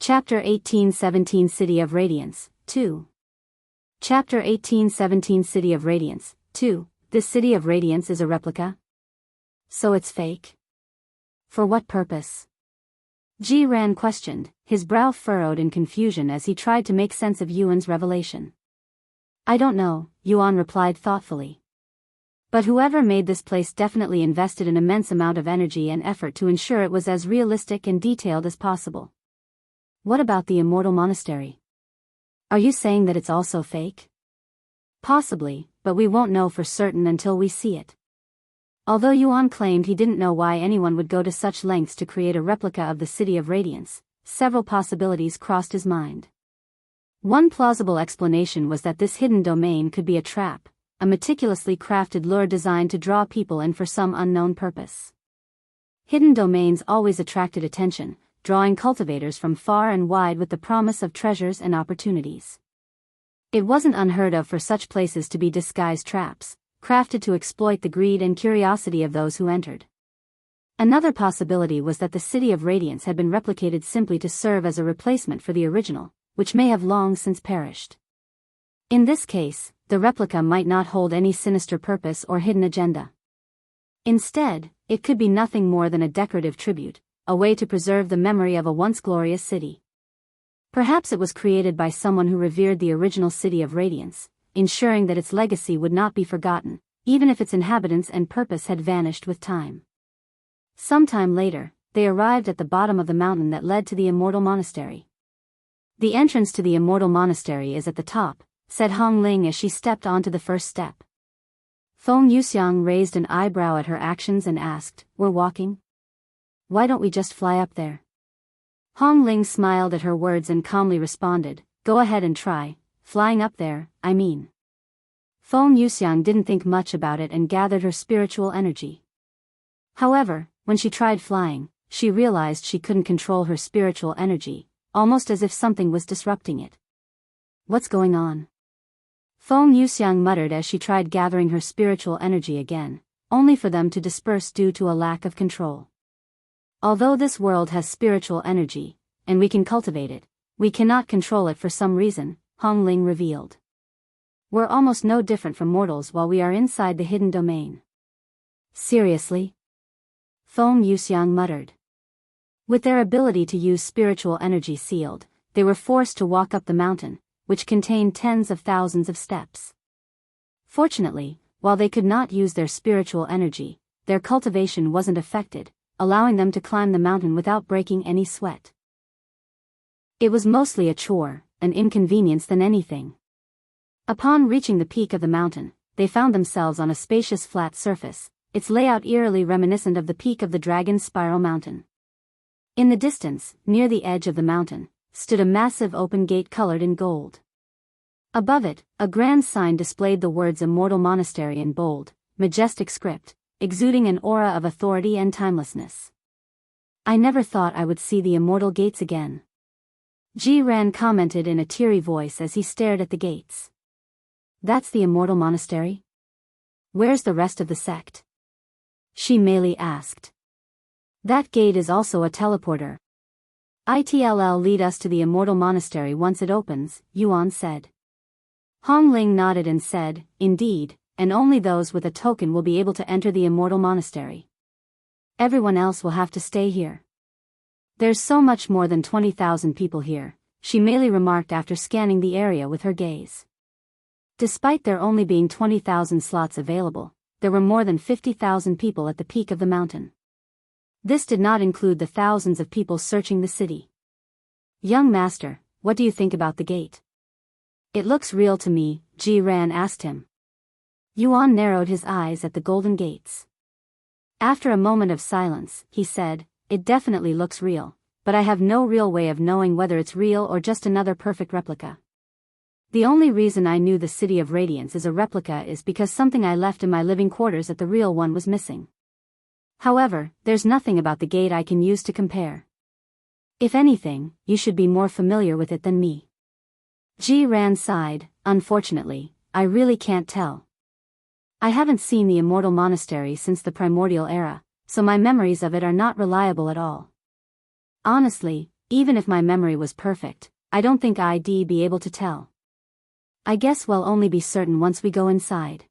Chapter 1817 City of Radiance, 2. Chapter 1817 City of Radiance, 2. This City of Radiance is a replica? So it's fake? For what purpose? Jiran questioned, his brow furrowed in confusion as he tried to make sense of Yuan's revelation. I don't know, Yuan replied thoughtfully. But whoever made this place definitely invested an immense amount of energy and effort to ensure it was as realistic and detailed as possible. What about the Immortal Monastery? Are you saying that it's also fake? Possibly, but we won't know for certain until we see it. Although Yuan claimed he didn't know why anyone would go to such lengths to create a replica of the City of Radiance, several possibilities crossed his mind. One plausible explanation was that this hidden domain could be a trap, a meticulously crafted lure designed to draw people in for some unknown purpose. Hidden domains always attracted attention, drawing cultivators from far and wide with the promise of treasures and opportunities. It wasn't unheard of for such places to be disguised traps, crafted to exploit the greed and curiosity of those who entered. Another possibility was that the City of Radiance had been replicated simply to serve as a replacement for the original, which may have long since perished. In this case, the replica might not hold any sinister purpose or hidden agenda. Instead, it could be nothing more than a decorative tribute, a way to preserve the memory of a once glorious city. Perhaps it was created by someone who revered the original City of Radiance, ensuring that its legacy would not be forgotten, even if its inhabitants and purpose had vanished with time. Sometime later, they arrived at the bottom of the mountain that led to the Immortal Monastery. The entrance to the Immortal Monastery is at the top, said Hong Ling as she stepped onto the first step. Feng Yuxiang raised an eyebrow at her actions and asked, "We're walking? Why don't we just fly up there?" Hong Ling smiled at her words and calmly responded, "Go ahead and try, flying up there, I mean." Feng Yuxiang didn't think much about it and gathered her spiritual energy. However, when she tried flying, she realized she couldn't control her spiritual energy, almost as if something was disrupting it. What's going on? Feng Yuxiang muttered as she tried gathering her spiritual energy again, only for them to disperse due to a lack of control. Although this world has spiritual energy, and we can cultivate it, we cannot control it for some reason, Hong Ling revealed. We're almost no different from mortals while we are inside the hidden domain. Seriously? Feng Yuxiang muttered. With their ability to use spiritual energy sealed, they were forced to walk up the mountain, which contained tens of thousands of steps. Fortunately, while they could not use their spiritual energy, their cultivation wasn't affected, allowing them to climb the mountain without breaking any sweat. It was mostly a chore, an inconvenience than anything. Upon reaching the peak of the mountain, they found themselves on a spacious flat surface, its layout eerily reminiscent of the peak of the Dragon's Spiral Mountain. In the distance, near the edge of the mountain, stood a massive open gate colored in gold. Above it, a grand sign displayed the words Immortal Monastery in bold, majestic script, exuding an aura of authority and timelessness. "I never thought I would see the immortal gates again," Jiran commented in a teary voice as he stared at the gates. "That's the Immortal Monastery? Where's the rest of the sect?" Shi Meili asked. "That gate is also a teleporter. It'll lead us to the Immortal Monastery once it opens," Yuan said. Hong Ling nodded and said, "Indeed, and only those with a token will be able to enter the Immortal Monastery. Everyone else will have to stay here." "There's so much more than 20,000 people here," Shi Meili remarked after scanning the area with her gaze. Despite there only being 20,000 slots available, there were more than 50,000 people at the peak of the mountain. This did not include the thousands of people searching the city. "Young master, what do you think about the gate?" "It looks real to me," Jiran asked him. Yuan narrowed his eyes at the golden gates. After a moment of silence, he said, "It definitely looks real, but I have no real way of knowing whether it's real or just another perfect replica. The only reason I knew the City of Radiance is a replica is because something I left in my living quarters at the real one was missing. However, there's nothing about the gate I can use to compare. If anything, you should be more familiar with it than me." Jiran sighed, "Unfortunately, I really can't tell. I haven't seen the Immortal Monastery since the primordial era, so my memories of it are not reliable at all. Honestly, Even if my memory was perfect, I don't think I'd be able to tell. I guess we'll only be certain once we go inside.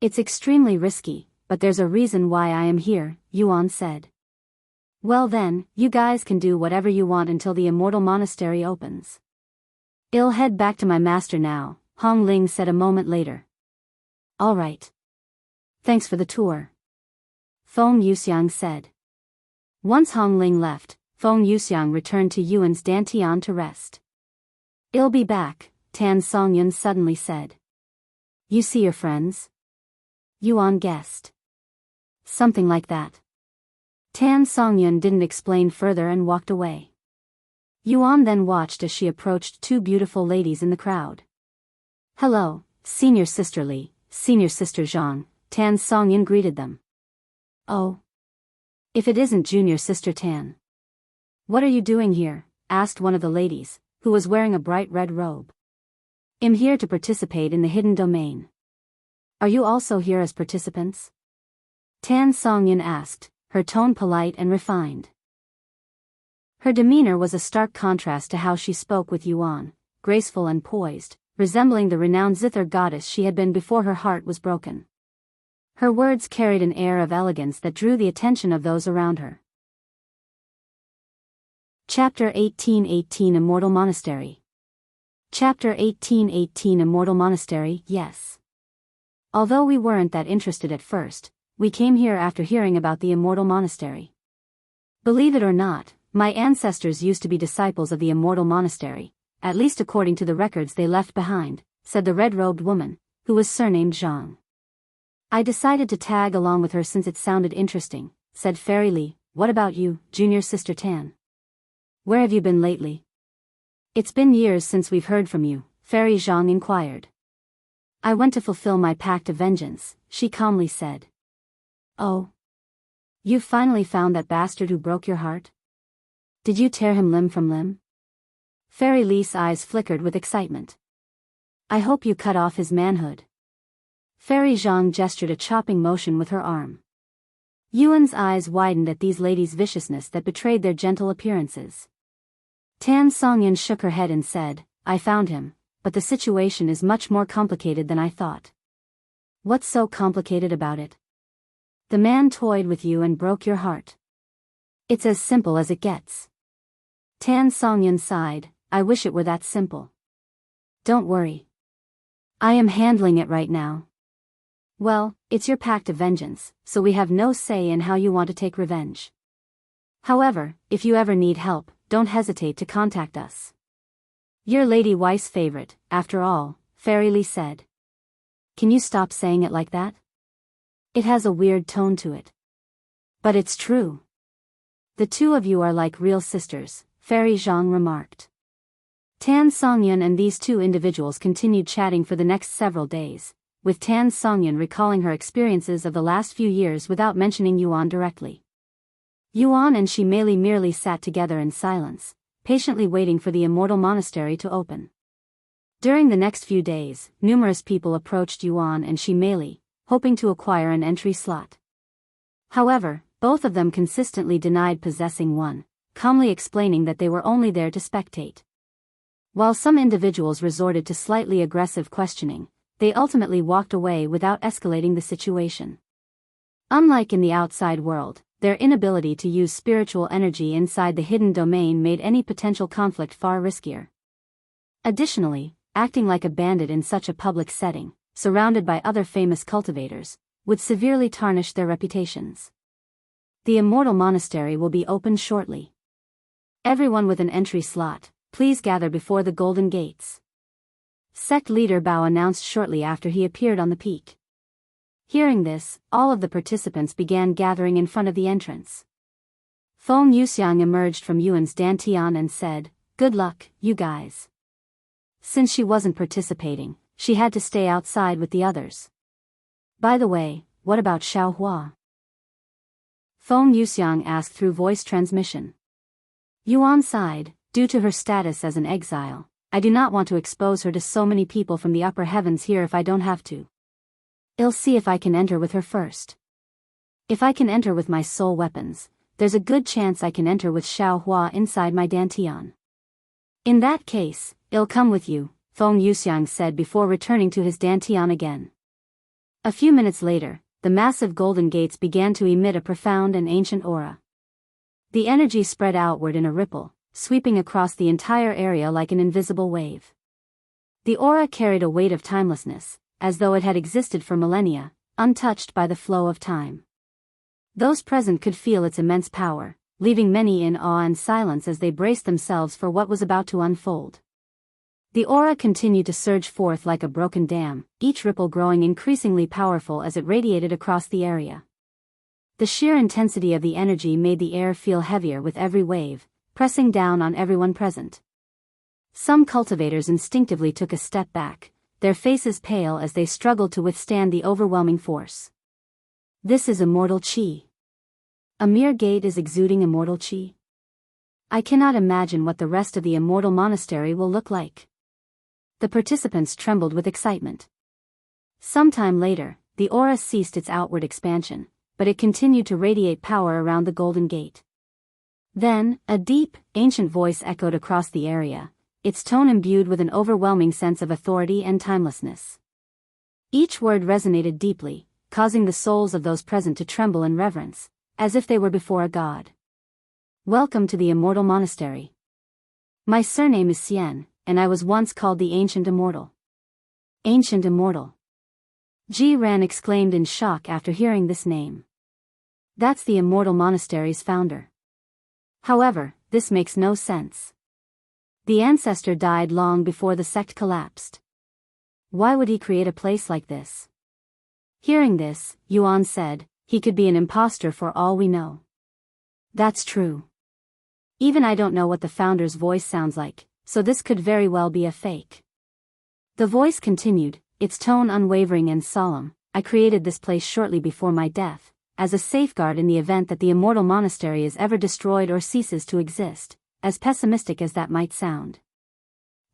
It's extremely risky, but there's a reason why I am here, Yuan said. Well then, you guys can do whatever you want until the Immortal Monastery opens. I'll head back to my master now, Hong Ling said a moment later. All right. Thanks for the tour. Feng Yuxiang said. Once Hong Ling left, Feng Yuxiang returned to Yuan's Dantian to rest. I'll be back, Tan Songyun suddenly said. You see your friends? Yuan guessed. Something like that. Tan Songyun didn't explain further and walked away. Yuan then watched as she approached two beautiful ladies in the crowd. Hello, Senior Sister Li, Senior Sister Zhang, Tan Songyun greeted them. Oh. If it isn't Junior Sister Tan. What are you doing here? Asked one of the ladies, who was wearing a bright red robe. I'm here to participate in the hidden domain. Are you also here as participants? Tan Songyun asked, her tone polite and refined. Her demeanor was a stark contrast to how she spoke with Yuan, graceful and poised, resembling the renowned Zither goddess she had been before her heart was broken. Her words carried an air of elegance that drew the attention of those around her. Chapter 1818 Immortal Monastery. Chapter 1818 Immortal Monastery, yes. Although we weren't that interested at first, we came here after hearing about the Immortal Monastery. Believe it or not, my ancestors used to be disciples of the Immortal Monastery, at least according to the records they left behind, said the red-robed woman, who was surnamed Zhang. I decided to tag along with her since it sounded interesting, said Fairy Li. What about you, Junior Sister Tan? Where have you been lately? It's been years since we've heard from you, Fairy Zhang inquired. I went to fulfill my pact of vengeance, she calmly said. Oh. You finally found that bastard who broke your heart? Did you tear him limb from limb? Fairy Li's eyes flickered with excitement. I hope you cut off his manhood. Fairy Zhang gestured a chopping motion with her arm. Yuan's eyes widened at these ladies' viciousness that betrayed their gentle appearances. Tan Songyun shook her head and said, I found him, but the situation is much more complicated than I thought. What's so complicated about it? The man toyed with you and broke your heart. It's as simple as it gets. Tan Songyun sighed, I wish it were that simple. Don't worry. I am handling it right now. Well, it's your pact of vengeance, so we have no say in how you want to take revenge. However, if you ever need help, don't hesitate to contact us. You're Lady Weiss' favorite, after all, Fairy Li said. Can you stop saying it like that? It has a weird tone to it. But it's true. The two of you are like real sisters, Fairy Zhang remarked. Tan Songyun and these two individuals continued chatting for the next several days, with Tan Songyun recalling her experiences of the last few years without mentioning Yuan directly. Yuan and she merely sat together in silence, patiently waiting for the Immortal Monastery to open. During the next few days, numerous people approached Yuan and she hoping to acquire an entry slot. However, both of them consistently denied possessing one, calmly explaining that they were only there to spectate. While some individuals resorted to slightly aggressive questioning, they ultimately walked away without escalating the situation. Unlike in the outside world, their inability to use spiritual energy inside the hidden domain made any potential conflict far riskier. Additionally, acting like a bandit in such a public setting, surrounded by other famous cultivators, would severely tarnish their reputations. The Immortal Monastery will be opened shortly. Everyone with an entry slot, please gather before the Golden Gates. Sect leader Bao announced shortly after he appeared on the peak. Hearing this, all of the participants began gathering in front of the entrance. Feng Yuxiang emerged from Yuan's Dantian and said, Good luck, you guys. Since she wasn't participating, she had to stay outside with the others. By the way, what about Xiaohua? Feng Yuxiang asked through voice transmission. Yuan sighed, due to her status as an exile, I do not want to expose her to so many people from the upper heavens here if I don't have to. I'll see if I can enter with her first. If I can enter with my soul weapons, there's a good chance I can enter with Xiao Hua inside my dantian. In that case, I'll come with you, Feng Yuxiang said before returning to his dantian again. A few minutes later, the massive golden gates began to emit a profound and ancient aura. The energy spread outward in a ripple, sweeping across the entire area like an invisible wave. The aura carried a weight of timelessness, as though it had existed for millennia, untouched by the flow of time. Those present could feel its immense power, leaving many in awe and silence as they braced themselves for what was about to unfold. The aura continued to surge forth like a broken dam, each ripple growing increasingly powerful as it radiated across the area. The sheer intensity of the energy made the air feel heavier with every wave, pressing down on everyone present. Some cultivators instinctively took a step back, their faces pale as they struggled to withstand the overwhelming force. This is immortal qi. A mere gate is exuding immortal qi. I cannot imagine what the rest of the Immortal Monastery will look like. The participants trembled with excitement. Sometime later, the aura ceased its outward expansion, but it continued to radiate power around the Golden Gate. Then, a deep, ancient voice echoed across the area, its tone imbued with an overwhelming sense of authority and timelessness. Each word resonated deeply, causing the souls of those present to tremble in reverence, as if they were before a god. Welcome to the Immortal Monastery. My surname is Tian, and I was once called the Ancient Immortal. Ancient Immortal. Ji Ran exclaimed in shock after hearing this name. That's the Immortal Monastery's founder. However, this makes no sense. The ancestor died long before the sect collapsed. Why would he create a place like this? Hearing this, Yuan said, he could be an imposter for all we know. That's true. Even I don't know what the founder's voice sounds like, so this could very well be a fake. The voice continued, its tone unwavering and solemn. I created this place shortly before my death, as a safeguard in the event that the Immortal Monastery is ever destroyed or ceases to exist, as pessimistic as that might sound.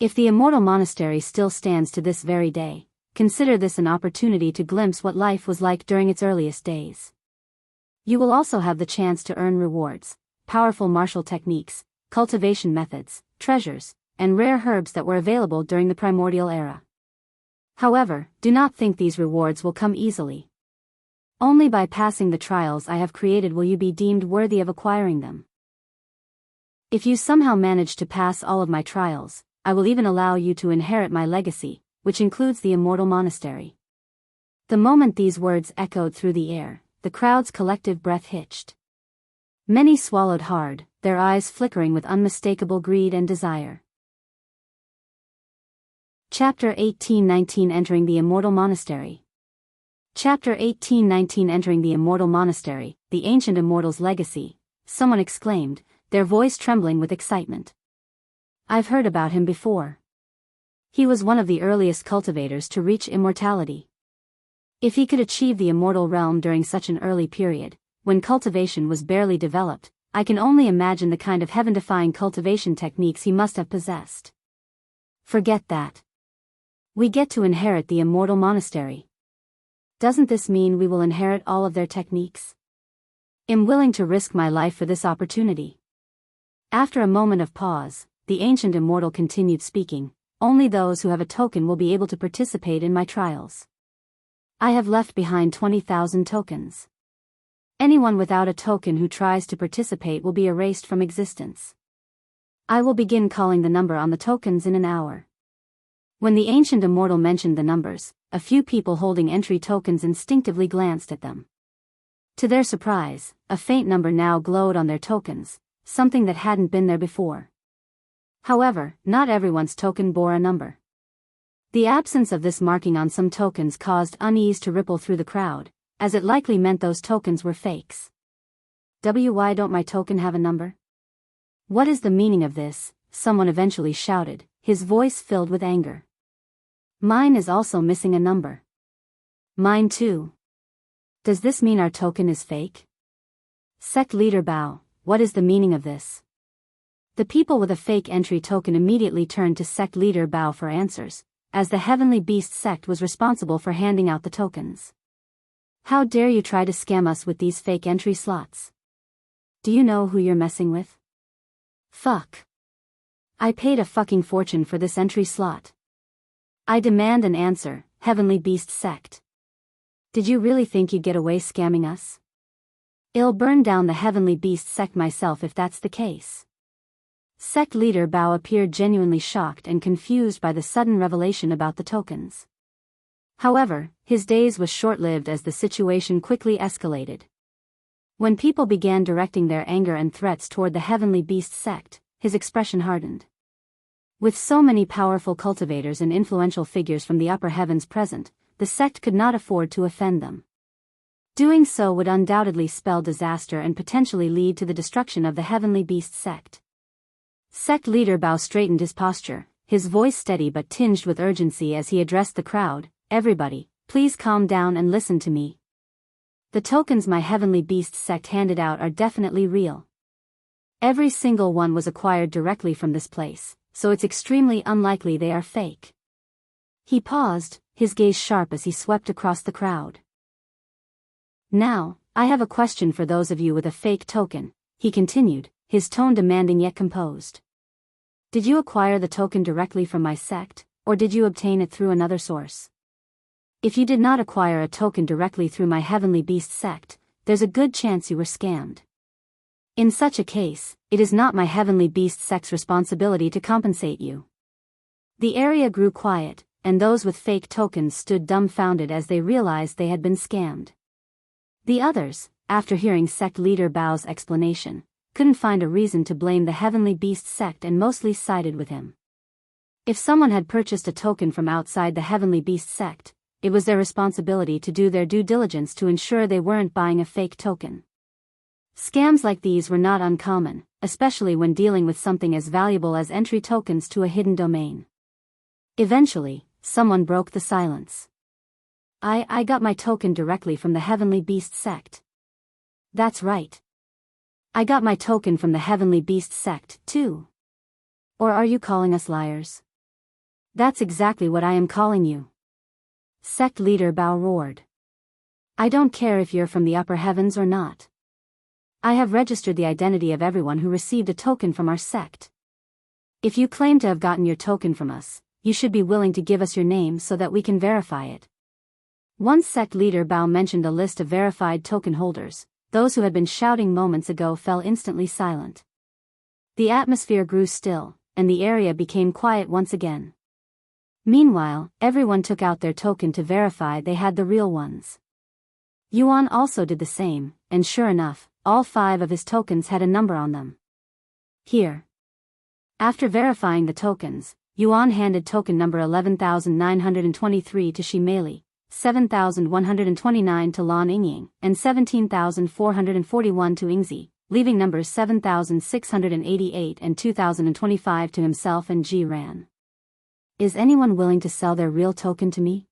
If the Immortal Monastery still stands to this very day, consider this an opportunity to glimpse what life was like during its earliest days. You will also have the chance to earn rewards, powerful martial techniques, cultivation methods, treasures, and rare herbs that were available during the primordial era. However, do not think these rewards will come easily. Only by passing the trials I have created will you be deemed worthy of acquiring them. If you somehow manage to pass all of my trials, I will even allow you to inherit my legacy, which includes the Immortal Monastery. The moment these words echoed through the air, the crowd's collective breath hitched. Many swallowed hard, their eyes flickering with unmistakable greed and desire. Chapter 18-19 Entering the Immortal Monastery. Chapter 18-19 Entering the Immortal Monastery, the Ancient Immortal's Legacy, someone exclaimed, their voice trembling with excitement. I've heard about him before. He was one of the earliest cultivators to reach immortality. If he could achieve the immortal realm during such an early period, when cultivation was barely developed, I can only imagine the kind of heaven-defying cultivation techniques he must have possessed. Forget that. We get to inherit the Immortal Monastery. Doesn't this mean we will inherit all of their techniques? I'm willing to risk my life for this opportunity. After a moment of pause, the Ancient Immortal continued speaking, only those who have a token will be able to participate in my trials. I have left behind 20,000 tokens. Anyone without a token who tries to participate will be erased from existence. I will begin calling the number on the tokens in an hour. When the Ancient Immortal mentioned the numbers, a few people holding entry tokens instinctively glanced at them. To their surprise, a faint number now glowed on their tokens, something that hadn't been there before. However, not everyone's token bore a number. The absence of this marking on some tokens caused unease to ripple through the crowd, as it likely meant those tokens were fakes. Why don't my token have a number? What is the meaning of this? Someone eventually shouted, his voice filled with anger. Mine is also missing a number. Mine too. Does this mean our token is fake? Sect leader Bao, what is the meaning of this? The people with a fake entry token immediately turned to Sect leader Bao for answers, as the Heavenly Beast sect was responsible for handing out the tokens. How dare you try to scam us with these fake entry slots? Do you know who you're messing with? Fuck. I paid a fucking fortune for this entry slot. I demand an answer, Heavenly Beast Sect. Did you really think you'd get away scamming us? I'll burn down the Heavenly Beast Sect myself if that's the case. Sect leader Bao appeared genuinely shocked and confused by the sudden revelation about the tokens. However, his daze was short-lived as the situation quickly escalated. When people began directing their anger and threats toward the Heavenly Beast Sect, his expression hardened. With so many powerful cultivators and influential figures from the upper heavens present, the sect could not afford to offend them. Doing so would undoubtedly spell disaster and potentially lead to the destruction of the Heavenly Beast Sect. Sect leader Bao straightened his posture, his voice steady but tinged with urgency as he addressed the crowd. Everybody, please calm down and listen to me. The tokens my Heavenly Beast Sect handed out are definitely real. Every single one was acquired directly from this place, so it's extremely unlikely they are fake. He paused, his gaze sharp as he swept across the crowd. Now, I have a question for those of you with a fake token, he continued, his tone demanding yet composed. Did you acquire the token directly from my sect, or did you obtain it through another source? If you did not acquire a token directly through my Heavenly Beast Sect, there's a good chance you were scammed. In such a case, it is not my Heavenly Beast Sect's responsibility to compensate you. The area grew quiet, and those with fake tokens stood dumbfounded as they realized they had been scammed. The others, after hearing Sect leader Bao's explanation, couldn't find a reason to blame the Heavenly Beast Sect and mostly sided with him. If someone had purchased a token from outside the Heavenly Beast Sect, it was their responsibility to do their due diligence to ensure they weren't buying a fake token. Scams like these were not uncommon, especially when dealing with something as valuable as entry tokens to a hidden domain. Eventually, someone broke the silence. I got my token directly from the Heavenly Beast Sect. That's right. I got my token from the Heavenly Beast Sect, too. Or are you calling us liars? That's exactly what I am calling you. Sect leader Bao roared. I don't care if you're from the upper heavens or not. I have registered the identity of everyone who received a token from our sect. If you claim to have gotten your token from us, you should be willing to give us your name so that we can verify it. One sect leader Bao mentioned a list of verified token holders. Those who had been shouting moments ago fell instantly silent. The atmosphere grew still, and the area became quiet once again. Meanwhile, everyone took out their token to verify they had the real ones. Yuan also did the same, and sure enough, all 5 of his tokens had a number on them. Here. After verifying the tokens, Yuan handed token number 11,923 to Shimeli, 7,129 to Lan Yingying, and 17,441 to Yingzi, leaving numbers 7,688 and 2,025 to himself and Ji Ran. Is anyone willing to sell their real token to me?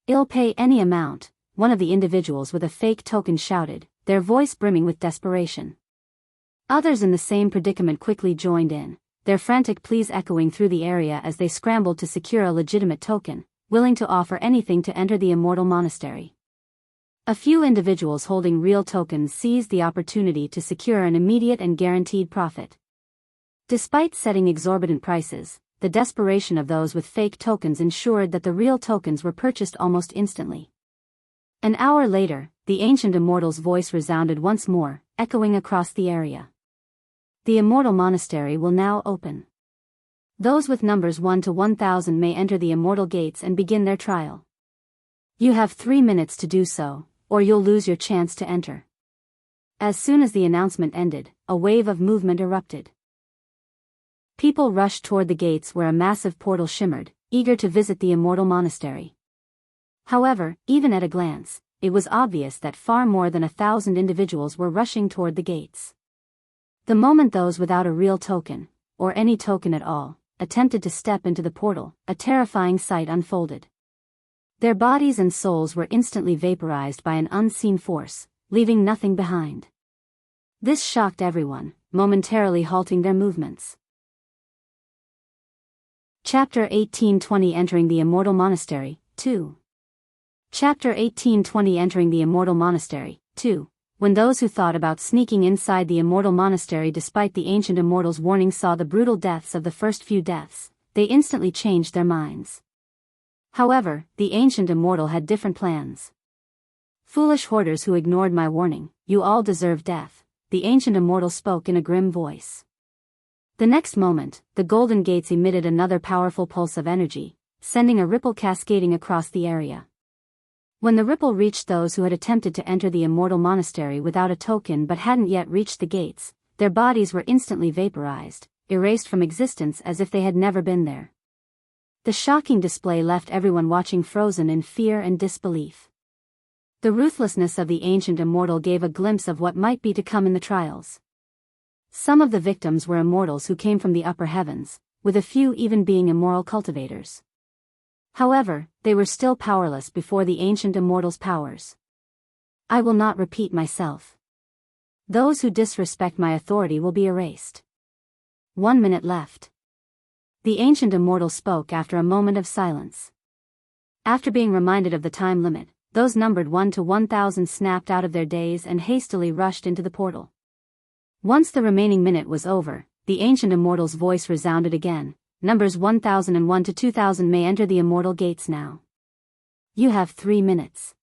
I'll pay any amount, one of the individuals with a fake token shouted, their voice brimming with desperation. Others in the same predicament quickly joined in, their frantic pleas echoing through the area as they scrambled to secure a legitimate token, willing to offer anything to enter the Immortal Monastery. A few individuals holding real tokens seized the opportunity to secure an immediate and guaranteed profit. Despite setting exorbitant prices, the desperation of those with fake tokens ensured that the real tokens were purchased almost instantly. An hour later, the ancient Immortal's voice resounded once more, echoing across the area. The Immortal Monastery will now open. Those with numbers 1 to 1,000 may enter the Immortal Gates and begin their trial. You have 3 minutes to do so, or you'll lose your chance to enter. As soon as the announcement ended, a wave of movement erupted. People rushed toward the gates where a massive portal shimmered, eager to visit the Immortal Monastery. However, even at a glance, it was obvious that far more than 1,000 individuals were rushing toward the gates. The moment those without a real token, or any token at all, attempted to step into the portal, a terrifying sight unfolded. Their bodies and souls were instantly vaporized by an unseen force, leaving nothing behind. This shocked everyone, momentarily halting their movements. Chapter 1820 Entering the Immortal Monastery, 2. Chapter 1820 Entering the Immortal Monastery, 2. when those who thought about sneaking inside the Immortal Monastery despite the ancient Immortal's warning saw the brutal deaths of the first few deaths, they instantly changed their minds. However, the ancient Immortal had different plans. "Foolish hoarders who ignored my warning, you all deserve death," the ancient Immortal spoke in a grim voice. The next moment, the golden gates emitted another powerful pulse of energy, sending a ripple cascading across the area. When the ripple reached those who had attempted to enter the Immortal Monastery without a token but hadn't yet reached the gates, their bodies were instantly vaporized, erased from existence as if they had never been there. The shocking display left everyone watching frozen in fear and disbelief. The ruthlessness of the ancient Immortal gave a glimpse of what might be to come in the trials. Some of the victims were immortals who came from the upper heavens, with a few even being immoral cultivators. However, they were still powerless before the ancient Immortal's powers. "I will not repeat myself. Those who disrespect my authority will be erased." 1 minute left. The ancient Immortal spoke after a moment of silence. After being reminded of the time limit, those numbered 1 to 1,000 snapped out of their daze and hastily rushed into the portal. Once the remaining minute was over, the ancient Immortal's voice resounded again. "Numbers 1001 to 2000 may enter the Immortal Gates now. You have 3 minutes."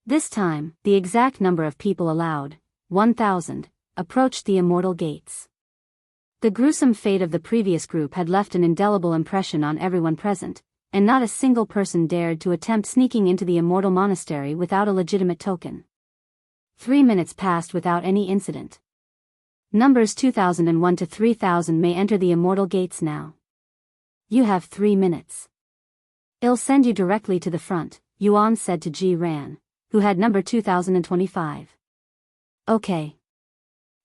This time, the exact number of people allowed, 1,000, approached the Immortal Gates. The gruesome fate of the previous group had left an indelible impression on everyone present, and not a single person dared to attempt sneaking into the Immortal Monastery without a legitimate token. 3 minutes passed without any incident. Numbers 2001 to 3000 may enter the Immortal Gates now. You have 3 minutes. I'll send you directly to the front, Yuan said to Ji Ran, who had number 2025. Okay.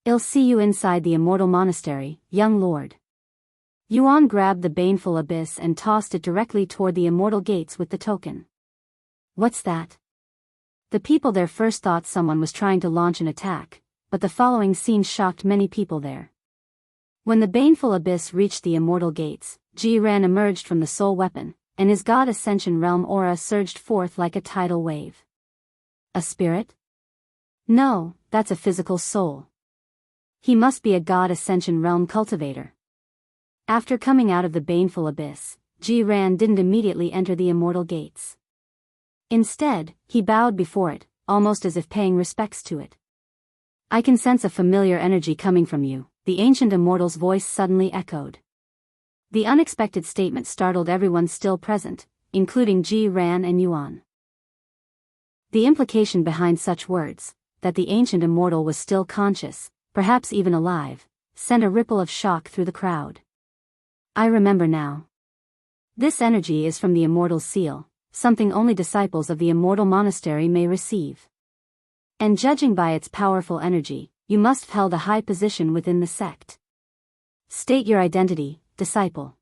I'll see you inside the Immortal Monastery, young lord. Yuan grabbed the baneful abyss and tossed it directly toward the Immortal Gates with the token. What's that? The people there first thought someone was trying to launch an attack, but the following scene shocked many people there. When the baneful abyss reached the Immortal Gates, Ji Ran emerged from the soul weapon, and his god Ascension realm aura surged forth like a tidal wave. A spirit? No, that's a physical soul. He must be a god Ascension realm cultivator. After coming out of the baneful abyss, Ji Ran didn't immediately enter the Immortal Gates. Instead, he bowed before it, almost as if paying respects to it. I can sense a familiar energy coming from you, the ancient Immortal's voice suddenly echoed. The unexpected statement startled everyone still present, including Ji Ran and Yuan. The implication behind such words, that the ancient Immortal was still conscious, perhaps even alive, sent a ripple of shock through the crowd. I remember now. This energy is from the Immortal's seal, something only disciples of the Immortal Monastery may receive. And judging by its powerful energy, you must have held a high position within the sect. State your identity, disciple.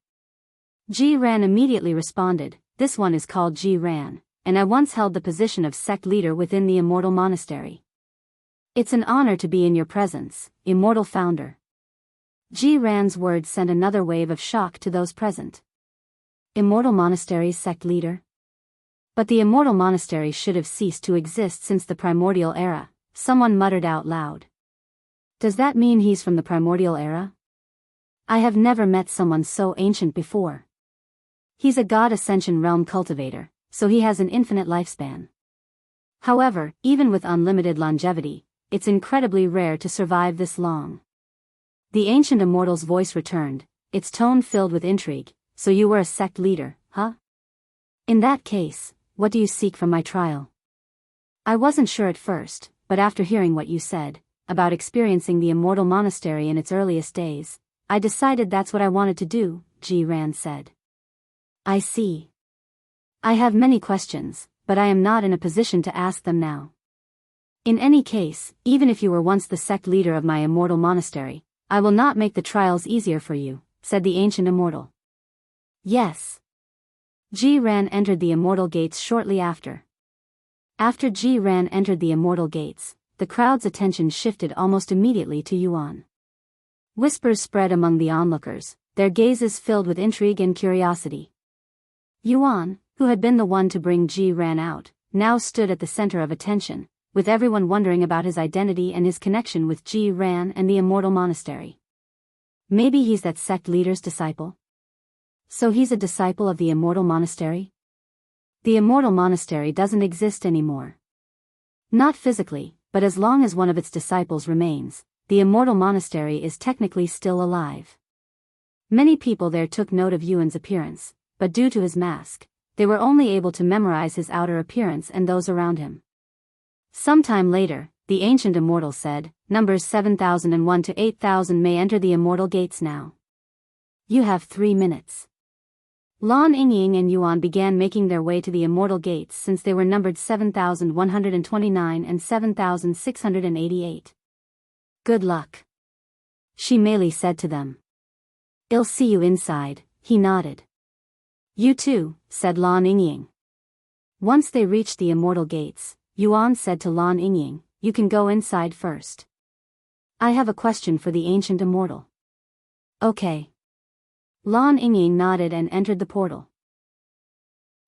Ji Ran immediately responded, this one is called Ji Ran, and I once held the position of sect leader within the Immortal Monastery. It's an honor to be in your presence, Immortal founder. Ji Ran's words sent another wave of shock to those present. Immortal Monastery's sect leader? But the Immortal Monastery should have ceased to exist since the primordial era, someone muttered out loud. Does that mean he's from the primordial era? I have never met someone so ancient before. He's a god Ascension realm cultivator, so he has an infinite lifespan. However, even with unlimited longevity, it's incredibly rare to survive this long. The ancient Immortal's voice returned, its tone filled with intrigue. So you were a sect leader, huh? In that case, what do you seek from my trial? I wasn't sure at first, but after hearing what you said, about experiencing the Immortal Monastery in its earliest days, I decided that's what I wanted to do, Ji Ran said. I see. I have many questions, but I am not in a position to ask them now. In any case, even if you were once the sect leader of my Immortal Monastery, I will not make the trials easier for you, said the ancient Immortal. Yes. Ji Ran entered the Immortal Gates shortly after. After Ji Ran entered the Immortal Gates, the crowd's attention shifted almost immediately to Yuan. Whispers spread among the onlookers, their gazes filled with intrigue and curiosity. Yuan, who had been the one to bring Ji Ran out, now stood at the center of attention, with everyone wondering about his identity and his connection with Ran and the Immortal Monastery. Maybe he's that sect leader's disciple? So he's a disciple of the Immortal Monastery? The Immortal Monastery doesn't exist anymore. Not physically, but as long as one of its disciples remains, the Immortal Monastery is technically still alive. Many people there took note of Yuan's appearance, but due to his mask, they were only able to memorize his outer appearance and those around him. Sometime later, the ancient Immortal said, "Numbers 7001 to 8000 may enter the Immortal Gates now. You have 3 minutes." Lan Yingying and Yuan began making their way to the Immortal Gates since they were numbered 7129 and 7688. "Good luck," Shi Meili said to them. "I'll see you inside," he nodded. "You too," said Lan Yingying. Once they reached the Immortal Gates, Yuan said to Lan Yingying, "You can go inside first. I have a question for the ancient Immortal." "Okay." Lan Yingying nodded and entered the portal.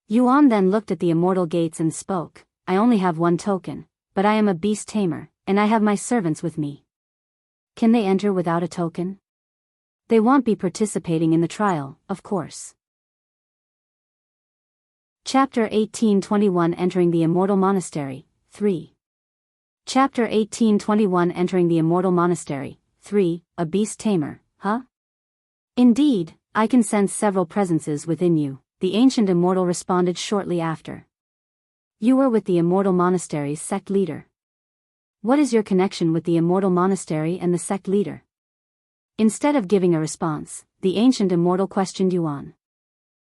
Yuan then looked at the Immortal Gates and spoke, "I only have 1 token, but I am a beast tamer, and I have my servants with me. Can they enter without a token? They won't be participating in the trial, of course." Chapter 1821 Entering the Immortal Monastery, 3. Chapter 1821 Entering the Immortal Monastery, 3, A Beast Tamer, huh? "Indeed, I can sense several presences within you," the ancient Immortal responded shortly after. "You were with the Immortal Monastery's sect leader. What is your connection with the Immortal Monastery and the sect leader?" Instead of giving a response, the ancient Immortal questioned Yuan.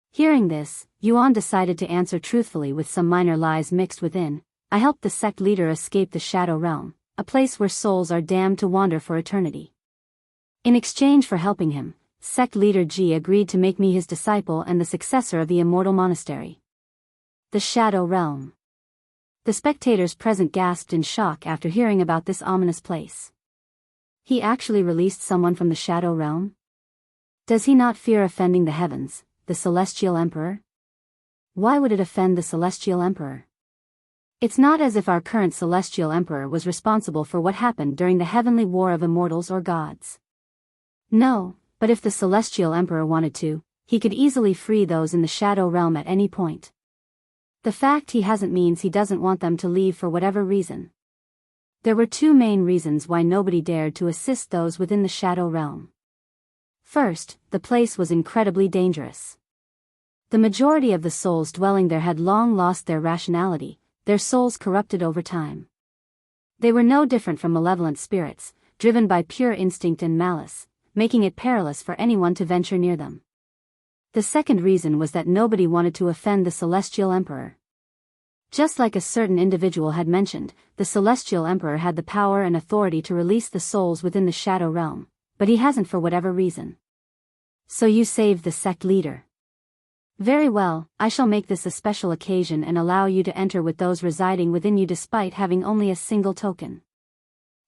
Hearing this, Yuan decided to answer truthfully with some minor lies mixed within. "I helped the sect leader escape the Shadow Realm, a place where souls are damned to wander for eternity. In exchange for helping him, sect leader Ji agreed to make me his disciple and the successor of the Immortal Monastery." The Shadow Realm. The spectators present gasped in shock after hearing about this ominous place. He actually released someone from the Shadow Realm? Does he not fear offending the heavens, the Celestial Emperor? Why would it offend the Celestial Emperor? It's not as if our current Celestial Emperor was responsible for what happened during the heavenly war of immortals or gods. No, but if the Celestial Emperor wanted to, he could easily free those in the Shadow Realm at any point. The fact he hasn't means he doesn't want them to leave for whatever reason. There were 2 main reasons why nobody dared to assist those within the Shadow Realm. First, the place was incredibly dangerous. The majority of the souls dwelling there had long lost their rationality, their souls corrupted over time. They were no different from malevolent spirits, driven by pure instinct and malice, making it perilous for anyone to venture near them. The second reason was that nobody wanted to offend the Celestial Emperor. Just like a certain individual had mentioned, the Celestial Emperor had the power and authority to release the souls within the Shadow Realm, but he hasn't for whatever reason. So you saved the sect leader. Very well, I shall make this a special occasion and allow you to enter with those residing within you despite having only a single token.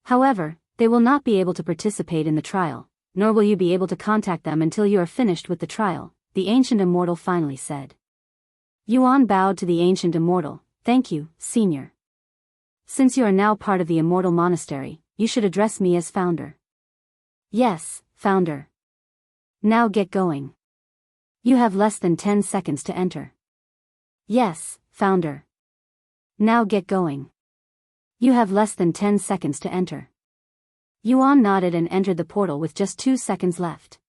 However, they will not be able to participate in the trial, nor will you be able to contact them until you are finished with the trial, the Ancient Immortal finally said. Yuan bowed to the Ancient Immortal. "Thank you, Senior. Since you are now part of the Immortal Monastery, you should address me as Founder." "Yes, Founder. Now get going. You have less than 10 seconds to enter." "Yes, Founder. Now get going. You have less than 10 seconds to enter." Yuan nodded and entered the portal with just 2 seconds left.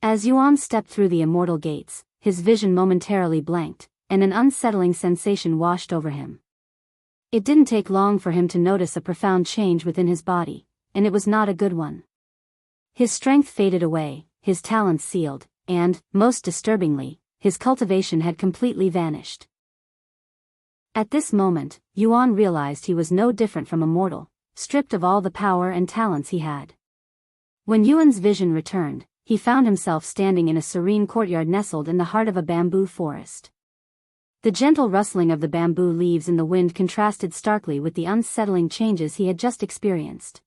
As Yuan stepped through the Immortal Gates, his vision momentarily blanked, and an unsettling sensation washed over him. It didn't take long for him to notice a profound change within his body, and it was not a good one. His strength faded away, his talents sealed, and, most disturbingly, his cultivation had completely vanished. At this moment, Yuan realized he was no different from a mortal, stripped of all the power and talents he had. When Yuan's vision returned, he found himself standing in a serene courtyard nestled in the heart of a bamboo forest. The gentle rustling of the bamboo leaves in the wind contrasted starkly with the unsettling changes he had just experienced.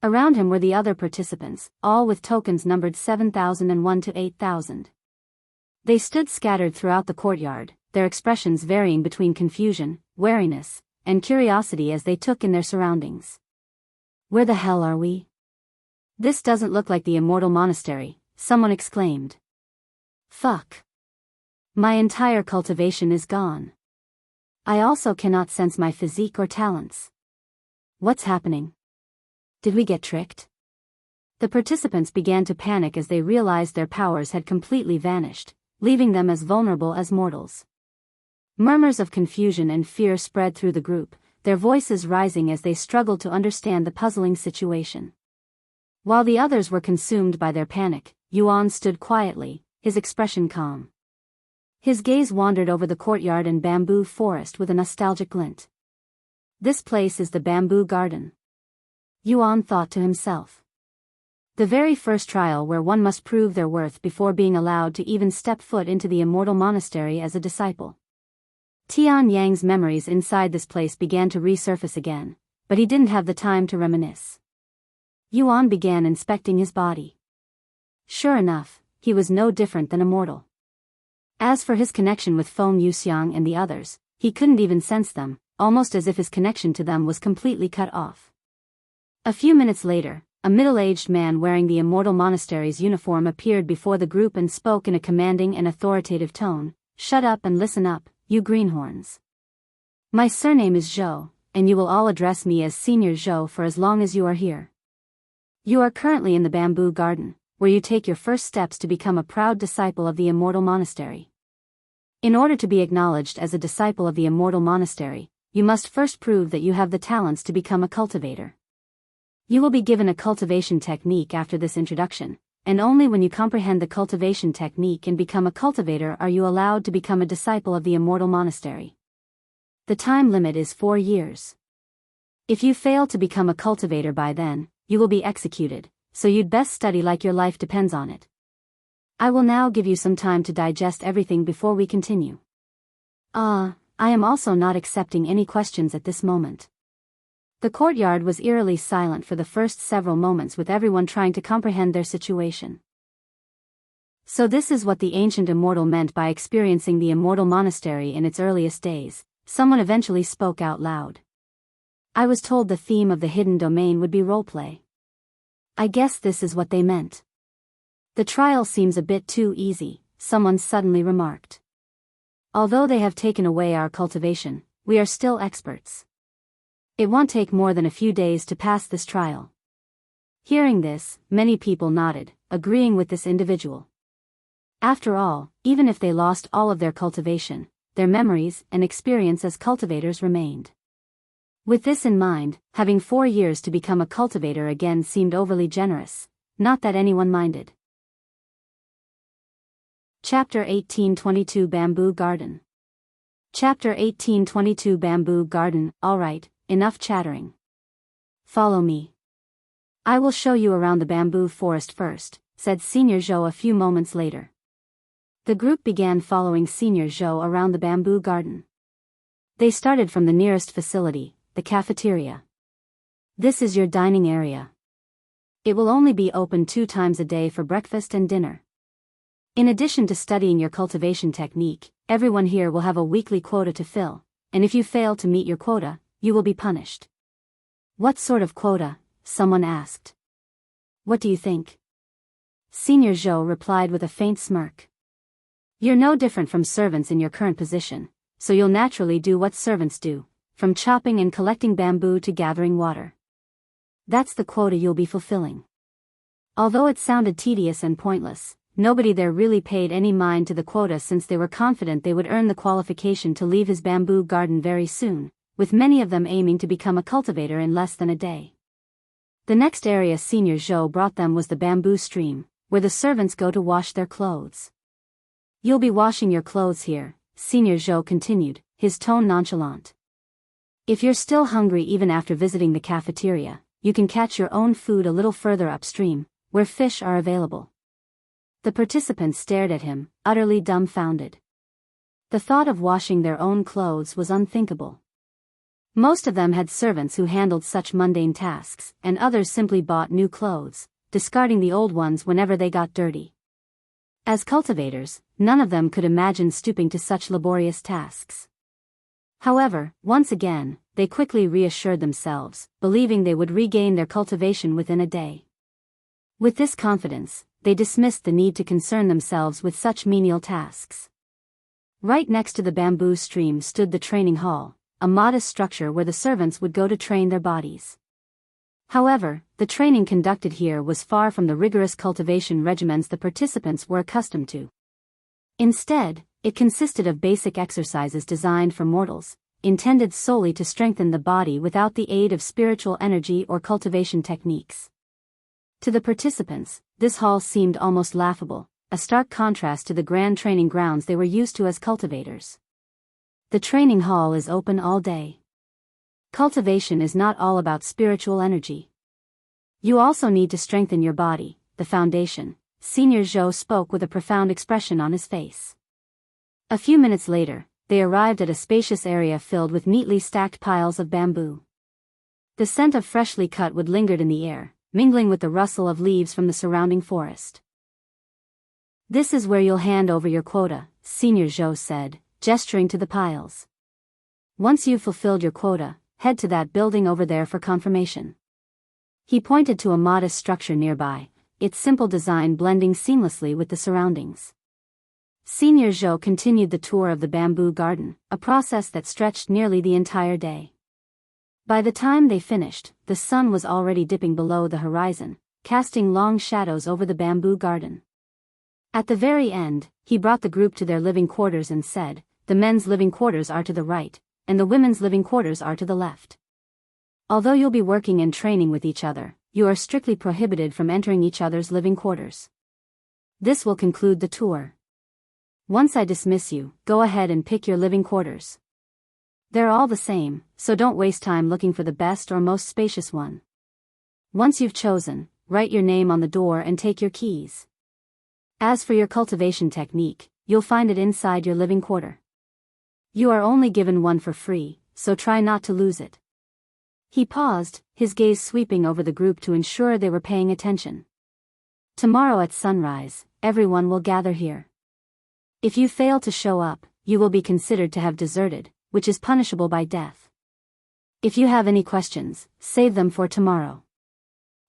Around him were the other participants, all with tokens numbered 7001 to 8000. They stood scattered throughout the courtyard, their expressions varying between confusion, wariness, and curiosity as they took in their surroundings. Where the hell are we? This doesn't look like the Immortal Monastery, someone exclaimed. Fuck. My entire cultivation is gone. I also cannot sense my physique or talents. What's happening? Did we get tricked? The participants began to panic as they realized their powers had completely vanished, leaving them as vulnerable as mortals. Murmurs of confusion and fear spread through the group, their voices rising as they struggled to understand the puzzling situation. While the others were consumed by their panic, Yuan stood quietly, his expression calm. His gaze wandered over the courtyard and bamboo forest with a nostalgic glint. This place is the bamboo garden. Yuan thought to himself. The very first trial where one must prove their worth before being allowed to even step foot into the Immortal Monastery as a disciple. Tian Yang's memories inside this place began to resurface again, but he didn't have the time to reminisce. Yuan began inspecting his body. Sure enough, he was no different than a mortal. As for his connection with Feng Yuxiang and the others, he couldn't even sense them, almost as if his connection to them was completely cut off. A few minutes later, a middle-aged man wearing the Immortal Monastery's uniform appeared before the group and spoke in a commanding and authoritative tone. Shut up and listen up, you greenhorns. My surname is Zhou, and you will all address me as Senior Zhou for as long as you are here. You are currently in the bamboo garden, where you take your first steps to become a proud disciple of the Immortal Monastery. In order to be acknowledged as a disciple of the Immortal Monastery, you must first prove that you have the talents to become a cultivator. You will be given a cultivation technique after this introduction, and only when you comprehend the cultivation technique and become a cultivator are you allowed to become a disciple of the Immortal Monastery. The time limit is 4 years. If you fail to become a cultivator by then, you will be executed, so you'd best study like your life depends on it. I will now give you some time to digest everything before we continue. I am also not accepting any questions at this moment. The courtyard was eerily silent for the first several moments, with everyone trying to comprehend their situation. So this is what the ancient immortal meant by experiencing the Immortal Monastery in its earliest days, someone eventually spoke out loud. I was told the theme of the hidden domain would be roleplay. I guess this is what they meant. The trial seems a bit too easy, someone suddenly remarked. Although they have taken away our cultivation, we are still experts. It won't take more than a few days to pass this trial. Hearing this, many people nodded, agreeing with this individual. After all, even if they lost all of their cultivation, their memories and experience as cultivators remained. With this in mind, having 4 years to become a cultivator again seemed overly generous, not that anyone minded. Chapter 1822 Bamboo Garden. Chapter 1822 Bamboo Garden. Alright, enough chattering. Follow me. I will show you around the bamboo forest first, said Senior Zhou a few moments later. The group began following Senior Zhou around the bamboo garden. They started from the nearest facility, the cafeteria. This is your dining area. It will only be open 2 times a day for breakfast and dinner. In addition to studying your cultivation technique, everyone here will have a weekly quota to fill, and if you fail to meet your quota, you will be punished. What sort of quota? Someone asked. What do you think? Senior Zhou replied with a faint smirk. You're no different from servants in your current position, so you'll naturally do what servants do, from chopping and collecting bamboo to gathering water. That's the quota you'll be fulfilling. Although it sounded tedious and pointless, nobody there really paid any mind to the quota since they were confident they would earn the qualification to leave his bamboo garden very soon, with many of them aiming to become a cultivator in less than a day. The next area Senior Zhou brought them was the bamboo stream, where the servants go to wash their clothes. You'll be washing your clothes here, Senior Zhou continued, his tone nonchalant. If you're still hungry even after visiting the cafeteria, you can catch your own food a little further upstream, where fish are available. The participants stared at him, utterly dumbfounded. The thought of washing their own clothes was unthinkable. Most of them had servants who handled such mundane tasks, and others simply bought new clothes, discarding the old ones whenever they got dirty. As cultivators, none of them could imagine stooping to such laborious tasks. However, once again, they quickly reassured themselves, believing they would regain their cultivation within a day. With this confidence, they dismissed the need to concern themselves with such menial tasks. Right next to the bamboo stream stood the training hall, a modest structure where the servants would go to train their bodies. However, the training conducted here was far from the rigorous cultivation regimens the participants were accustomed to. Instead, it consisted of basic exercises designed for mortals, intended solely to strengthen the body without the aid of spiritual energy or cultivation techniques. To the participants, this hall seemed almost laughable, a stark contrast to the grand training grounds they were used to as cultivators. The training hall is open all day. Cultivation is not all about spiritual energy. You also need to strengthen your body, the foundation. Senior Zhou spoke with a profound expression on his face. A few minutes later, they arrived at a spacious area filled with neatly stacked piles of bamboo. The scent of freshly cut wood lingered in the air, mingling with the rustle of leaves from the surrounding forest. "This is where you'll hand over your quota," Senior Zhou said, gesturing to the piles. "Once you've fulfilled your quota, head to that building over there for confirmation." He pointed to a modest structure nearby, its simple design blending seamlessly with the surroundings. Senior Zhou continued the tour of the bamboo garden, a process that stretched nearly the entire day. By the time they finished, the sun was already dipping below the horizon, casting long shadows over the bamboo garden. At the very end, he brought the group to their living quarters and said, "The men's living quarters are to the right, and the women's living quarters are to the left. Although you'll be working and training with each other, you are strictly prohibited from entering each other's living quarters. This will conclude the tour. Once I dismiss you, go ahead and pick your living quarters. They're all the same, so don't waste time looking for the best or most spacious one. Once you've chosen, write your name on the door and take your keys. As for your cultivation technique, you'll find it inside your living quarter. You are only given one for free, so try not to lose it." He paused, his gaze sweeping over the group to ensure they were paying attention. "Tomorrow at sunrise, everyone will gather here. If you fail to show up, you will be considered to have deserted, which is punishable by death. If you have any questions, save them for tomorrow."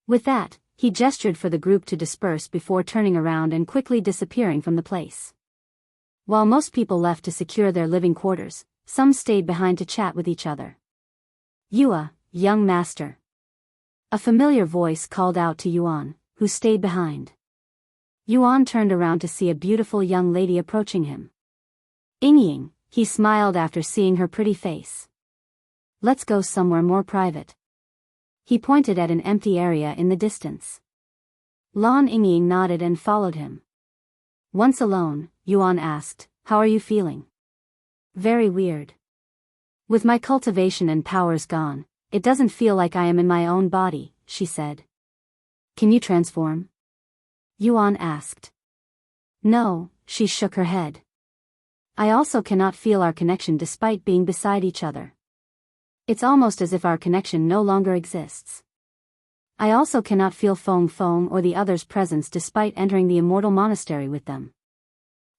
With that, he gestured for the group to disperse before turning around and quickly disappearing from the place. While most people left to secure their living quarters, some stayed behind to chat with each other. "Yua, young master." A familiar voice called out to Yuan, who stayed behind. Yuan turned around to see a beautiful young lady approaching him. "Yingying," he smiled after seeing her pretty face. "Let's go somewhere more private." He pointed at an empty area in the distance. Lan Yingying nodded and followed him. Once alone, Yuan asked, "How are you feeling?" "Very weird. With my cultivation and powers gone, it doesn't feel like I am in my own body," she said. "Can you transform?" Yuan asked. "No," she shook her head. "I also cannot feel our connection despite being beside each other. It's almost as if our connection no longer exists. I also cannot feel Feng Feng or the others' presence despite entering the Immortal Monastery with them.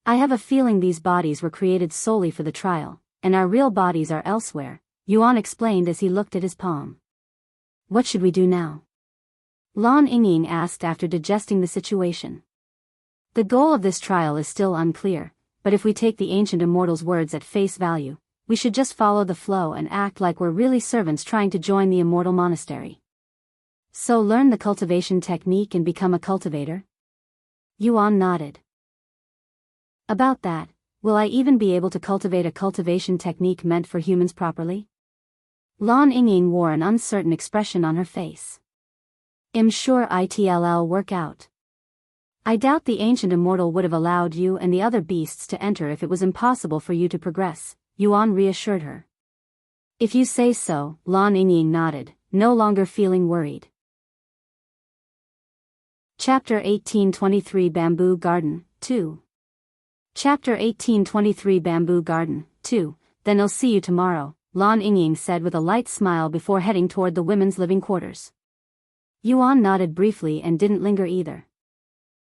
I have a feeling these bodies were created solely for the trial, and our real bodies are elsewhere," Yuan explained as he looked at his palm. "What should we do now?" Lan Yingying asked after digesting the situation. "The goal of this trial is still unclear, but if we take the ancient immortal's words at face value, we should just follow the flow and act like we're really servants trying to join the Immortal Monastery. So learn the cultivation technique and become a cultivator?" Yuan nodded. "About that, will I even be able to cultivate a cultivation technique meant for humans properly?" Lan Yingying wore an uncertain expression on her face. "I'm sure it'll work out. I doubt the ancient immortal would have allowed you and the other beasts to enter if it was impossible for you to progress," Yuan reassured her. "If you say so," Lan Yingying nodded, no longer feeling worried. Chapter 1823 Bamboo Garden, 2. Chapter 1823 Bamboo Garden, 2. "Then I'll see you tomorrow," Lan Yingying said with a light smile before heading toward the women's living quarters. Yuan nodded briefly and didn't linger either.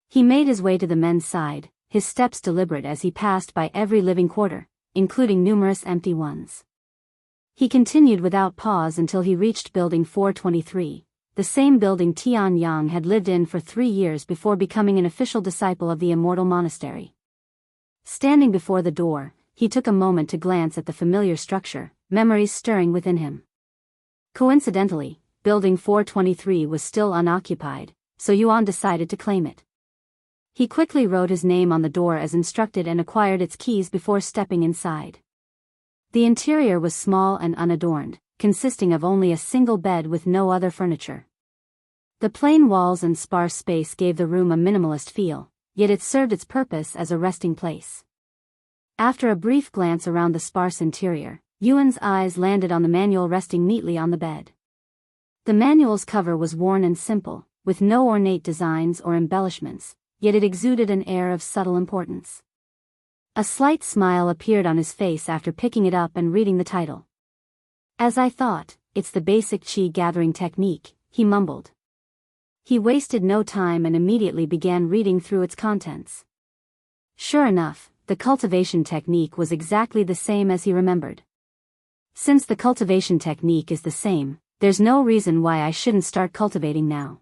He made his way to the men's side, his steps deliberate as he passed by every living quarter, including numerous empty ones. He continued without pause until he reached Building 423, the same building Tian had lived in for 3 years before becoming an official disciple of the Immortal Monastery. Standing before the door, he took a moment to glance at the familiar structure, memories stirring within him. Coincidentally, Building 423 was still unoccupied, so Yuan decided to claim it. He quickly wrote his name on the door as instructed and acquired its keys before stepping inside. The interior was small and unadorned, consisting of only a single bed with no other furniture. The plain walls and sparse space gave the room a minimalist feel, yet it served its purpose as a resting place. After a brief glance around the sparse interior, Yuan's eyes landed on the manual resting neatly on the bed. The manual's cover was worn and simple, with no ornate designs or embellishments, yet it exuded an air of subtle importance. A slight smile appeared on his face after picking it up and reading the title. "As I thought, it's the basic qi gathering technique," he mumbled. He wasted no time and immediately began reading through its contents. Sure enough, the cultivation technique was exactly the same as he remembered. Since the cultivation technique is the same, there's no reason why I shouldn't start cultivating now.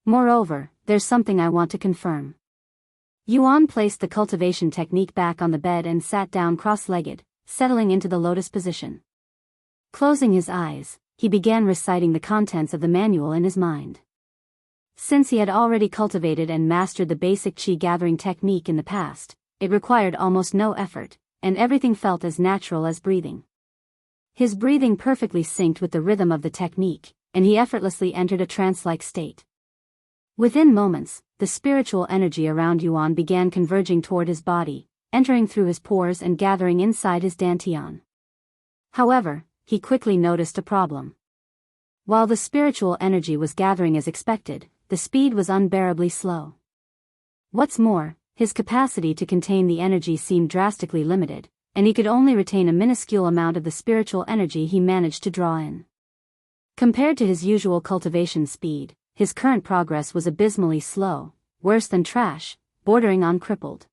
Moreover, there's something I want to confirm. Yuan placed the cultivation technique back on the bed and sat down cross-legged, settling into the lotus position. Closing his eyes, he began reciting the contents of the manual in his mind. Since he had already cultivated and mastered the basic qi gathering technique in the past, it required almost no effort, and everything felt as natural as breathing. His breathing perfectly synced with the rhythm of the technique, and he effortlessly entered a trance-like state. Within moments, the spiritual energy around Yuan began converging toward his body, entering through his pores and gathering inside his dantian. However, he quickly noticed a problem. While the spiritual energy was gathering as expected, the speed was unbearably slow. What's more, his capacity to contain the energy seemed drastically limited, and he could only retain a minuscule amount of the spiritual energy he managed to draw in. Compared to his usual cultivation speed, his current progress was abysmally slow, worse than trash, bordering on crippled.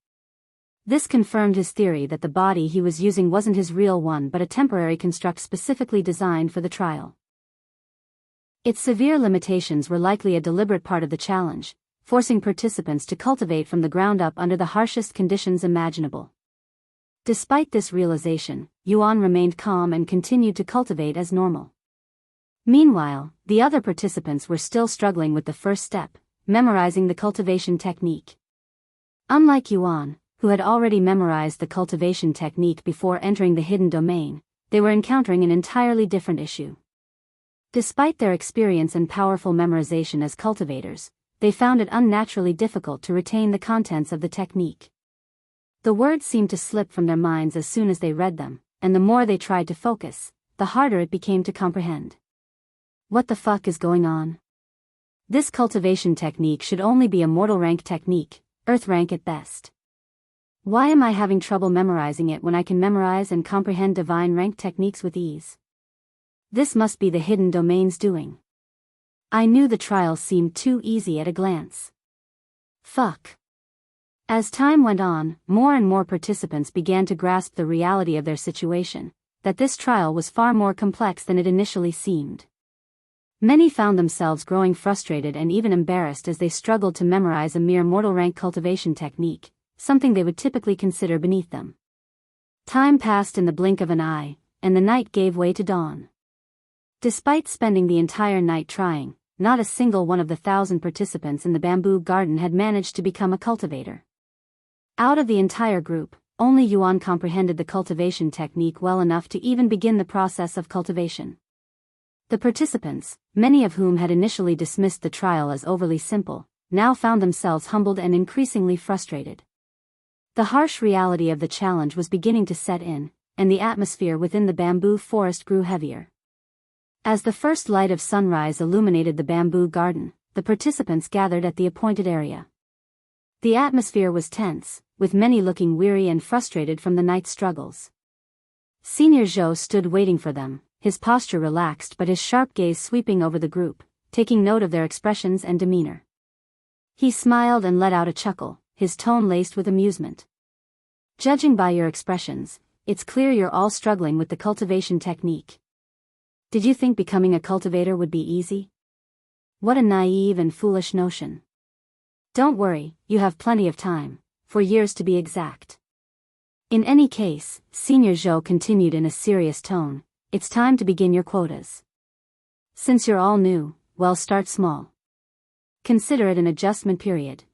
This confirmed his theory that the body he was using wasn't his real one but a temporary construct specifically designed for the trial. Its severe limitations were likely a deliberate part of the challenge, forcing participants to cultivate from the ground up under the harshest conditions imaginable. Despite this realization, Yuan remained calm and continued to cultivate as normal. Meanwhile, the other participants were still struggling with the first step, memorizing the cultivation technique. Unlike Yuan, who had already memorized the cultivation technique before entering the hidden domain, they were encountering an entirely different issue. Despite their experience and powerful memorization as cultivators, they found it unnaturally difficult to retain the contents of the technique. The words seemed to slip from their minds as soon as they read them, and the more they tried to focus, the harder it became to comprehend. What the fuck is going on? This cultivation technique should only be a mortal rank technique, earth rank at best. Why am I having trouble memorizing it when I can memorize and comprehend divine rank techniques with ease? This must be the hidden domain's doing. I knew the trial seemed too easy at a glance. Fuck. As time went on, more and more participants began to grasp the reality of their situation, that this trial was far more complex than it initially seemed. Many found themselves growing frustrated and even embarrassed as they struggled to memorize a mere mortal rank cultivation technique, something they would typically consider beneath them. Time passed in the blink of an eye, and the night gave way to dawn. Despite spending the entire night trying, not a single one of the 1,000 participants in the bamboo garden had managed to become a cultivator. Out of the entire group, only Yuan comprehended the cultivation technique well enough to even begin the process of cultivation. The participants, many of whom had initially dismissed the trial as overly simple, now found themselves humbled and increasingly frustrated. The harsh reality of the challenge was beginning to set in, and the atmosphere within the bamboo forest grew heavier. As the first light of sunrise illuminated the bamboo garden, the participants gathered at the appointed area. The atmosphere was tense, with many looking weary and frustrated from the night's struggles. Senior Zhou stood waiting for them, his posture relaxed but his sharp gaze sweeping over the group, taking note of their expressions and demeanor. He smiled and let out a chuckle, his tone laced with amusement. Judging by your expressions, it's clear you're all struggling with the cultivation technique. Did you think becoming a cultivator would be easy? What a naive and foolish notion. Don't worry, you have plenty of time, for years to be exact. In any case, Senior Zhou continued in a serious tone, it's time to begin your quotas. Since you're all new, well, start small. Consider it an adjustment period.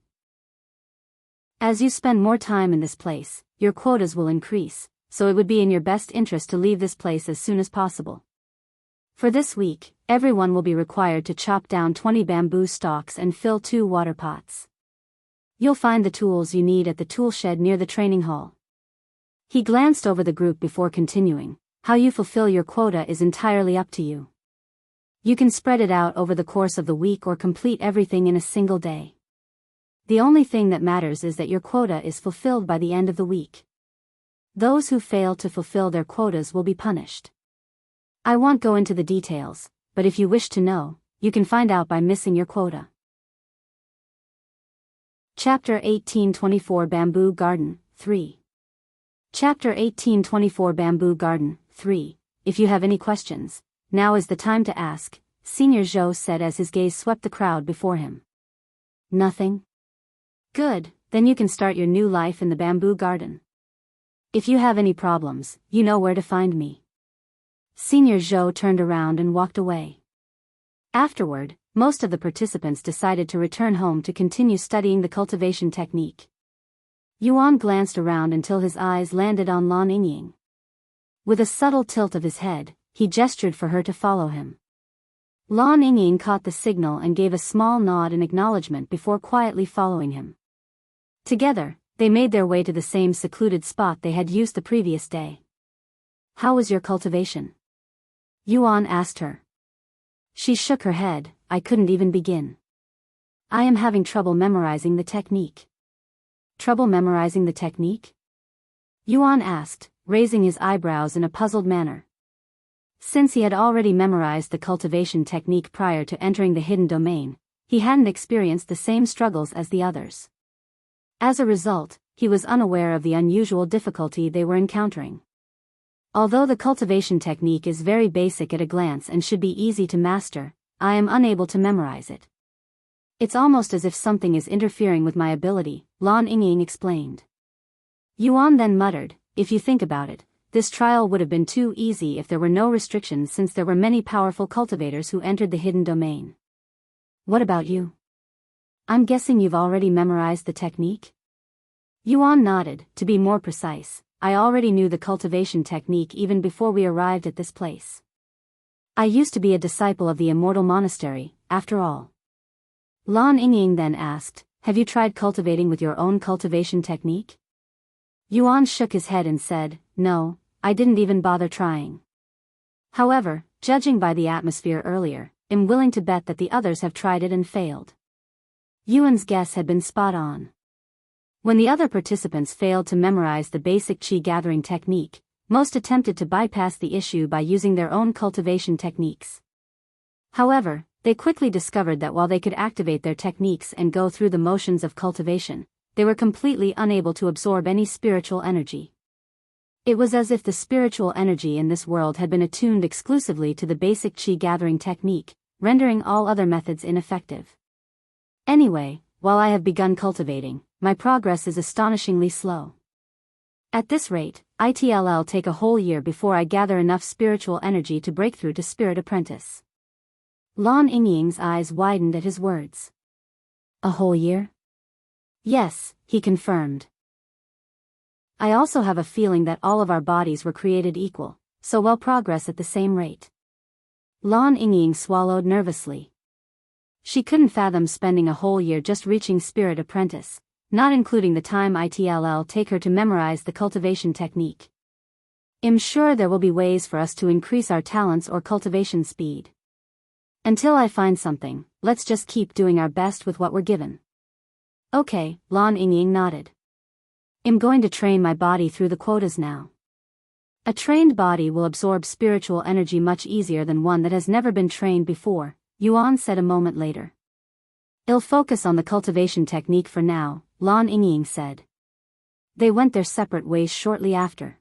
As you spend more time in this place, your quotas will increase, so it would be in your best interest to leave this place as soon as possible. For this week, everyone will be required to chop down 20 bamboo stalks and fill 2 water pots. You'll find the tools you need at the tool shed near the training hall. He glanced over the group before continuing, how you fulfill your quota is entirely up to you. You can spread it out over the course of the week or complete everything in a single day. The only thing that matters is that your quota is fulfilled by the end of the week. Those who fail to fulfill their quotas will be punished. I won't go into the details, but if you wish to know, you can find out by missing your quota. Chapter 1824 Bamboo Garden, 3. Chapter 1824 Bamboo Garden, 3. If you have any questions, now is the time to ask, Senior Zhou said as his gaze swept the crowd before him. Nothing? Good, then you can start your new life in the bamboo garden. If you have any problems, you know where to find me. Senior Zhou turned around and walked away. Afterward, most of the participants decided to return home to continue studying the cultivation technique. Yuan glanced around until his eyes landed on Lan Yingying. With a subtle tilt of his head, he gestured for her to follow him. Lan Yingying caught the signal and gave a small nod in acknowledgement before quietly following him. Together, they made their way to the same secluded spot they had used the previous day. How was your cultivation? Yuan asked her. She shook her head, I couldn't even begin. I am having trouble memorizing the technique. Trouble memorizing the technique? Yuan asked, raising his eyebrows in a puzzled manner. Since he had already memorized the cultivation technique prior to entering the hidden domain, he hadn't experienced the same struggles as the others. As a result, he was unaware of the unusual difficulty they were encountering. Although the cultivation technique is very basic at a glance and should be easy to master, I am unable to memorize it. It's almost as if something is interfering with my ability, Lan Yingying explained. Yuan then muttered, if you think about it, this trial would have been too easy if there were no restrictions since there were many powerful cultivators who entered the hidden domain. What about you? I'm guessing you've already memorized the technique? Yuan nodded, to be more precise. I already knew the cultivation technique even before we arrived at this place. I used to be a disciple of the Immortal Monastery, after all. Lan Yingying then asked, have you tried cultivating with your own cultivation technique? Yuan shook his head and said, no, I didn't even bother trying. However, judging by the atmosphere earlier, I'm willing to bet that the others have tried it and failed. Yuan's guess had been spot on. When the other participants failed to memorize the basic qi gathering technique, most attempted to bypass the issue by using their own cultivation techniques. However, they quickly discovered that while they could activate their techniques and go through the motions of cultivation, they were completely unable to absorb any spiritual energy. It was as if the spiritual energy in this world had been attuned exclusively to the basic qi gathering technique, rendering all other methods ineffective. Anyway, while I have begun cultivating, my progress is astonishingly slow. At this rate, it'll take a whole year before I gather enough spiritual energy to break through to Spirit Apprentice. Lan Yingying's eyes widened at his words. A whole year? Yes, he confirmed. I also have a feeling that all of our bodies were created equal, so we'll progress at the same rate. Lan Yingying swallowed nervously. She couldn't fathom spending a whole year just reaching Spirit Apprentice, not including the time it'll take her to memorize the cultivation technique. I'm sure there will be ways for us to increase our talents or cultivation speed. Until I find something, let's just keep doing our best with what we're given. Okay, Lan Yingying nodded. I'm going to train my body through the quotas now. A trained body will absorb spiritual energy much easier than one that has never been trained before, Yuan said a moment later. I'll focus on the cultivation technique for now, Lan Yingying said. They went their separate ways shortly after.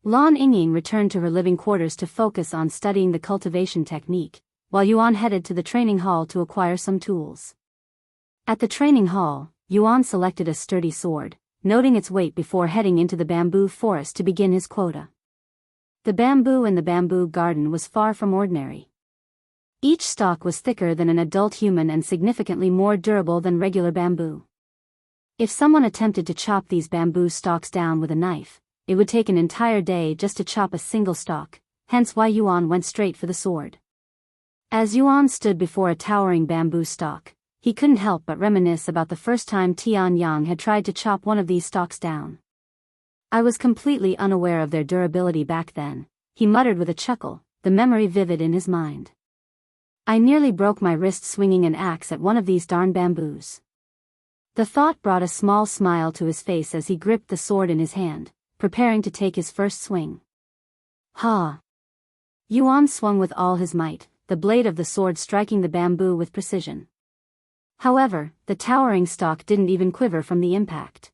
Lan Yingying returned to her living quarters to focus on studying the cultivation technique, while Yuan headed to the training hall to acquire some tools. At the training hall, Yuan selected a sturdy sword, noting its weight before heading into the bamboo forest to begin his quota. The bamboo in the bamboo garden was far from ordinary. Each stalk was thicker than an adult human and significantly more durable than regular bamboo. If someone attempted to chop these bamboo stalks down with a knife, it would take an entire day just to chop a single stalk, hence why Yuan went straight for the sword. As Yuan stood before a towering bamboo stalk, he couldn't help but reminisce about the first time Tian had tried to chop one of these stalks down. I was completely unaware of their durability back then, he muttered with a chuckle, the memory vivid in his mind. I nearly broke my wrist swinging an axe at one of these darn bamboos. The thought brought a small smile to his face as he gripped the sword in his hand, preparing to take his first swing. Ha! Yuan swung with all his might, the blade of the sword striking the bamboo with precision. However, the towering stalk didn't even quiver from the impact.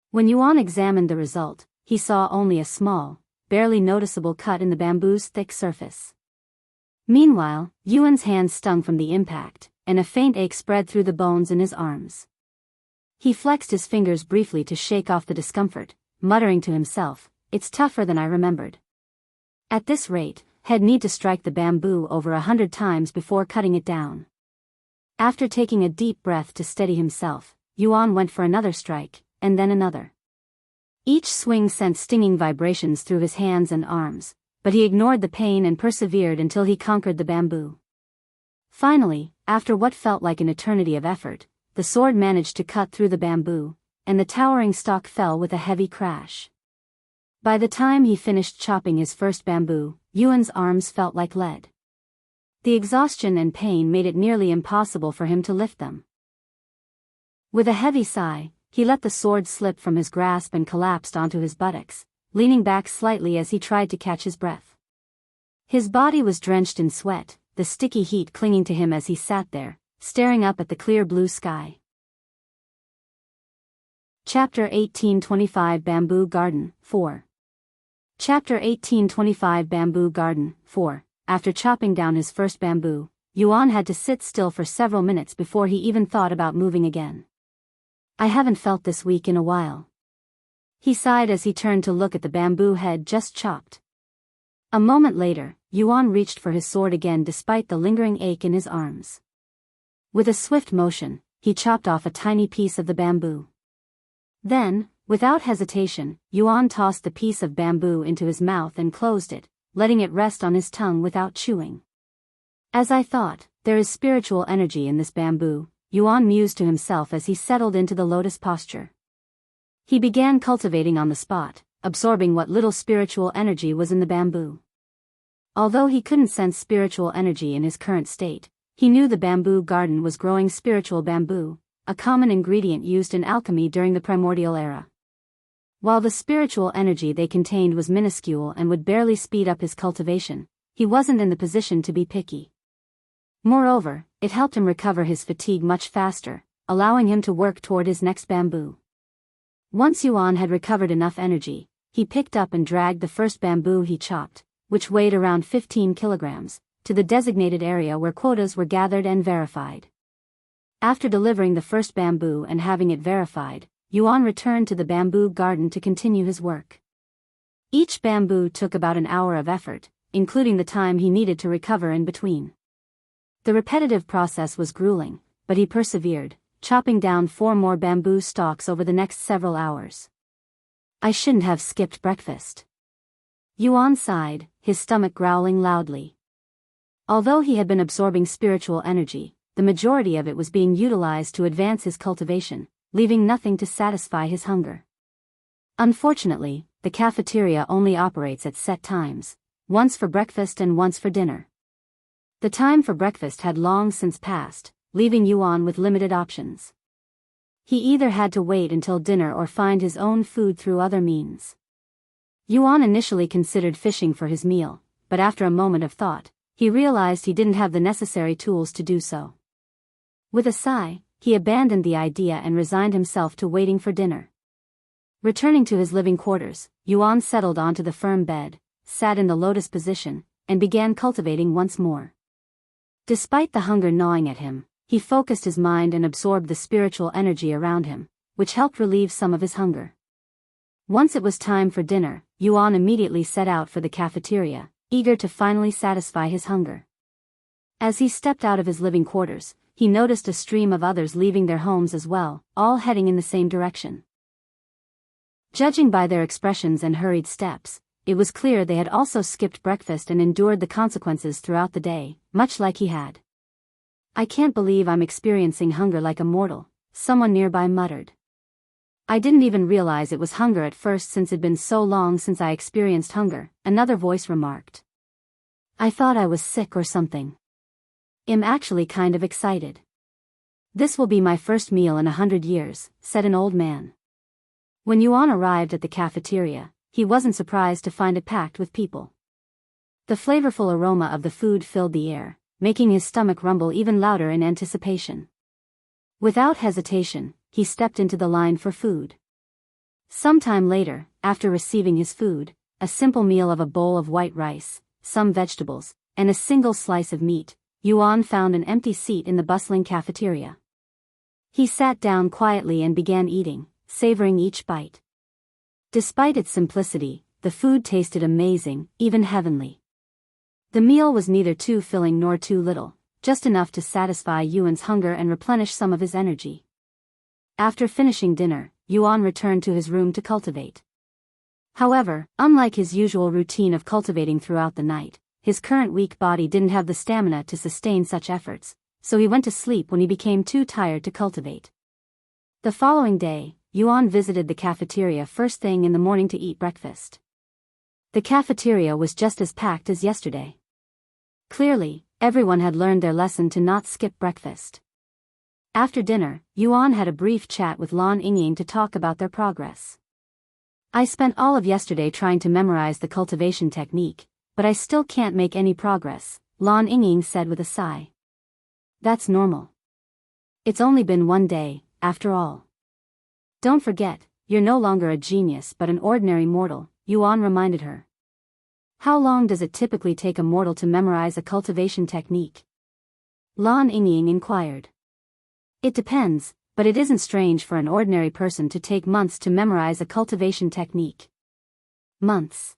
When Yuan examined the result, he saw only a small, barely noticeable cut in the bamboo's thick surface. Meanwhile, Yuan's hand stung from the impact, and a faint ache spread through the bones in his arms. He flexed his fingers briefly to shake off the discomfort, muttering to himself, "It's tougher than I remembered." At this rate, he'd need to strike the bamboo over 100 times before cutting it down. After taking a deep breath to steady himself, Yuan went for another strike, and then another. Each swing sent stinging vibrations through his hands and arms, but he ignored the pain and persevered until he conquered the bamboo. Finally, after what felt like an eternity of effort, the sword managed to cut through the bamboo, and the towering stalk fell with a heavy crash. By the time he finished chopping his first bamboo, Yuan's arms felt like lead. The exhaustion and pain made it nearly impossible for him to lift them. With a heavy sigh, he let the sword slip from his grasp and collapsed onto his buttocks, leaning back slightly as he tried to catch his breath. His body was drenched in sweat, the sticky heat clinging to him as he sat there, staring up at the clear blue sky. Chapter 1825 Bamboo Garden, 4. Chapter 1825 Bamboo Garden, 4. After chopping down his first bamboo, Yuan had to sit still for several minutes before he even thought about moving again. I haven't felt this weak in a while. He sighed as he turned to look at the bamboo head just chopped. A moment later, Yuan reached for his sword again despite the lingering ache in his arms. With a swift motion, he chopped off a tiny piece of the bamboo. Then, without hesitation, Yuan tossed the piece of bamboo into his mouth and closed it, letting it rest on his tongue without chewing. As I thought, there is spiritual energy in this bamboo, Yuan mused to himself as he settled into the lotus posture. He began cultivating on the spot, absorbing what little spiritual energy was in the bamboo. Although he couldn't sense spiritual energy in his current state, he knew the bamboo garden was growing spiritual bamboo, a common ingredient used in alchemy during the primordial era. While the spiritual energy they contained was minuscule and would barely speed up his cultivation, he wasn't in the position to be picky. Moreover, it helped him recover his fatigue much faster, allowing him to work toward his next bamboo. Once Yuan had recovered enough energy, he picked up and dragged the first bamboo he chopped, which weighed around 15 kilograms, to the designated area where quotas were gathered and verified. After delivering the first bamboo and having it verified, Yuan returned to the bamboo garden to continue his work. Each bamboo took about an hour of effort, including the time he needed to recover in between. The repetitive process was grueling, but he persevered, chopping down 4 more bamboo stalks over the next several hours. I shouldn't have skipped breakfast. Yuan sighed, his stomach growling loudly. Although he had been absorbing spiritual energy, the majority of it was being utilized to advance his cultivation, leaving nothing to satisfy his hunger. Unfortunately, the cafeteria only operates at set times, once for breakfast and once for dinner. The time for breakfast had long since passed, leaving Yuan with limited options. He either had to wait until dinner or find his own food through other means. Yuan initially considered fishing for his meal, but after a moment of thought, he realized he didn't have the necessary tools to do so. With a sigh, he abandoned the idea and resigned himself to waiting for dinner. Returning to his living quarters, Yuan settled onto the firm bed, sat in the lotus position, and began cultivating once more. Despite the hunger gnawing at him, he focused his mind and absorbed the spiritual energy around him, which helped relieve some of his hunger. Once it was time for dinner, Yuan immediately set out for the cafeteria, eager to finally satisfy his hunger. As he stepped out of his living quarters, he noticed a stream of others leaving their homes as well, all heading in the same direction. Judging by their expressions and hurried steps, it was clear they had also skipped breakfast and endured the consequences throughout the day, much like he had. "I can't believe I'm experiencing hunger like a mortal," someone nearby muttered. "I didn't even realize it was hunger at first since it'd been so long since I experienced hunger," another voice remarked. "I thought I was sick or something. I'm actually kind of excited. This will be my first meal in 100 years, said an old man. When Yuan arrived at the cafeteria, he wasn't surprised to find it packed with people. The flavorful aroma of the food filled the air, making his stomach rumble even louder in anticipation. Without hesitation, he stepped into the line for food. Sometime later, after receiving his food, a simple meal of a bowl of white rice, some vegetables, and a single slice of meat, Yuan found an empty seat in the bustling cafeteria. He sat down quietly and began eating, savoring each bite. Despite its simplicity, the food tasted amazing, even heavenly. The meal was neither too filling nor too little, just enough to satisfy Yuan's hunger and replenish some of his energy. After finishing dinner, Yuan returned to his room to cultivate. However, unlike his usual routine of cultivating throughout the night, his current weak body didn't have the stamina to sustain such efforts, so he went to sleep when he became too tired to cultivate. The following day, Yuan visited the cafeteria first thing in the morning to eat breakfast. The cafeteria was just as packed as yesterday. Clearly, everyone had learned their lesson to not skip breakfast. After dinner, Yuan had a brief chat with Lan Yingying to talk about their progress. "I spent all of yesterday trying to memorize the cultivation technique, but I still can't make any progress," Lan Yingying said with a sigh. "That's normal. It's only been one day, after all. Don't forget, you're no longer a genius but an ordinary mortal," Yuan reminded her. "How long does it typically take a mortal to memorize a cultivation technique?" Lan Yingying inquired. "It depends, but it isn't strange for an ordinary person to take months to memorize a cultivation technique." "Months?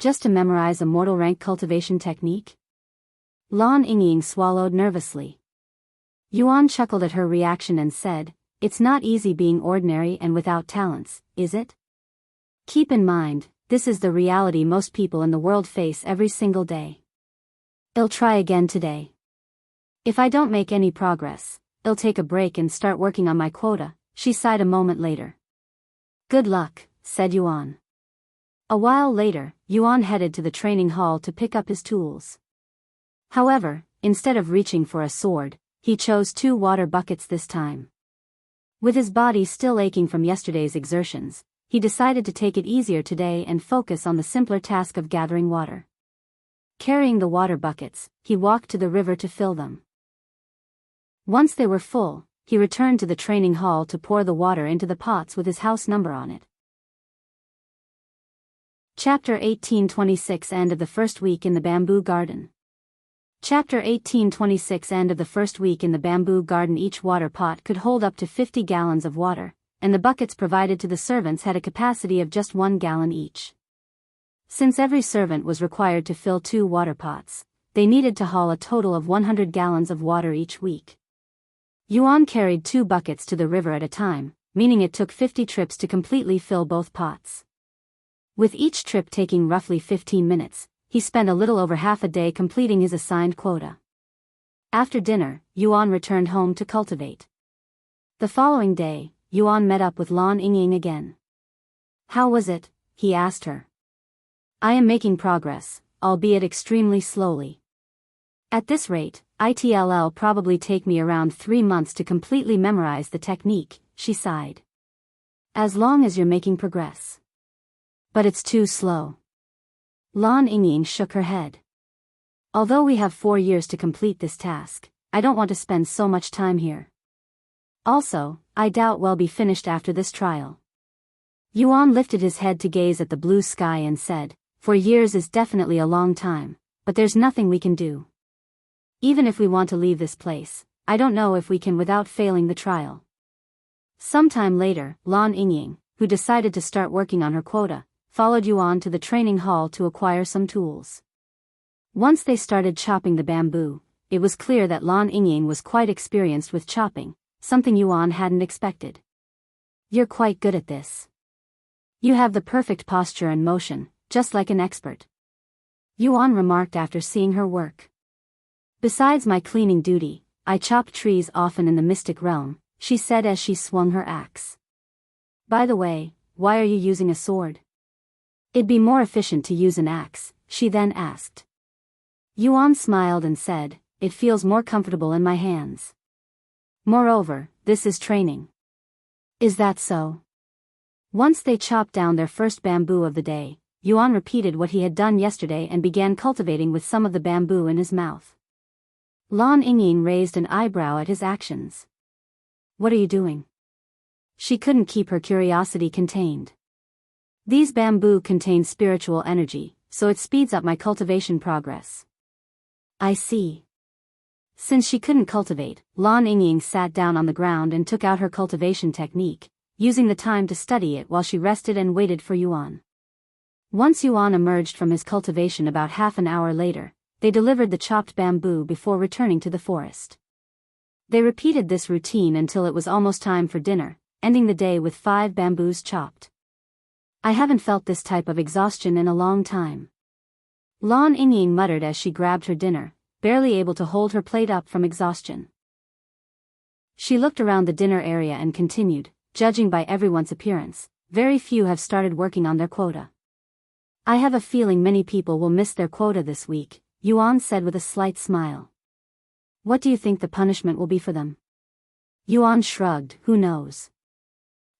Just to memorize a mortal rank cultivation technique?" Lan Yingying swallowed nervously. Yuan chuckled at her reaction and said, "It's not easy being ordinary and without talents, is it? Keep in mind, this is the reality most people in the world face every single day. I'll try again today. If I don't make any progress, I'll take a break and start working on my quota," she sighed a moment later. "Good luck," said Yuan. A while later, Yuan headed to the training hall to pick up his tools. However, instead of reaching for a sword, he chose 2 water buckets this time. With his body still aching from yesterday's exertions, he decided to take it easier today and focus on the simpler task of gathering water. Carrying the water buckets, he walked to the river to fill them. Once they were full, he returned to the training hall to pour the water into the pots with his house number on it. Chapter 1826 End of the first week in the bamboo garden. Chapter 1826 End of the first week in the bamboo garden. Each water pot could hold up to 50 gallons of water, and the buckets provided to the servants had a capacity of just 1 gallon each. Since every servant was required to fill 2 water pots, they needed to haul a total of 100 gallons of water each week. Yuan carried 2 buckets to the river at a time, meaning it took 50 trips to completely fill both pots. With each trip taking roughly 15 minutes, he spent a little over half a day completing his assigned quota. After dinner, Yuan returned home to cultivate. The following day, Yuan met up with Lan Yingying again. "How was it?" he asked her. "I am making progress, albeit extremely slowly. At this rate, it'll probably take me around 3 months to completely memorize the technique," she sighed. "As long as you're making progress." "But it's too slow." Lan Yingying shook her head. "Although we have 4 years to complete this task, I don't want to spend so much time here. Also, I doubt we'll be finished after this trial." Yuan lifted his head to gaze at the blue sky and said, 4 years is definitely a long time, but there's nothing we can do. Even if we want to leave this place, I don't know if we can without failing the trial. Sometime later, Lan Yingying, who decided to start working on her quota, followed Yuan to the training hall to acquire some tools. Once they started chopping the bamboo, it was clear that Lan Yingying was quite experienced with chopping, something Yuan hadn't expected. You're quite good at this. You have the perfect posture and motion, just like an expert. Yuan remarked after seeing her work. Besides my cleaning duty, I chop trees often in the mystic realm, she said as she swung her axe. By the way, why are you using a sword? It'd be more efficient to use an axe, she then asked. Yuan smiled and said, it feels more comfortable in my hands. Moreover, this is training. Is that so? Once they chopped down their first bamboo of the day, Yuan repeated what he had done yesterday and began cultivating with some of the bamboo in his mouth. Lan Yingying raised an eyebrow at his actions. What are you doing? She couldn't keep her curiosity contained. These bamboo contain spiritual energy, so it speeds up my cultivation progress. I see. Since she couldn't cultivate, Lan Yingying sat down on the ground and took out her cultivation technique, using the time to study it while she rested and waited for Yuan. Once Yuan emerged from his cultivation about half an hour later, they delivered the chopped bamboo before returning to the forest. They repeated this routine until it was almost time for dinner, ending the day with 5 bamboos chopped. I haven't felt this type of exhaustion in a long time. Lan Yingying muttered as she grabbed her dinner, barely able to hold her plate up from exhaustion. She looked around the dinner area and continued, judging by everyone's appearance, very few have started working on their quota. I have a feeling many people will miss their quota this week, Yuan said with a slight smile. What do you think the punishment will be for them? Yuan shrugged, who knows?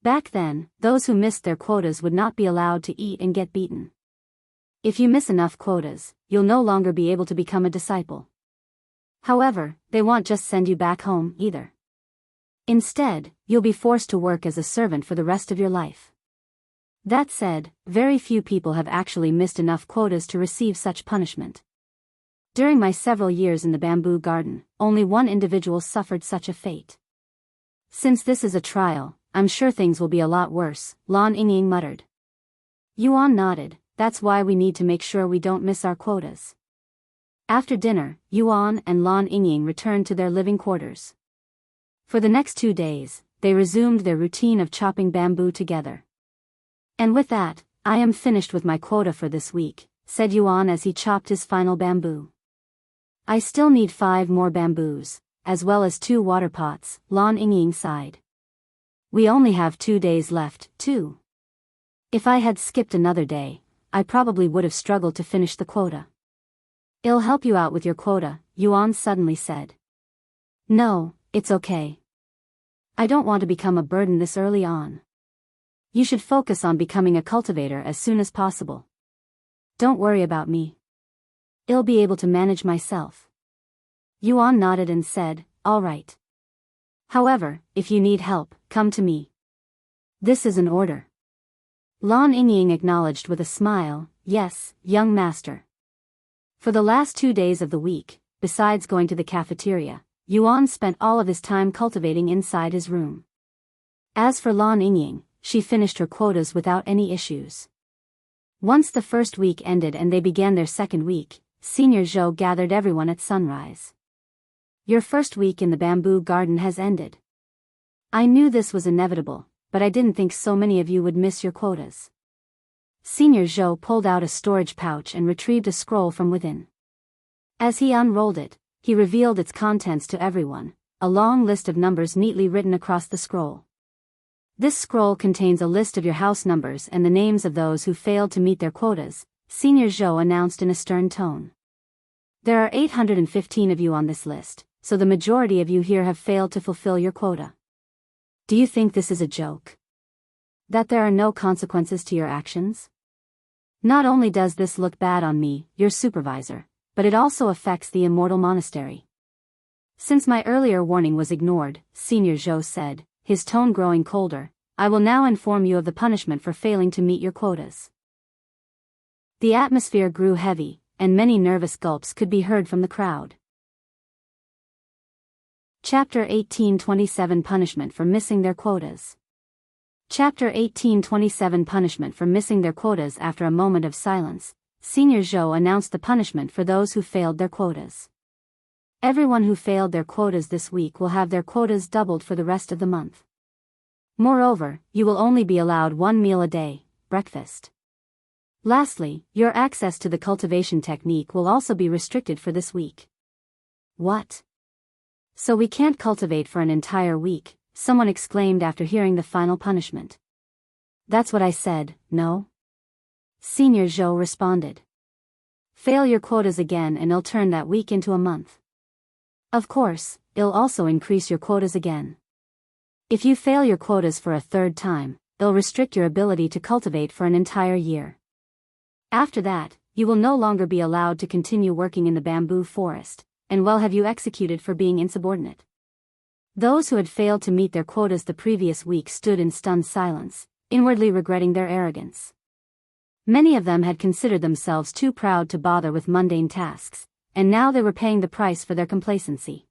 Back then, those who missed their quotas would not be allowed to eat and get beaten. If you miss enough quotas, you'll no longer be able to become a disciple. However, they won't just send you back home, either. Instead, you'll be forced to work as a servant for the rest of your life. That said, very few people have actually missed enough quotas to receive such punishment. During my several years in the bamboo garden, only one individual suffered such a fate. Since this is a trial, I'm sure things will be a lot worse, Lan Yingying muttered. Yuan nodded, that's why we need to make sure we don't miss our quotas. After dinner, Yuan and Lan Yingying returned to their living quarters. For the next 2 days, they resumed their routine of chopping bamboo together. And with that, I am finished with my quota for this week, said Yuan as he chopped his final bamboo. I still need 5 more bamboos, as well as 2 water pots, Lan Yingying sighed. We only have 2 days left, too. If I had skipped another day, I probably would have struggled to finish the quota. It'll help you out with your quota, Yuan suddenly said. No, it's okay. I don't want to become a burden this early on. You should focus on becoming a cultivator as soon as possible. Don't worry about me. I'll be able to manage myself. Yuan nodded and said, all right. However, if you need help, come to me. This is an order. Lan Yingying acknowledged with a smile, yes, young master. For the last 2 days of the week, besides going to the cafeteria, Yuan spent all of his time cultivating inside his room. As for Lan Yingying, she finished her quotas without any issues. Once the first week ended and they began their second week, Senior Zhou gathered everyone at sunrise. Your first week in the bamboo garden has ended. I knew this was inevitable, but I didn't think so many of you would miss your quotas. Senior Zhou pulled out a storage pouch and retrieved a scroll from within. As he unrolled it, he revealed its contents to everyone, a long list of numbers neatly written across the scroll. This scroll contains a list of your house numbers and the names of those who failed to meet their quotas, Senior Zhou announced in a stern tone. There are 815 of you on this list, so the majority of you here have failed to fulfill your quota. Do you think this is a joke? That there are no consequences to your actions? Not only does this look bad on me, your supervisor, but it also affects the Immortal Monastery. Since my earlier warning was ignored, Senior Zhou said, his tone growing colder, I will now inform you of the punishment for failing to meet your quotas. The atmosphere grew heavy, and many nervous gulps could be heard from the crowd. Chapter 1827 Punishment for Missing Their Quotas. Chapter 1827 Punishment for Missing Their Quotas. After a moment of silence, Senior Zhou announced the punishment for those who failed their quotas. Everyone who failed their quotas this week will have their quotas doubled for the rest of the month. Moreover, you will only be allowed one meal a day, breakfast. Lastly, your access to the cultivation technique will also be restricted for this week. What? So we can't cultivate for an entire week, someone exclaimed after hearing the final punishment. That's what I said, no? Senior Zhou responded. Fail your quotas again and it'll turn that week into a month. Of course, it'll also increase your quotas again. If you fail your quotas for a third time, it'll restrict your ability to cultivate for an entire year. After that, you will no longer be allowed to continue working in the bamboo forest, and well have you executed for being insubordinate. Those who had failed to meet their quotas the previous week stood in stunned silence, inwardly regretting their arrogance. Many of them had considered themselves too proud to bother with mundane tasks, and now they were paying the price for their complacency.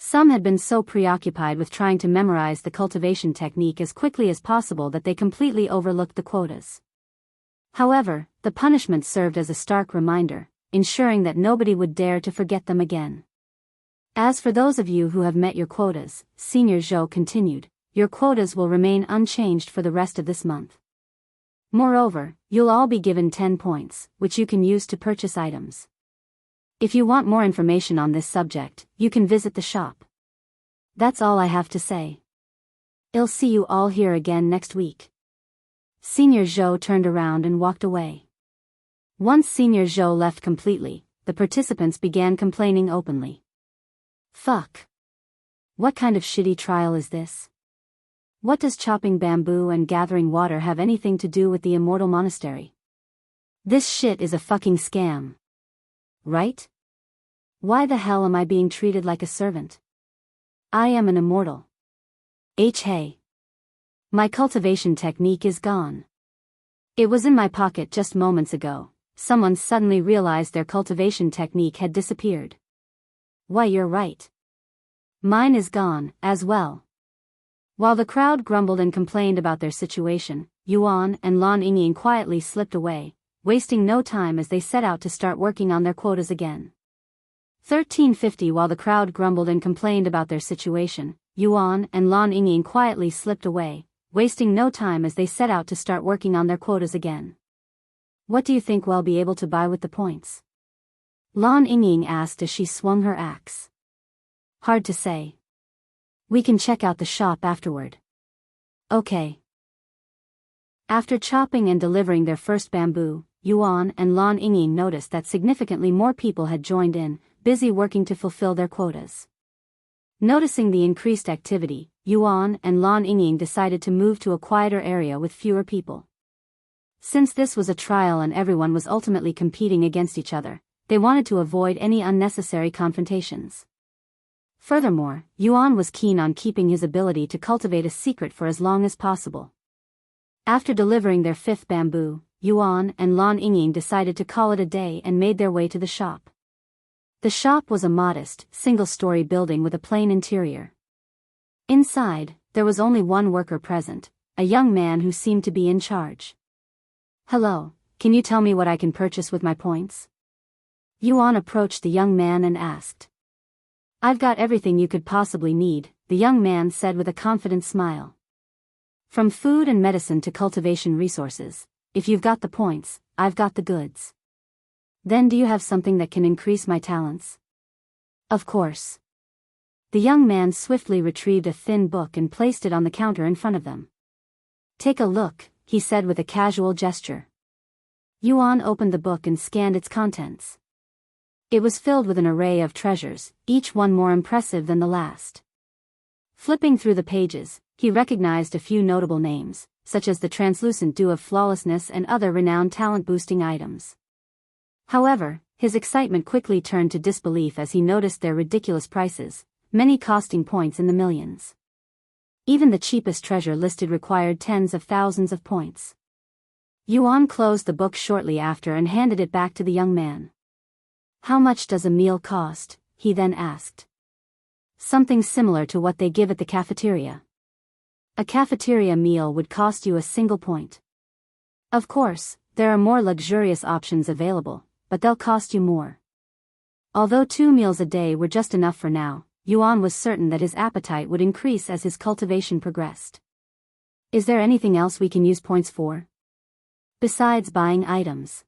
Some had been so preoccupied with trying to memorize the cultivation technique as quickly as possible that they completely overlooked the quotas. However, the punishment served as a stark reminder, ensuring that nobody would dare to forget them again. As for those of you who have met your quotas, Senior Zhou continued, your quotas will remain unchanged for the rest of this month. Moreover, you'll all be given 10 points, which you can use to purchase items. If you want more information on this subject, you can visit the shop. That's all I have to say. I'll see you all here again next week. Senior Zhou turned around and walked away. Once Senior Zhou left completely, the participants began complaining openly. Fuck. What kind of shitty trial is this? What does chopping bamboo and gathering water have anything to do with the Immortal Monastery? This shit is a fucking scam. Right? Why the hell am I being treated like a servant? I am an immortal. Hey. My cultivation technique is gone. It was in my pocket just moments ago. Someone suddenly realized their cultivation technique had disappeared. Why, you're right. Mine is gone, as well. While the crowd grumbled and complained about their situation, Yuan and Lan Yingying quietly slipped away, wasting no time as they set out to start working on their quotas again. 1350 While the crowd grumbled and complained about their situation, Yuan and Lan Yingying quietly slipped away, wasting no time as they set out to start working on their quotas again. What do you think we'll be able to buy with the points? Lan Yingying asked as she swung her axe. Hard to say. We can check out the shop afterward. Okay. After chopping and delivering their first bamboo, Yuan and Lan Yingying noticed that significantly more people had joined in, busy working to fulfill their quotas. Noticing the increased activity, Yuan and Lan Yingying decided to move to a quieter area with fewer people. Since this was a trial and everyone was ultimately competing against each other, they wanted to avoid any unnecessary confrontations. Furthermore, Yuan was keen on keeping his ability to cultivate a secret for as long as possible. After delivering their fifth bamboo, Yuan and Lan Yingying decided to call it a day and made their way to the shop. The shop was a modest, single-story building with a plain interior. Inside, there was only one worker present, a young man who seemed to be in charge. Hello, can you tell me what I can purchase with my points? Yuan approached the young man and asked. I've got everything you could possibly need, the young man said with a confident smile. From food and medicine to cultivation resources, if you've got the points, I've got the goods. Then do you have something that can increase my talents? Of course. The young man swiftly retrieved a thin book and placed it on the counter in front of them. Take a look, he said with a casual gesture. Yuan opened the book and scanned its contents. It was filled with an array of treasures, each one more impressive than the last. Flipping through the pages, he recognized a few notable names, such as the translucent dew of flawlessness and other renowned talent-boosting items. However, his excitement quickly turned to disbelief as he noticed their ridiculous prices, many costing points in the millions. Even the cheapest treasure listed required tens of thousands of points. Yuan closed the book shortly after and handed it back to the young man. How much does a meal cost? He then asked. Something similar to what they give at the cafeteria. A cafeteria meal would cost you a single point. Of course, there are more luxurious options available, but they'll cost you more. Although 2 meals a day were just enough for now, Yuan was certain that his appetite would increase as his cultivation progressed. Is there anything else we can use points for? Besides buying items.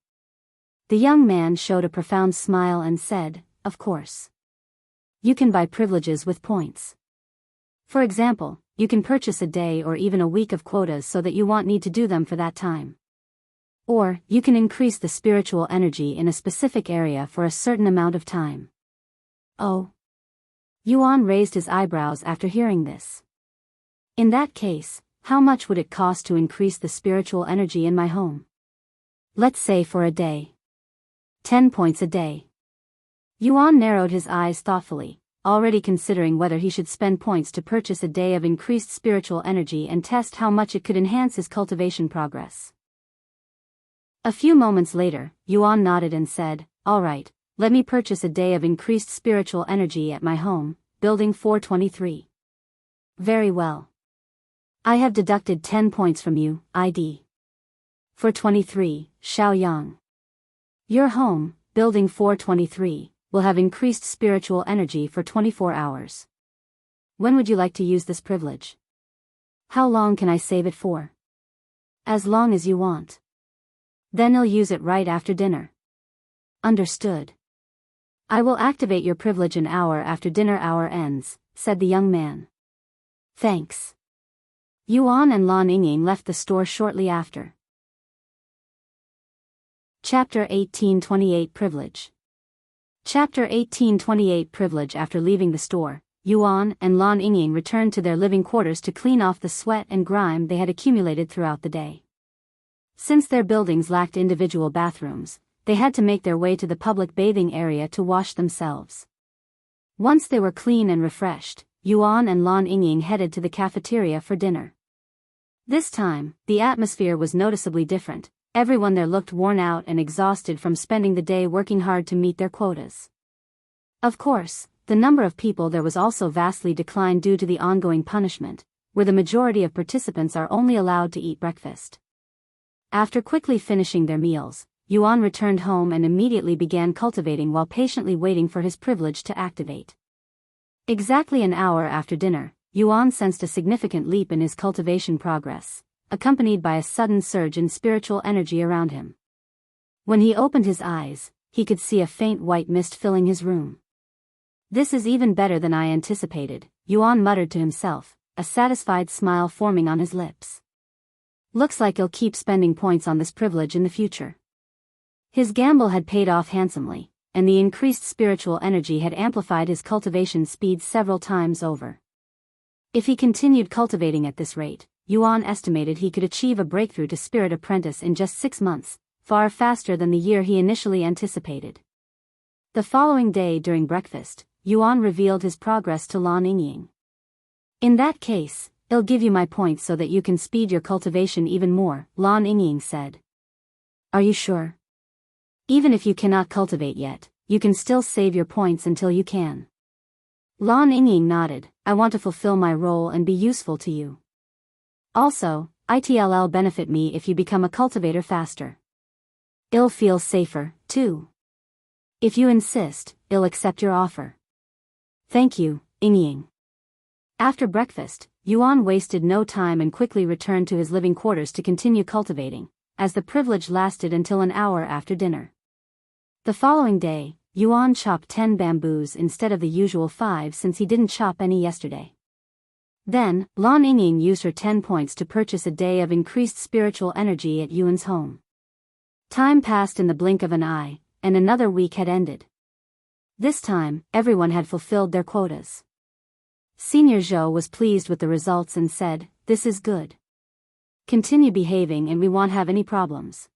The young man showed a profound smile and said, of course. You can buy privileges with points. For example, you can purchase a day or even a week of quotas so that you won't need to do them for that time. Or, you can increase the spiritual energy in a specific area for a certain amount of time. Oh. Yuan raised his eyebrows after hearing this. In that case, how much would it cost to increase the spiritual energy in my home? Let's say for a day. 10 points a day. Yuan narrowed his eyes thoughtfully, already considering whether he should spend points to purchase a day of increased spiritual energy and test how much it could enhance his cultivation progress. A few moments later, Yuan nodded and said, all right, let me purchase a day of increased spiritual energy at my home, building 423. Very well. I have deducted 10 points from you, ID. For 23, Xiaoyang. Your home, building 423, will have increased spiritual energy for 24 hours. When would you like to use this privilege? How long can I save it for? As long as you want. Then I'll use it right after dinner. Understood. I will activate your privilege an hour after dinner hour ends, said the young man. Thanks. Yuan and Lan Yingying left the store shortly after. Chapter 1828 Privilege. Chapter 1828 Privilege. After leaving the store, Yuan and Lan Yingying returned to their living quarters to clean off the sweat and grime they had accumulated throughout the day. Since their buildings lacked individual bathrooms, they had to make their way to the public bathing area to wash themselves. Once they were clean and refreshed, Yuan and Lan Yingying headed to the cafeteria for dinner. This time, the atmosphere was noticeably different. Everyone there looked worn out and exhausted from spending the day working hard to meet their quotas. Of course, the number of people there was also vastly declined due to the ongoing punishment, where the majority of participants are only allowed to eat breakfast. After quickly finishing their meals, Yuan returned home and immediately began cultivating while patiently waiting for his privilege to activate. Exactly an hour after dinner, Yuan sensed a significant leap in his cultivation progress, accompanied by a sudden surge in spiritual energy around him. When he opened his eyes, he could see a faint white mist filling his room. This is even better than I anticipated, Yuan muttered to himself, a satisfied smile forming on his lips. Looks like he'll keep spending points on this privilege in the future. His gamble had paid off handsomely, and the increased spiritual energy had amplified his cultivation speed several times over. If he continued cultivating at this rate, Yuan estimated he could achieve a breakthrough to Spirit Apprentice in just 6 months, far faster than the year he initially anticipated. The following day during breakfast, Yuan revealed his progress to Lan Yingying. In that case, I'll give you my points so that you can speed your cultivation even more, Lan Yingying said. Are you sure? Even if you cannot cultivate yet, you can still save your points until you can. Lan Yingying nodded. I want to fulfill my role and be useful to you. Also, it'll benefit me if you become a cultivator faster. I'll feel safer, too. If you insist, I'll accept your offer. Thank you, Yingying. After breakfast, Yuan wasted no time and quickly returned to his living quarters to continue cultivating, as the privilege lasted until an hour after dinner. The following day, Yuan chopped 10 bamboos instead of the usual 5 since he didn't chop any yesterday. Then, Lan Yingying used her 10 points to purchase a day of increased spiritual energy at Yuan's home. Time passed in the blink of an eye, and another week had ended. This time, everyone had fulfilled their quotas. Senior Zhou was pleased with the results and said, "This is good. Continue behaving and we won't have any problems.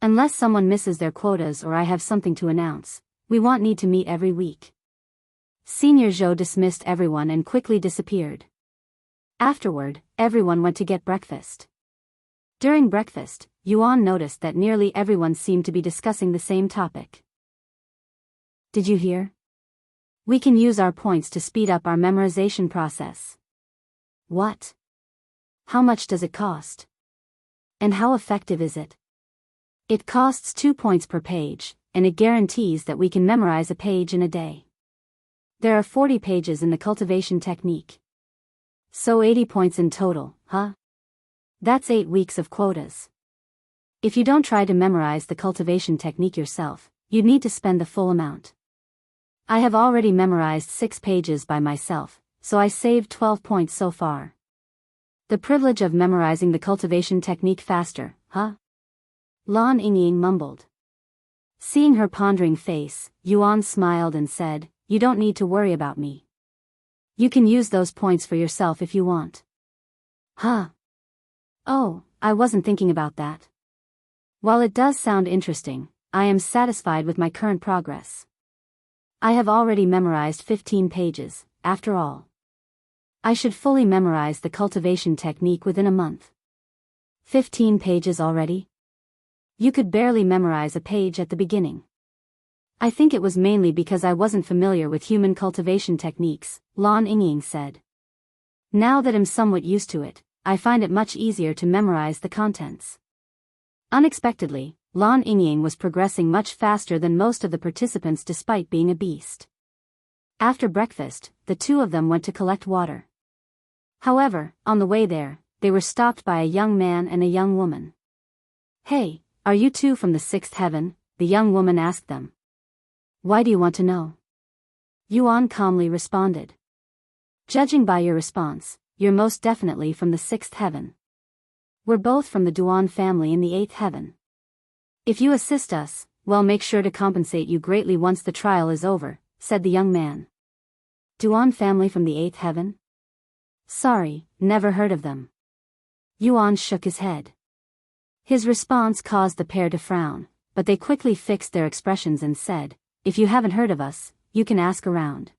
Unless someone misses their quotas or I have something to announce, we won't need to meet every week." Senior Zhou dismissed everyone and quickly disappeared. Afterward, everyone went to get breakfast. During breakfast, Yuan noticed that nearly everyone seemed to be discussing the same topic. Did you hear? We can use our points to speed up our memorization process. What? How much does it cost? And how effective is it? It costs 2 points per page, and it guarantees that we can memorize a page in a day. There are 40 pages in the cultivation technique. So 80 points in total, huh? That's 8 weeks of quotas. If you don't try to memorize the cultivation technique yourself, you'd need to spend the full amount. I have already memorized 6 pages by myself, so I saved 12 points so far. The privilege of memorizing the cultivation technique faster, huh? Lan Yingying mumbled. Seeing her pondering face, Yuan smiled and said, "You don't need to worry about me. You can use those points for yourself if you want." Huh? Oh, I wasn't thinking about that. While it does sound interesting, I am satisfied with my current progress. I have already memorized 15 pages, after all. I should fully memorize the cultivation technique within a month. 15 pages already? You could barely memorize a page at the beginning. I think it was mainly because I wasn't familiar with human cultivation techniques, Lan Yingying said. Now that I'm somewhat used to it, I find it much easier to memorize the contents. Unexpectedly, Lan Yingying was progressing much faster than most of the participants despite being a beast. After breakfast, the two of them went to collect water. However, on the way there, they were stopped by a young man and a young woman. "Hey, are you two from the 6th heaven?" the young woman asked them. "Why do you want to know?" Yuan calmly responded. "Judging by your response, you're most definitely from the 6th heaven. We're both from the Duan family in the 8th heaven. If you assist us, we'll make sure to compensate you greatly once the trial is over," said the young man. Duan family from the 8th heaven? Sorry, never heard of them. Yuan shook his head. His response caused the pair to frown, but they quickly fixed their expressions and said, "If you haven't heard of us, you can ask around.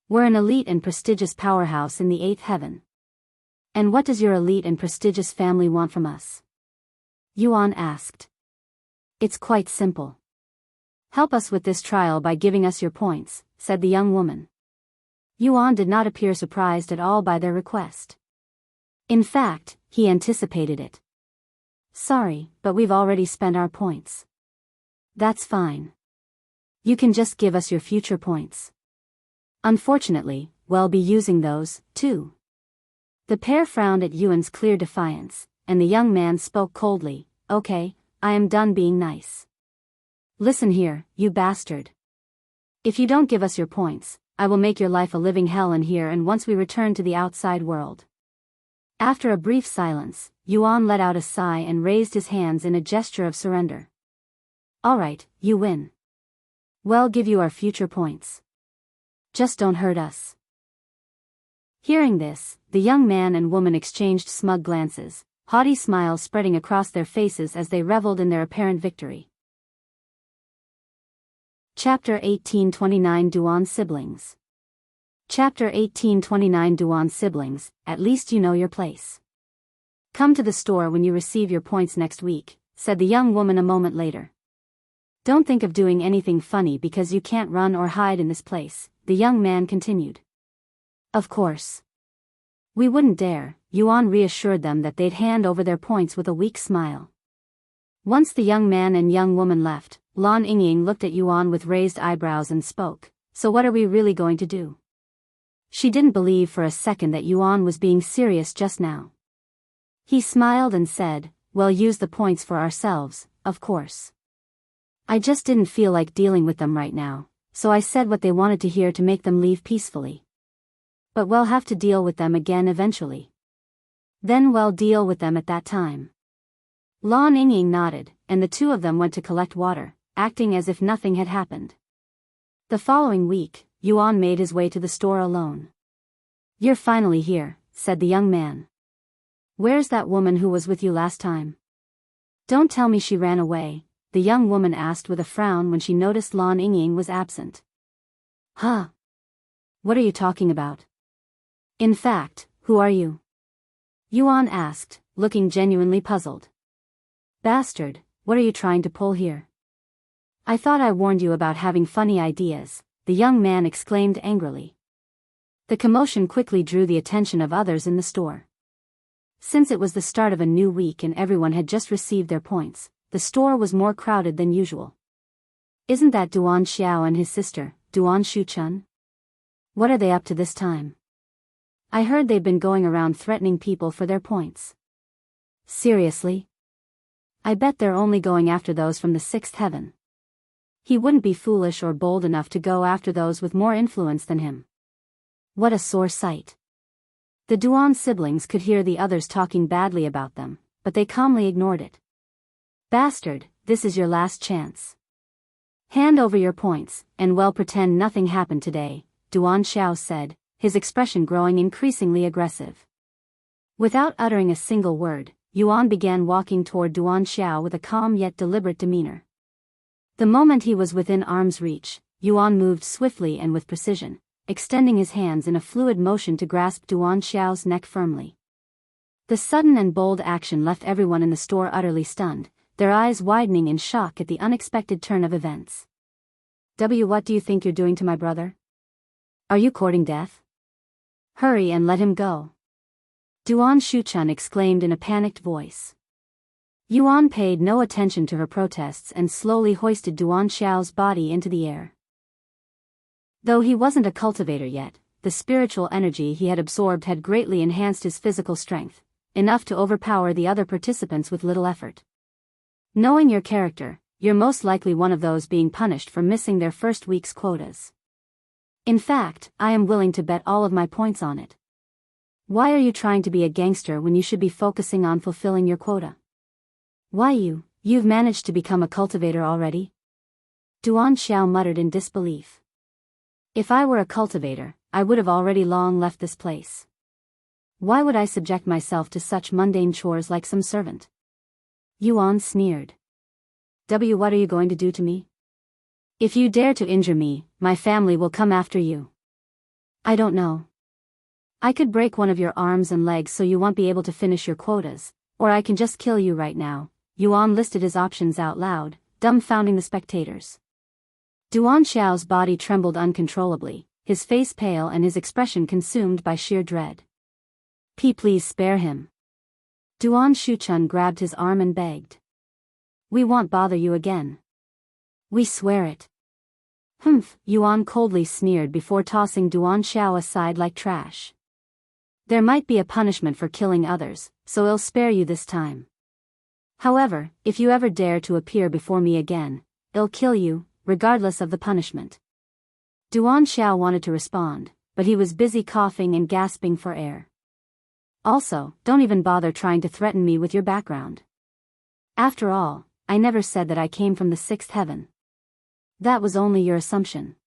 We're an elite and prestigious powerhouse in the 8th heaven. And what does your elite and prestigious family want from us?" Yuan asked. "It's quite simple. Help us with this trial by giving us your points," said the young woman. Yuan did not appear surprised at all by their request. In fact, he anticipated it. "Sorry, but we've already spent our points." "That's fine. You can just give us your future points." "Unfortunately, we'll be using those, too." The pair frowned at Yuan's clear defiance, and the young man spoke coldly, "Okay, I am done being nice. Listen here, you bastard. If you don't give us your points, I will make your life a living hell in here and once we return to the outside world." After a brief silence, Yuan let out a sigh and raised his hands in a gesture of surrender. "All right, you win. We'll give you our future points. Just don't hurt us." Hearing this, the young man and woman exchanged smug glances, haughty smiles spreading across their faces as they reveled in their apparent victory. Chapter 1829 Duan Siblings. Chapter 1829 Duan Siblings, at least you know your place. "Come to the store when you receive your points next week," said the young woman a moment later. "Don't think of doing anything funny because you can't run or hide in this place," the young man continued. "Of course. We wouldn't dare," Yuan reassured them that they'd hand over their points with a weak smile. Once the young man and young woman left, Lan Yingying looked at Yuan with raised eyebrows and spoke, "So what are we really going to do?" She didn't believe for a second that Yuan was being serious just now. He smiled and said, "We'll use the points for ourselves, of course. I just didn't feel like dealing with them right now, so I said what they wanted to hear to make them leave peacefully. But we'll have to deal with them again eventually. Then we'll deal with them at that time." Lan Yingying nodded, and the two of them went to collect water, acting as if nothing had happened. The following week, Yuan made his way to the store alone. "You're finally here," said the young man. "Where's that woman who was with you last time?" "Don't tell me she ran away," the young woman asked with a frown when she noticed Lan Yingying was absent. "Huh? What are you talking about? In fact, Who are you? Yuan asked, looking genuinely puzzled. Bastard, what are you trying to pull here? I thought I warned you about having funny ideas, the young man exclaimed angrily. The commotion quickly drew the attention of others in the store. Since it was the start of a new week and everyone had just received their points, the store was more crowded than usual. Isn't that Duan Xiao and his sister, Duan Shuchun? What are they up to this time? I heard they've been going around threatening people for their points. Seriously? I bet they're only going after those from the sixth heaven. He wouldn't be foolish or bold enough to go after those with more influence than him. What a sore sight. The Duan siblings could hear the others talking badly about them, but they calmly ignored it. Bastard, this is your last chance. Hand over your points, and well pretend nothing happened today, Duan Xiao said, his expression growing increasingly aggressive. Without uttering a single word, Yuan began walking toward Duan Xiao with a calm yet deliberate demeanor. The moment he was within arm's reach, Yuan moved swiftly and with precision, extending his hands in a fluid motion to grasp Duan Xiao's neck firmly. The sudden and bold action left everyone in the store utterly stunned, their eyes widening in shock at the unexpected turn of events. What do you think you're doing to my brother? Are you courting death? Hurry and let him go. Duan Shuchun exclaimed in a panicked voice. Yuan paid no attention to her protests and slowly hoisted Duan Xiao's body into the air. Though he wasn't a cultivator yet, the spiritual energy he had absorbed had greatly enhanced his physical strength, enough to overpower the other participants with little effort. Knowing your character, you're most likely one of those being punished for missing their first week's quotas. In fact, I am willing to bet all of my points on it. Why are you trying to be a gangster when you should be focusing on fulfilling your quota? Why you've managed to become a cultivator already? Duan Xiao muttered in disbelief. If I were a cultivator, I would have already long left this place. Why would I subject myself to such mundane chores like some servant? Yuan sneered. What are you going to do to me? If you dare to injure me, my family will come after you. I don't know. I could break one of your arms and legs so you won't be able to finish your quotas, or I can just kill you right now. Yuan listed his options out loud, dumbfounding the spectators. Duan Xiao's body trembled uncontrollably, his face pale and his expression consumed by sheer dread. Please spare him. Duan Shuchun grabbed his arm and begged. We won't bother you again. We swear it. Humph, Yuan coldly sneered before tossing Duan Xiao aside like trash. There might be a punishment for killing others, so I'll spare you this time. However, if you ever dare to appear before me again, I'll kill you, regardless of the punishment. Duan Xiao wanted to respond, but he was busy coughing and gasping for air. Also, don't even bother trying to threaten me with your background. After all, I never said that I came from the sixth heaven. That was only your assumption.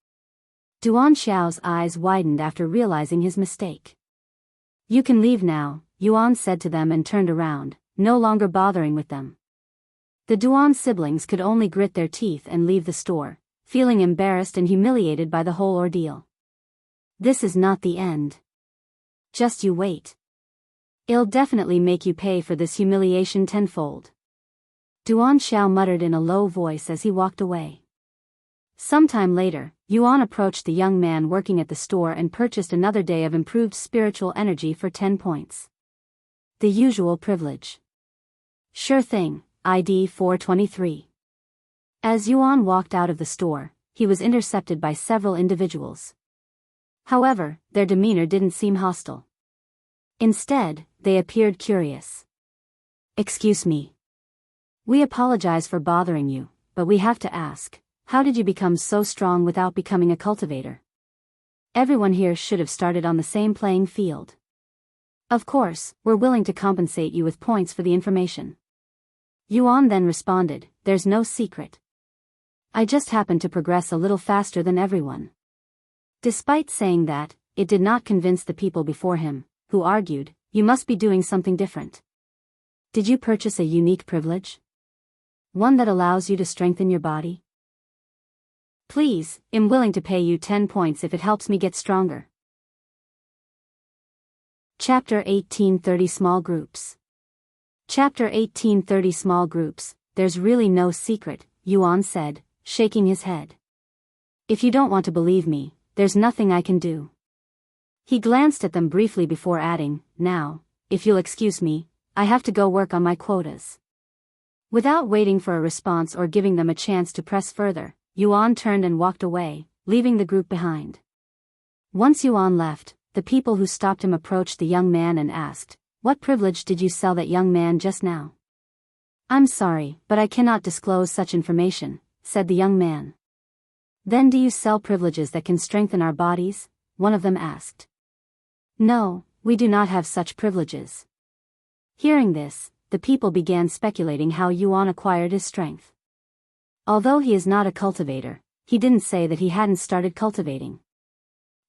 Duan Xiao's eyes widened after realizing his mistake. You can leave now, Yuan said to them and turned around, no longer bothering with them. The Duan siblings could only grit their teeth and leave the store, feeling embarrassed and humiliated by the whole ordeal. This is not the end. Just you wait. It'll definitely make you pay for this humiliation tenfold. Duan Xiao muttered in a low voice as he walked away. Sometime later, Yuan approached the young man working at the store and purchased another day of improved spiritual energy for 10 points. The usual privilege. Sure thing, ID 423. As Yuan walked out of the store, he was intercepted by several individuals. However, their demeanor didn't seem hostile. Instead, they appeared curious. Excuse me. We apologize for bothering you, but we have to ask, how did you become so strong without becoming a cultivator? Everyone here should have started on the same playing field. Of course, we're willing to compensate you with points for the information. Yuan then responded, there's no secret. I just happened to progress a little faster than everyone. Despite saying that, it did not convince the people before him, who argued, you must be doing something different. Did you purchase a unique privilege? One that allows you to strengthen your body? Please, I'm willing to pay you 10 points if it helps me get stronger. Chapter 1830 Small Groups. Chapter 1830 Small Groups. There's really no secret, Yuan said, shaking his head. If you don't want to believe me, there's nothing I can do. He glanced at them briefly before adding, now, if you'll excuse me, I have to go work on my quotas. Without waiting for a response or giving them a chance to press further, Yuan turned and walked away, leaving the group behind. Once Yuan left, the people who stopped him approached the young man and asked, "What privilege did you sell that young man just now?" "I'm sorry, but I cannot disclose such information," said the young man. "Then do you sell privileges that can strengthen our bodies?" one of them asked. "No, we do not have such privileges." Hearing this, the people began speculating how Yuan acquired his strength. Although he is not a cultivator, he didn't say that he hadn't started cultivating.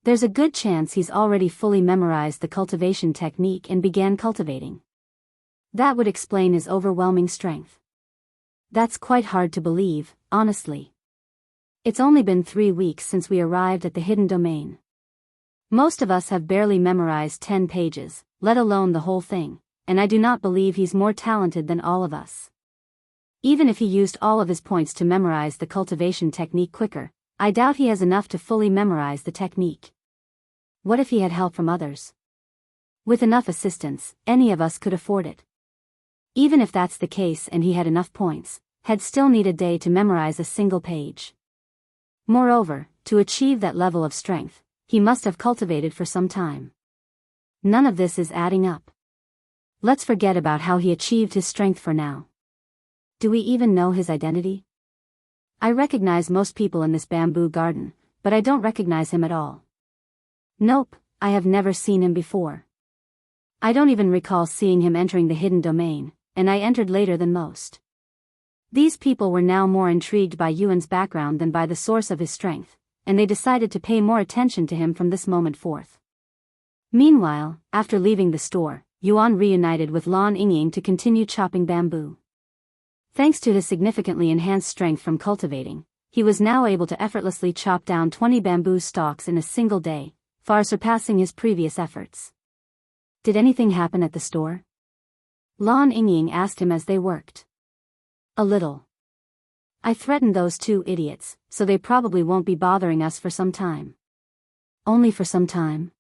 There's a good chance he's already fully memorized the cultivation technique and began cultivating. That would explain his overwhelming strength. That's quite hard to believe, honestly. It's only been 3 weeks since we arrived at the hidden domain. Most of us have barely memorized 10 pages, let alone the whole thing, and I do not believe he's more talented than all of us. Even if he used all of his points to memorize the cultivation technique quicker, I doubt he has enough to fully memorize the technique. What if he had help from others? With enough assistance, any of us could afford it. Even if that's the case and he had enough points, he'd still need a day to memorize a single page. Moreover, to achieve that level of strength, he must have cultivated for some time. None of this is adding up. Let's forget about how he achieved his strength for now. Do we even know his identity? I recognize most people in this bamboo garden, but I don't recognize him at all. Nope, I have never seen him before. I don't even recall seeing him entering the hidden domain, and I entered later than most. These people were now more intrigued by Yuan's background than by the source of his strength, and they decided to pay more attention to him from this moment forth. Meanwhile, after leaving the store, Yuan reunited with Lan Yingying to continue chopping bamboo. Thanks to his significantly enhanced strength from cultivating, he was now able to effortlessly chop down 20 bamboo stalks in a single day, far surpassing his previous efforts. Did anything happen at the store? Lan Yingying asked him as they worked. A little. I threatened those 2 idiots, so they probably won't be bothering us for some time. Only for some time?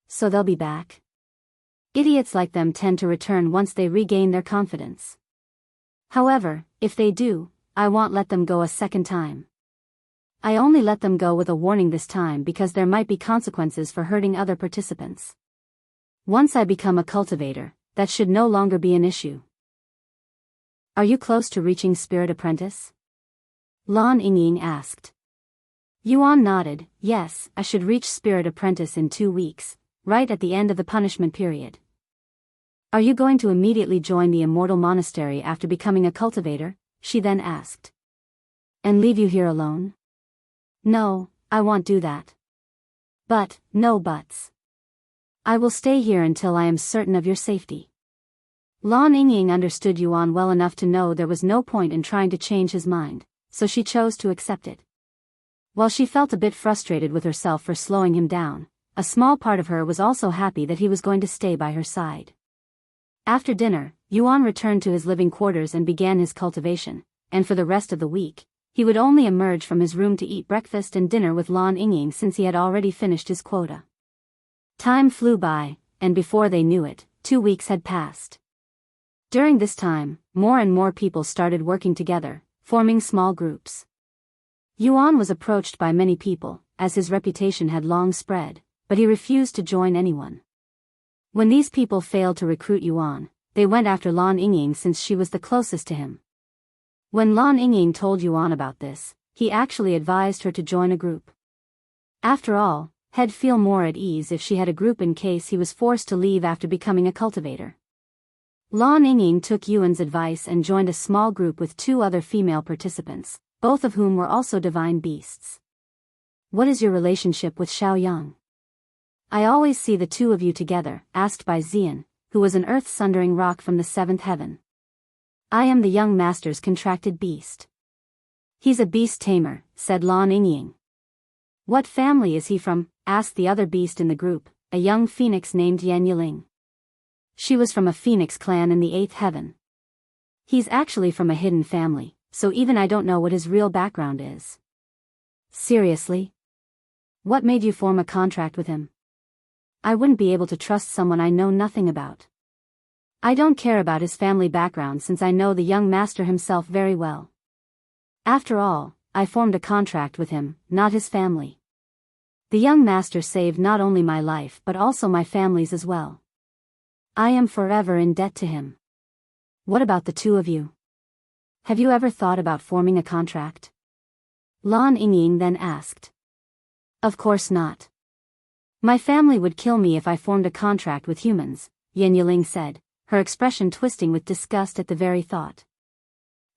So they'll be back? Idiots like them tend to return once they regain their confidence. However, if they do, I won't let them go a second time. I only let them go with a warning this time because there might be consequences for hurting other participants. Once I become a cultivator, that should no longer be an issue. Are you close to reaching Spirit Apprentice? Lan Yingying asked. Yuan nodded. Yes, I should reach Spirit Apprentice in 2 weeks, right at the end of the punishment period. Are you going to immediately join the Immortal Monastery after becoming a cultivator? She then asked. And leave you here alone? No, I won't do that. But, no buts. I will stay here until I am certain of your safety. Lan Yingying understood Yuan well enough to know there was no point in trying to change his mind, so she chose to accept it. While she felt a bit frustrated with herself for slowing him down, a small part of her was also happy that he was going to stay by her side. After dinner, Yuan returned to his living quarters and began his cultivation, and for the rest of the week, he would only emerge from his room to eat breakfast and dinner with Lan Yingying since he had already finished his quota. Time flew by, and before they knew it, 2 weeks had passed. During this time, more and more people started working together, forming small groups. Yuan was approached by many people, as his reputation had long spread, but he refused to join anyone. When these people failed to recruit Yuan, they went after Lan Yingying since she was the closest to him. When Lan Yingying told Yuan about this, he actually advised her to join a group. After all, he'd feel more at ease if she had a group in case he was forced to leave after becoming a cultivator. Lan Yingying took Yuan's advice and joined a small group with 2 other female participants, both of whom were also divine beasts. What is your relationship with Xiaoyang? I always see the 2 of you together, asked by Xian, who was an earth-sundering rock from the 7th heaven. I am the young master's contracted beast. He's a beast tamer, said Lan Yingying. What family is he from? Asked the other beast in the group, a young phoenix named Yan Yiling. She was from a phoenix clan in the 8th heaven. He's actually from a hidden family, so even I don't know what his real background is. Seriously? What made you form a contract with him? I wouldn't be able to trust someone I know nothing about. I don't care about his family background since I know the young master himself very well. After all, I formed a contract with him, not his family. The young master saved not only my life but also my family's as well. I am forever in debt to him. What about the two of you? Have you ever thought about forming a contract? Lan Yingying then asked. Of course not. My family would kill me if I formed a contract with humans, Yan Yiling said, her expression twisting with disgust at the very thought.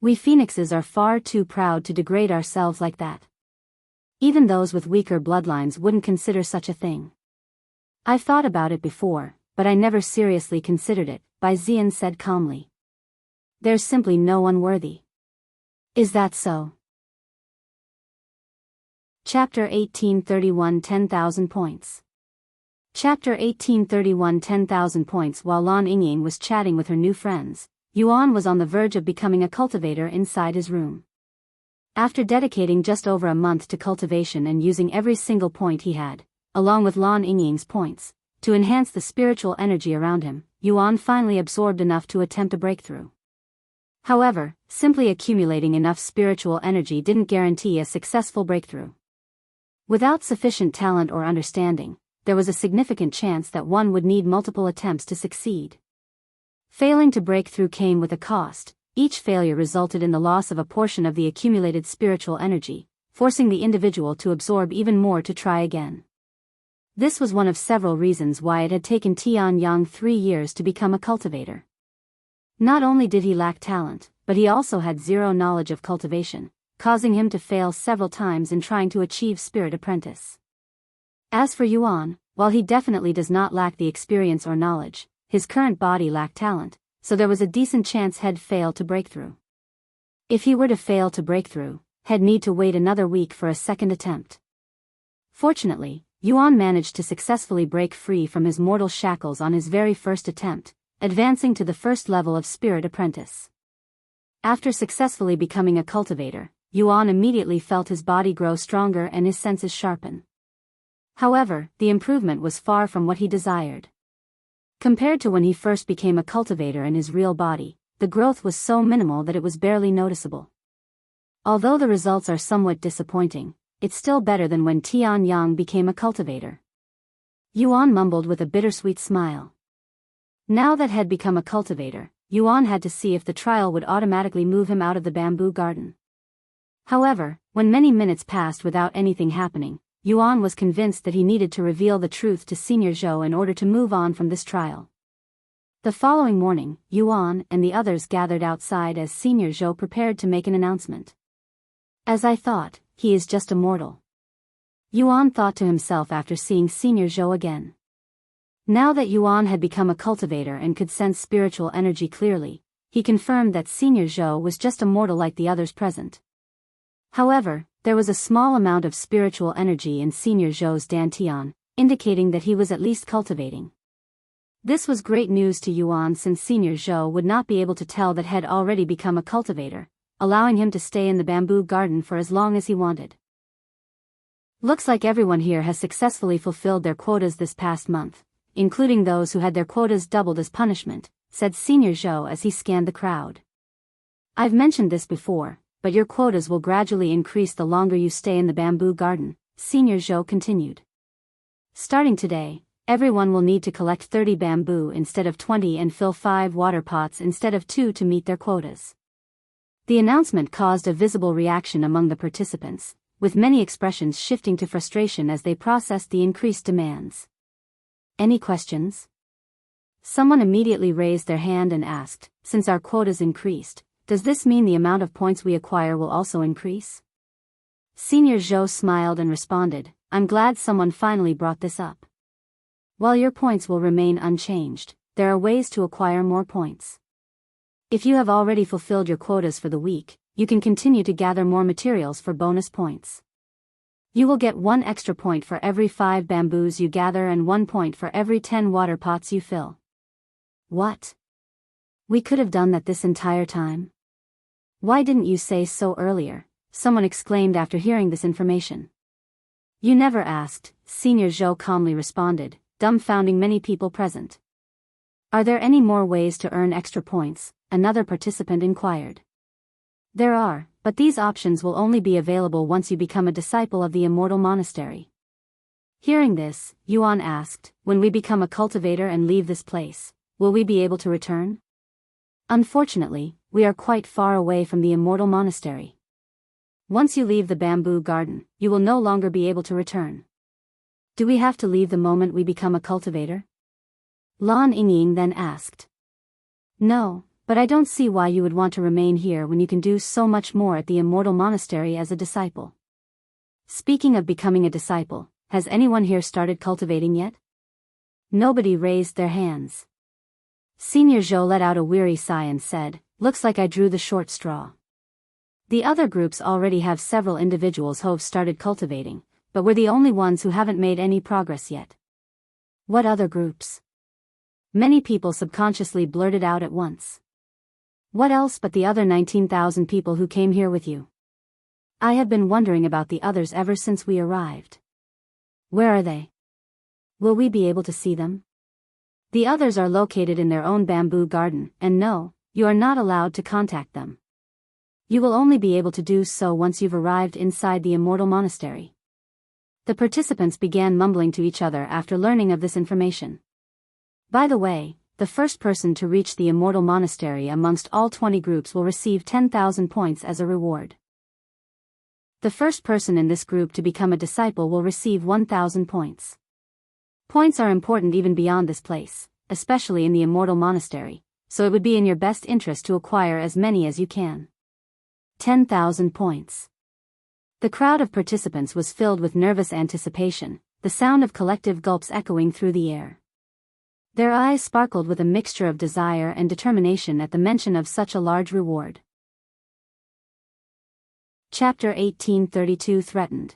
We phoenixes are far too proud to degrade ourselves like that. Even those with weaker bloodlines wouldn't consider such a thing. I've thought about it before, but I never seriously considered it, Bai Zian said calmly. There's simply no one worthy. Is that so? Chapter 1831 10,000 points. Chapter 1831 10,000 points. While Lan Yingying was chatting with her new friends, Yuan was on the verge of becoming a cultivator inside his room. After dedicating just over a month to cultivation and using every single point he had, along with Lan Yingying's points, to enhance the spiritual energy around him, Yuan finally absorbed enough to attempt a breakthrough. However, simply accumulating enough spiritual energy didn't guarantee a successful breakthrough. Without sufficient talent or understanding, there was a significant chance that one would need multiple attempts to succeed. Failing to break through came with a cost. Each failure resulted in the loss of a portion of the accumulated spiritual energy, forcing the individual to absorb even more to try again. This was one of several reasons why it had taken Tian 3 years to become a cultivator. Not only did he lack talent, but he also had zero knowledge of cultivation, causing him to fail several times in trying to achieve Spirit Apprentice. As for Yuan, while he definitely does not lack the experience or knowledge, his current body lacked talent, so there was a decent chance he'd fail to break through. If he were to fail to break through, he'd need to wait another week for a second attempt. Fortunately, Yuan managed to successfully break free from his mortal shackles on his very first attempt, advancing to the first level of Spirit Apprentice. After successfully becoming a cultivator, Yuan immediately felt his body grow stronger and his senses sharpen. However, the improvement was far from what he desired. Compared to when he first became a cultivator in his real body, the growth was so minimal that it was barely noticeable. Although the results are somewhat disappointing, it's still better than when Tian became a cultivator. Yuan mumbled with a bittersweet smile. Now that he'd become a cultivator, Yuan had to see if the trial would automatically move him out of the bamboo garden. However, when many minutes passed without anything happening, Yuan was convinced that he needed to reveal the truth to Senior Zhou in order to move on from this trial. The following morning, Yuan and the others gathered outside as Senior Zhou prepared to make an announcement. As I thought, he is just a mortal. Yuan thought to himself after seeing Senior Zhou again. Now that Yuan had become a cultivator and could sense spiritual energy clearly, he confirmed that Senior Zhou was just a mortal like the others present. However, there was a small amount of spiritual energy in Senior Zhou's dantian, indicating that he was at least cultivating. This was great news to Yuan since Senior Zhou would not be able to tell that he'd already become a cultivator, allowing him to stay in the bamboo garden for as long as he wanted. Looks like everyone here has successfully fulfilled their quotas this past month, including those who had their quotas doubled as punishment, said Senior Zhou as he scanned the crowd. I've mentioned this before, but your quotas will gradually increase the longer you stay in the bamboo garden, Senior Zhou continued. Starting today, everyone will need to collect 30 bamboo instead of 20 and fill 5 water pots instead of 2 to meet their quotas. The announcement caused a visible reaction among the participants, with many expressions shifting to frustration as they processed the increased demands. Any questions? Someone immediately raised their hand and asked, since our quotas increased, does this mean the amount of points we acquire will also increase? Senior Zhou smiled and responded, I'm glad someone finally brought this up. While your points will remain unchanged, there are ways to acquire more points. If you have already fulfilled your quotas for the week, you can continue to gather more materials for bonus points. You will get 1 extra point for every 5 bamboos you gather and 1 point for every 10 water pots you fill. What? We could have done that this entire time? Why didn't you say so earlier? Someone exclaimed after hearing this information. You never asked, Senior Zhou calmly responded, dumbfounding many people present. Are there any more ways to earn extra points? Another participant inquired. There are, but these options will only be available once you become a disciple of the Immortal Monastery. Hearing this, Yuan asked, when we become a cultivator and leave this place, will we be able to return? Unfortunately, we are quite far away from the Immortal Monastery. Once you leave the bamboo garden, you will no longer be able to return. Do we have to leave the moment we become a cultivator? Lan Yingying then asked. No, but I don't see why you would want to remain here when you can do so much more at the Immortal Monastery as a disciple. Speaking of becoming a disciple, has anyone here started cultivating yet? Nobody raised their hands. Senior Zhou let out a weary sigh and said, looks like I drew the short straw. The other groups already have several individuals who've started cultivating, but we're the only ones who haven't made any progress yet. What other groups? Many people subconsciously blurted out at once. What else but the other 19,000 people who came here with you? I have been wondering about the others ever since we arrived. Where are they? Will we be able to see them? The others are located in their own bamboo garden, and no, you are not allowed to contact them. You will only be able to do so once you've arrived inside the Immortal Monastery. The participants began mumbling to each other after learning of this information. By the way, the first person to reach the Immortal Monastery amongst all 20 groups will receive 10,000 points as a reward. The first person in this group to become a disciple will receive 1,000 points. Points are important even beyond this place, especially in the Immortal Monastery, so it would be in your best interest to acquire as many as you can. 10,000 points. The crowd of participants was filled with nervous anticipation, the sound of collective gulps echoing through the air. Their eyes sparkled with a mixture of desire and determination at the mention of such a large reward. Chapter 1832 Threatened.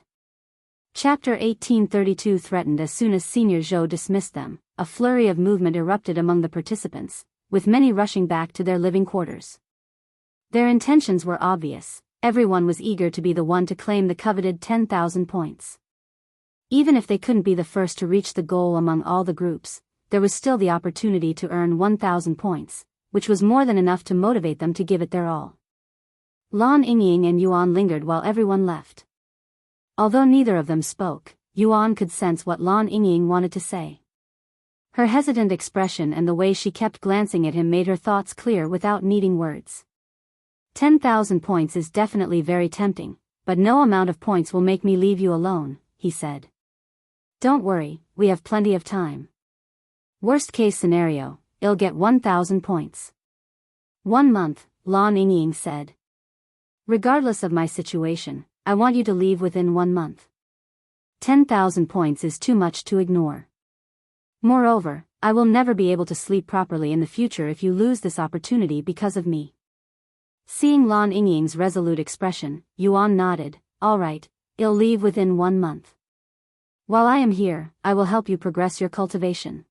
Chapter 1832 Threatened. As soon as Senior Zhou dismissed them, a flurry of movement erupted among the participants, with many rushing back to their living quarters. Their intentions were obvious, everyone was eager to be the one to claim the coveted 10,000 points. Even if they couldn't be the first to reach the goal among all the groups, there was still the opportunity to earn 1,000 points, which was more than enough to motivate them to give it their all. Lan Yingying and Yuan lingered while everyone left. Although neither of them spoke, Yuan could sense what Lan Yingying wanted to say. Her hesitant expression and the way she kept glancing at him made her thoughts clear without needing words. 10,000 points is definitely very tempting, but no amount of points will make me leave you alone, he said. Don't worry, we have plenty of time. Worst case scenario, I'll get 1,000 points. 1 month, Lan Yingying said. Regardless of my situation, I want you to leave within 1 month. 10,000 points is too much to ignore. Moreover, I will never be able to sleep properly in the future if you lose this opportunity because of me. Seeing Lan Yingying's resolute expression, Yuan nodded, all right, I'll leave within 1 month. While I am here, I will help you progress your cultivation.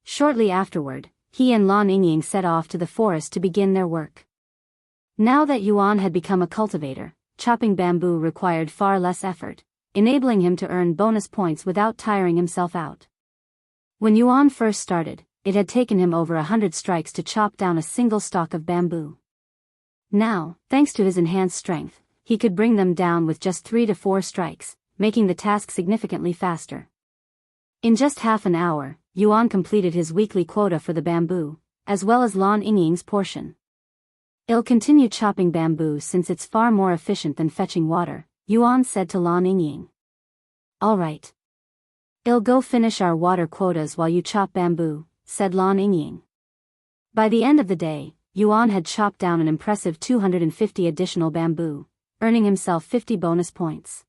Shortly afterward, he and Lan Yingying set off to the forest to begin their work. Now that Yuan had become a cultivator, chopping bamboo required far less effort, enabling him to earn bonus points without tiring himself out. When Yuan first started, it had taken him over 100 strikes to chop down a single stalk of bamboo. Now, thanks to his enhanced strength, he could bring them down with just 3 to 4 strikes, making the task significantly faster. In just half an hour, Yuan completed his weekly quota for the bamboo, as well as Lan Yingying's portion. I'll continue chopping bamboo since it's far more efficient than fetching water, Yuan said to Lan Yingying. All right. I'll go finish our water quotas while you chop bamboo, said Lan Yingying. By the end of the day, Yuan had chopped down an impressive 250 additional bamboo, earning himself 50 bonus points.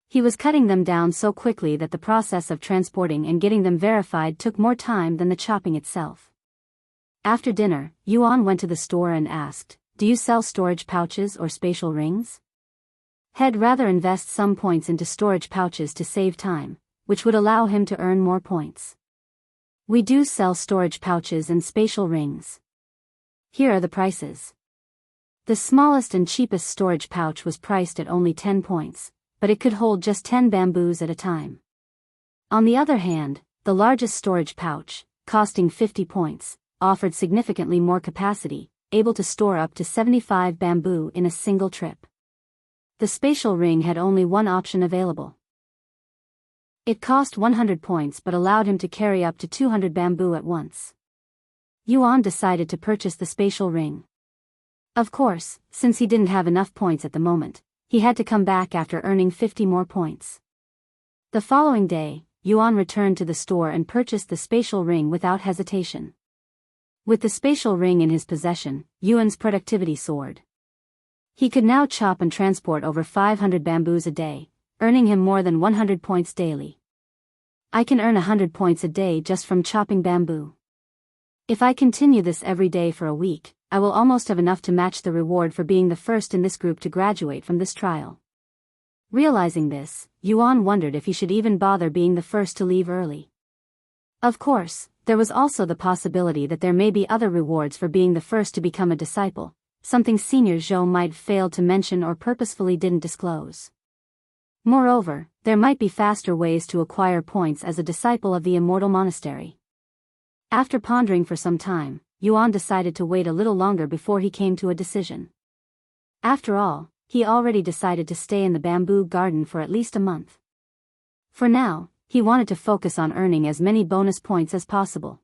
He was cutting them down so quickly that the process of transporting and getting them verified took more time than the chopping itself. After dinner, Yuan went to the store and asked, do you sell storage pouches or spatial rings? He'd rather invest some points into storage pouches to save time, which would allow him to earn more points. We do sell storage pouches and spatial rings. Here are the prices. The smallest and cheapest storage pouch was priced at only 10 points, but it could hold just 10 bamboos at a time. On the other hand, the largest storage pouch, costing 50 points, offered significantly more capacity, able to store up to 75 bamboo in a single trip. The spatial ring had only one option available. It cost 100 points but allowed him to carry up to 200 bamboo at once. Yuan decided to purchase the spatial ring. Of course, since he didn't have enough points at the moment, he had to come back after earning 50 more points. The following day, Yuan returned to the store and purchased the spatial ring without hesitation. With the spatial ring in his possession, Yuan's productivity soared. He could now chop and transport over 500 bamboos a day, earning him more than 100 points daily. I can earn 100 points a day just from chopping bamboo. If I continue this every day for a week, I will almost have enough to match the reward for being the first in this group to graduate from this trial. Realizing this, Yuan wondered if he should even bother being the first to leave early. Of course, there was also the possibility that there may be other rewards for being the first to become a disciple, something Senior Zhou might fail to mention or purposefully didn't disclose. Moreover, there might be faster ways to acquire points as a disciple of the Immortal Monastery. After pondering for some time, Yuan decided to wait a little longer before he came to a decision. After all, he already decided to stay in the bamboo garden for at least a month. For now, he wanted to focus on earning as many bonus points as possible.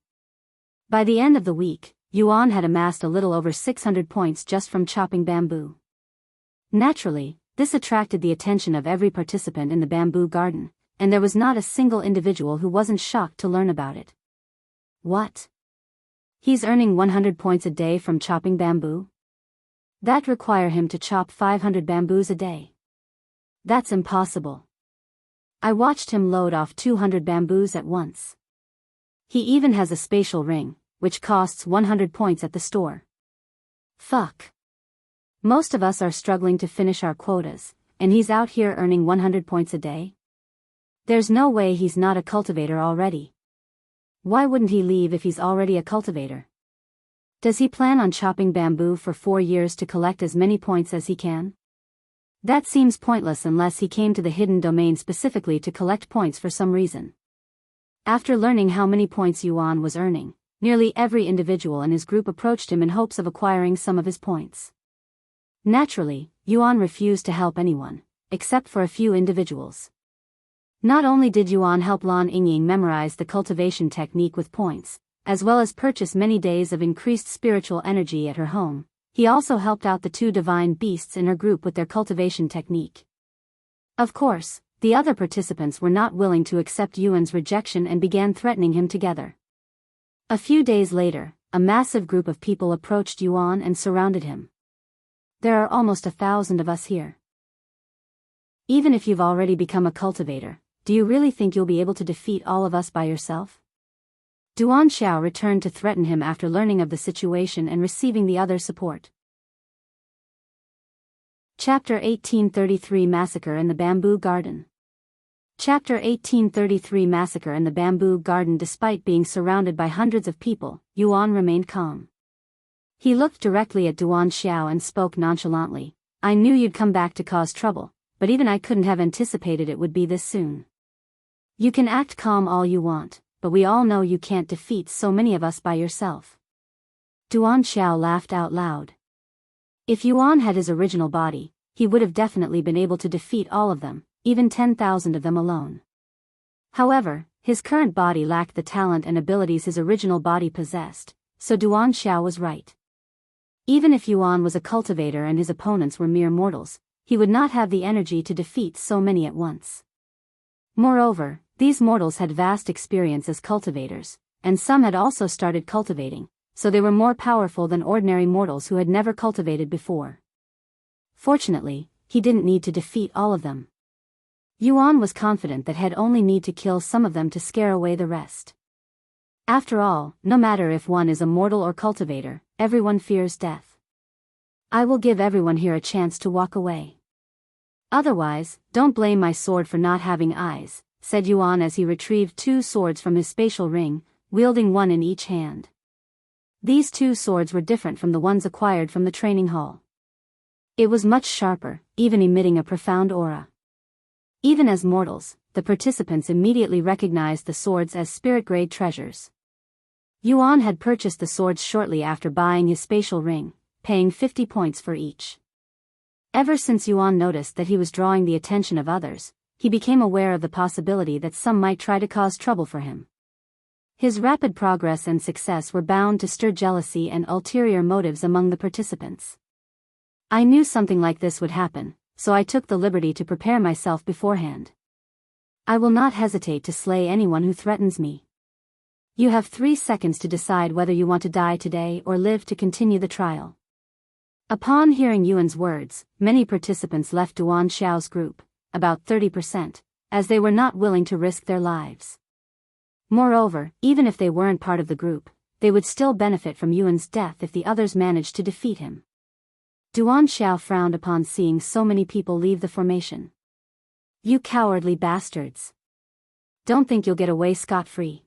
By the end of the week, Yuan had amassed a little over 600 points just from chopping bamboo. Naturally, this attracted the attention of every participant in the bamboo garden, and there was not a single individual who wasn't shocked to learn about it. What? He's earning 100 points a day from chopping bamboo? That'd require him to chop 500 bamboos a day. That's impossible. I watched him load off 200 bamboos at once. He even has a spatial ring, which costs 100 points at the store. Fuck. Most of us are struggling to finish our quotas, and he's out here earning 100 points a day? There's no way he's not a cultivator already. Why wouldn't he leave if he's already a cultivator? Does he plan on chopping bamboo for 4 years to collect as many points as he can? That seems pointless unless he came to the hidden domain specifically to collect points for some reason. After learning how many points Yuan was earning, nearly every individual in his group approached him in hopes of acquiring some of his points. Naturally, Yuan refused to help anyone, except for a few individuals. Not only did Yuan help Lan Yingying memorize the cultivation technique with points, as well as purchase many days of increased spiritual energy at her home, he also helped out the 2 divine beasts in her group with their cultivation technique. Of course, the other participants were not willing to accept Yuan's rejection and began threatening him together. A few days later, a massive group of people approached Yuan and surrounded him. There are almost 1,000 of us here. Even if you've already become a cultivator, do you really think you'll be able to defeat all of us by yourself? Duan Xiao returned to threaten him after learning of the situation and receiving the other's support. Chapter 1833 Massacre in the Bamboo Garden. Chapter 1833 Massacre in the Bamboo Garden. Despite being surrounded by hundreds of people, Yuan remained calm. He looked directly at Duan Xiao and spoke nonchalantly. I knew you'd come back to cause trouble, but even I couldn't have anticipated it would be this soon. You can act calm all you want, but we all know you can't defeat so many of us by yourself. Duan Xiao laughed out loud. If Yuan had his original body, he would have definitely been able to defeat all of them, even 10,000 of them alone. However, his current body lacked the talent and abilities his original body possessed, so Duan Xiao was right. Even if Yuan was a cultivator and his opponents were mere mortals, he would not have the energy to defeat so many at once. Moreover, these mortals had vast experience as cultivators, and some had also started cultivating, so they were more powerful than ordinary mortals who had never cultivated before. Fortunately, he didn't need to defeat all of them. Yuan was confident that he'd only need to kill some of them to scare away the rest. After all, no matter if one is a mortal or cultivator, everyone fears death. I will give everyone here a chance to walk away. Otherwise, don't blame my sword for not having eyes, said Yuan as he retrieved 2 swords from his spatial ring, wielding one in each hand. These 2 swords were different from the ones acquired from the training hall. It was much sharper, even emitting a profound aura. Even as mortals, the participants immediately recognized the swords as spirit-grade treasures. Yuan had purchased the swords shortly after buying his spatial ring, paying 50 points for each. Ever since Yuan noticed that he was drawing the attention of others, he became aware of the possibility that some might try to cause trouble for him. His rapid progress and success were bound to stir jealousy and ulterior motives among the participants. I knew something like this would happen, so I took the liberty to prepare myself beforehand. I will not hesitate to slay anyone who threatens me. You have 3 seconds to decide whether you want to die today or live to continue the trial. Upon hearing Yuan's words, many participants left Duan Xiao's group, about 30%, as they were not willing to risk their lives. Moreover, even if they weren't part of the group, they would still benefit from Yuan's death if the others managed to defeat him. Duan Xiao frowned upon seeing so many people leave the formation. You cowardly bastards. Don't think you'll get away scot-free.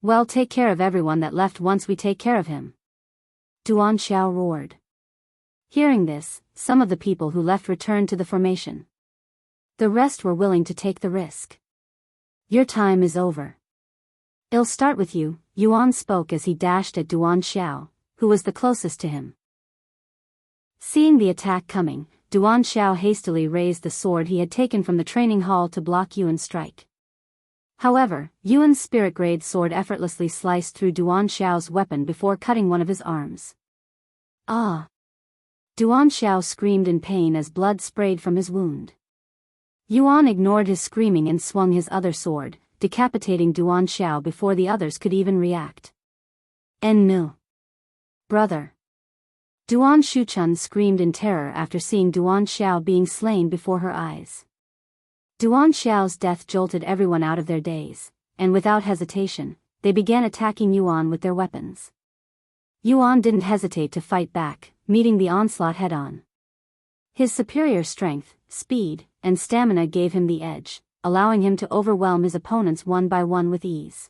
Well, take care of everyone that left once we take care of him. Duan Xiao roared. Hearing this, some of the people who left returned to the formation. The rest were willing to take the risk. Your time is over. I'll start with you, Yuan spoke as he dashed at Duan Xiao, who was the closest to him. Seeing the attack coming, Duan Xiao hastily raised the sword he had taken from the training hall to block Yuan's strike. However, Yuan's spirit-grade sword effortlessly sliced through Duan Xiao's weapon before cutting one of his arms. Ah! Duan Xiao screamed in pain as blood sprayed from his wound. Yuan ignored his screaming and swung his other sword, decapitating Duan Xiao before the others could even react. No. Brother. Duan Shuchun screamed in terror after seeing Duan Xiao being slain before her eyes. Duan Xiao's death jolted everyone out of their daze, and without hesitation, they began attacking Yuan with their weapons. Yuan didn't hesitate to fight back, meeting the onslaught head-on. His superior strength, speed, and stamina gave him the edge, allowing him to overwhelm his opponents one by one with ease.